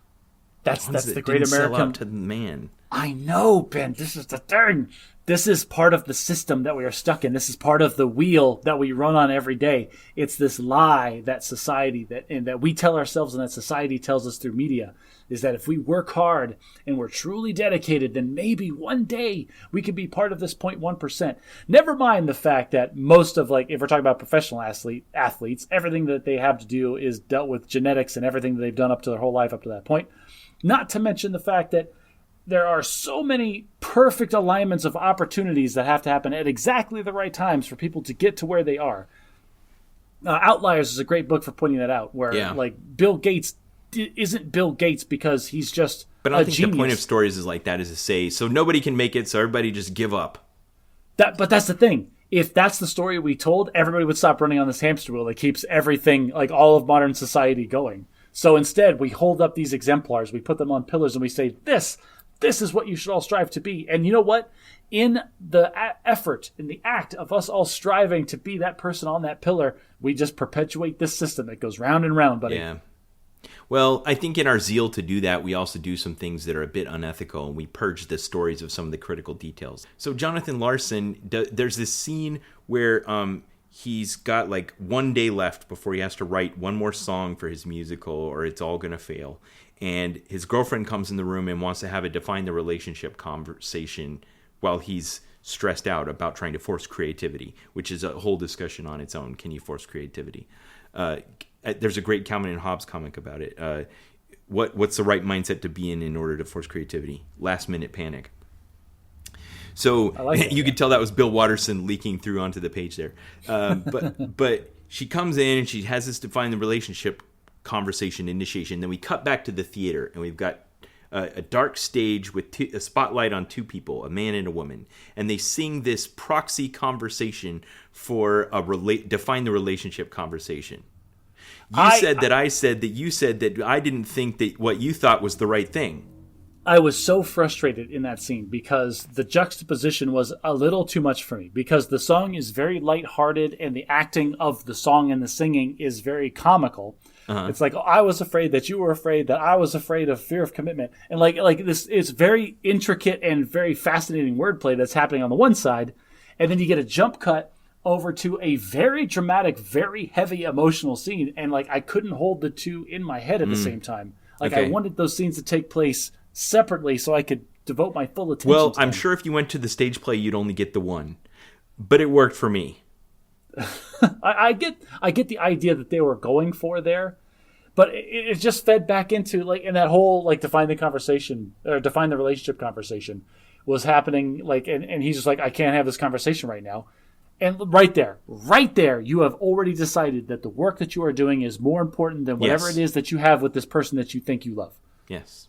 That's the great American. Sell out to the man. I know, Ben. This is the thing. This is part of the system that we are stuck in. This is part of the wheel that we run on every day. It's this lie that society that we tell ourselves, and that society tells us through media, is that if we work hard and we're truly dedicated, then maybe one day we could be part of this 0.1%. Never mind the fact that most of, if we're talking about professional athletes, everything that they have to do is dealt with genetics and everything that they've done up to their whole life up to that point. Not to mention the fact that there are so many perfect alignments of opportunities that have to happen at exactly the right times for people to get to where they are. Outliers is a great book for pointing that out, where Bill Gates isn't Bill Gates because he's just But I think genius. The point of stories is like that is to say, so nobody can make it, so everybody just give up. But that's the thing. If that's the story we told, everybody would stop running on this hamster wheel that keeps everything, all of modern society, going. So instead, we hold up these exemplars, we put them on pillars, and we say, this is what you should all strive to be. And you know what? In the effort, in the act of us all striving to be that person on that pillar, we just perpetuate this system that goes round and round, buddy. Yeah. Well, I think in our zeal to do that, we also do some things that are a bit unethical, and we purge the stories of some of the critical details. So Jonathan Larson, there's this scene where he's got 1 day left before he has to write one more song for his musical, or it's all going to fail. And his girlfriend comes in the room and wants to have a define the relationship conversation while he's stressed out about trying to force creativity, which is a whole discussion on its own. Can you force creativity? There's a great Calvin and Hobbes comic about it. What's the right mindset to be in order to force creativity? Last minute panic. So you could tell that was Bill Watterson leaking through onto the page there. But she comes in and she has this define the relationship conversation initiation. Then we cut back to the theater, and we've got a dark stage with a spotlight on 2 people, a man and a woman. And they sing this proxy conversation for define the relationship conversation. You said that I said that you said that I didn't think that what you thought was the right thing. I was so frustrated in that scene because the juxtaposition was a little too much for me, because the song is very lighthearted and the acting of the song and the singing is very comical. It's like, oh, I was afraid that you were afraid that I was afraid of fear of commitment. And like this is very intricate and very fascinating wordplay that's happening on the one side. And then you get a jump cut over to a very dramatic, very heavy emotional scene. And like, I couldn't hold the two in my head at the same time. Like I wanted those scenes to take place separately so I could devote my full attention Well, to them. I'm sure if you went to the stage play, you'd only get the one. But it worked for me. I get the idea that they were going for there, but it just fed back into like in that whole like define the relationship conversation was happening like and he's just like, I can't have this conversation right now. And right there, you have already decided that the work that you are doing is more important than whatever it is that you have with this person that you think you love. Yes.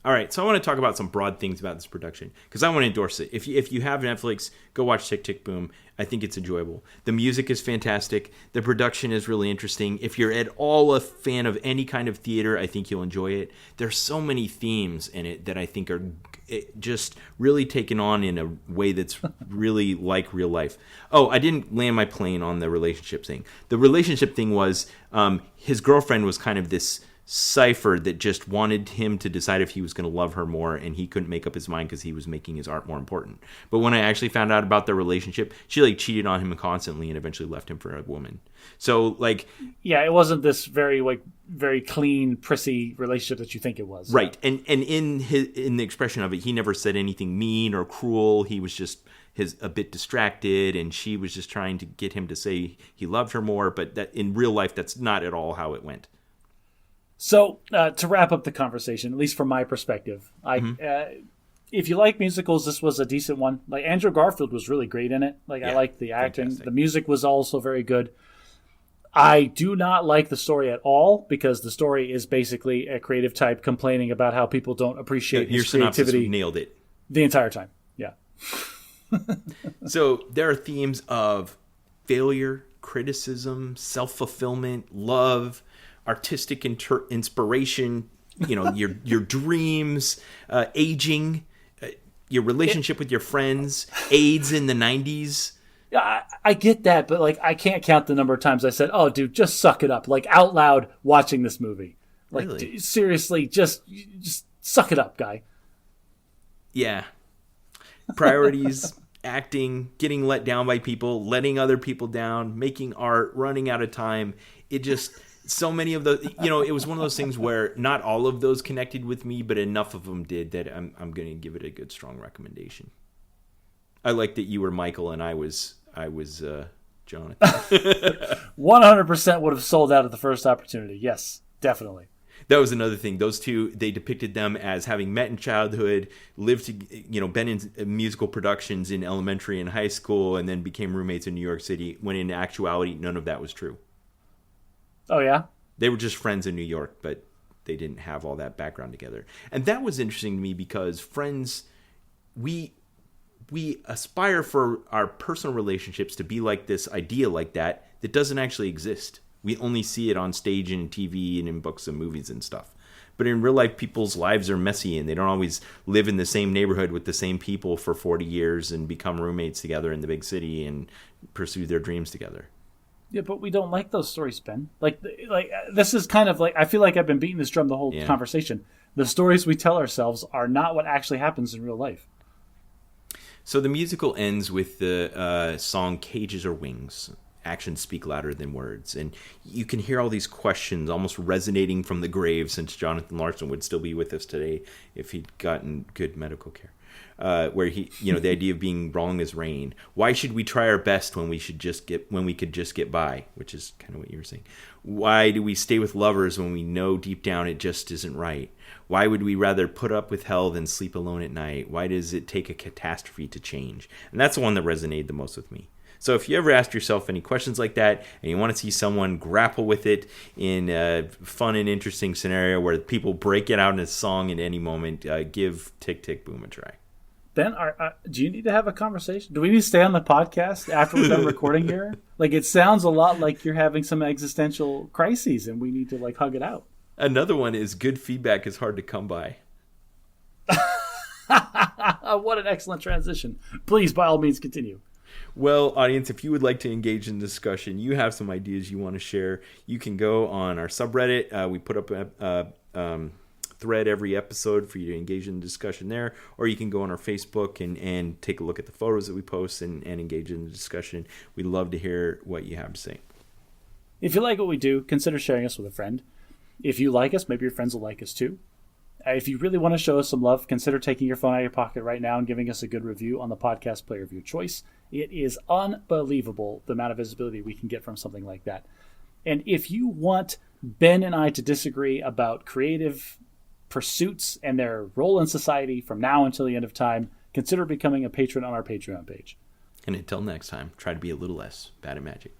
All right, so I want to talk about some broad things about this production because I want to endorse it. If you have Netflix, go watch Tick, Tick, Boom. I think it's enjoyable. The music is fantastic. The production is really interesting. If you're at all a fan of any kind of theater, I think you'll enjoy it. There's so many themes in it that I think are just really taken on in a way that's really like real life. Oh, I didn't land my plane on the relationship thing. The relationship thing was his girlfriend was kind of this cipher that just wanted him to decide if he was going to love her more, and he couldn't make up his mind because he was making his art more important. But when I actually found out about their relationship, she like cheated on him constantly and eventually left him for a woman. So like, yeah, it wasn't this very clean, prissy relationship that you think it was. Right. And in the expression of it, he never said anything mean or cruel. He was just a bit distracted, and she was just trying to get him to say he loved her more, but that in real life that's not at all how it went. So, to wrap up the conversation, at least from my perspective, if you like musicals, this was a decent one. Like, Andrew Garfield was really great in it. Like, I liked the acting. Fantastic. The music was also very good. I do not like the story at all, because the story is basically a creative type complaining about how people don't appreciate his creativity. Your synopsis nailed it. The entire time, yeah. So, there are themes of failure, criticism, self-fulfillment, love, artistic inspiration, your dreams, aging, your relationship with your friends, AIDS in the 90s. Yeah, I get that, but like I can't count the number of times I said, "Oh, dude, just suck it up," like out loud watching this movie. Like, really? Seriously, just suck it up, guy. Yeah. Priorities, acting, getting let down by people, letting other people down, making art, running out of time. It just... So many of those, it was one of those things where not all of those connected with me, but enough of them did that I'm going to give it a good, strong recommendation. I like that you were Michael and I was Jonathan. 100% would have sold out at the first opportunity. Yes, definitely. That was another thing. Those two, they depicted them as having met in childhood, lived to, been in musical productions in elementary and high school, and then became roommates in New York City, when in actuality, none of that was true. Oh, yeah? They were just friends in New York, but they didn't have all that background together. And that was interesting to me because friends, we aspire for our personal relationships to be like this idea like that doesn't actually exist. We only see it on stage and TV and in books and movies and stuff. But in real life, people's lives are messy, and they don't always live in the same neighborhood with the same people for 40 years and become roommates together in the big city and pursue their dreams together. Yeah, but we don't like those stories, Ben. Like this is kind of like, I feel like I've been beating this drum the whole conversation. The stories we tell ourselves are not what actually happens in real life. So the musical ends with the song Cages or Wings. Actions speak louder than words. And you can hear all these questions almost resonating from the grave, since Jonathan Larson would still be with us today if he'd gotten good medical care. Where he, the idea of being wrong as rain. Why should we try our best when we could just get by? Which is kind of what you were saying. Why do we stay with lovers when we know deep down it just isn't right? Why would we rather put up with hell than sleep alone at night? Why does it take a catastrophe to change? And that's the one that resonated the most with me. So if you ever asked yourself any questions like that, and you want to see someone grapple with it in a fun and interesting scenario where people break it out in a song at any moment, give Tick, Tick, Boom a try. Ben, do you need to have a conversation? Do we need to stay on the podcast after we're done recording here? Like, it sounds a lot like you're having some existential crises, and we need to hug it out. Another one is good feedback is hard to come by. What an excellent transition. Please, by all means, continue. Well, audience, if you would like to engage in discussion, you have some ideas you want to share, you can go on our subreddit. We put up a thread every episode for you to engage in the discussion there, or you can go on our Facebook and take a look at the photos that we post and engage in the discussion. We'd love to hear what you have to say. If you like what we do, consider sharing us with a friend. If you like us, maybe your friends will like us too. If you really want to show us some love, consider taking your phone out of your pocket right now and giving us a good review on the podcast player of your choice. It is unbelievable the amount of visibility we can get from something like that. And if you want Ben and I to disagree about creative pursuits and their role in society from now until the end of time, consider becoming a patron on our Patreon page. And until next time, try to be a little less bad at magic.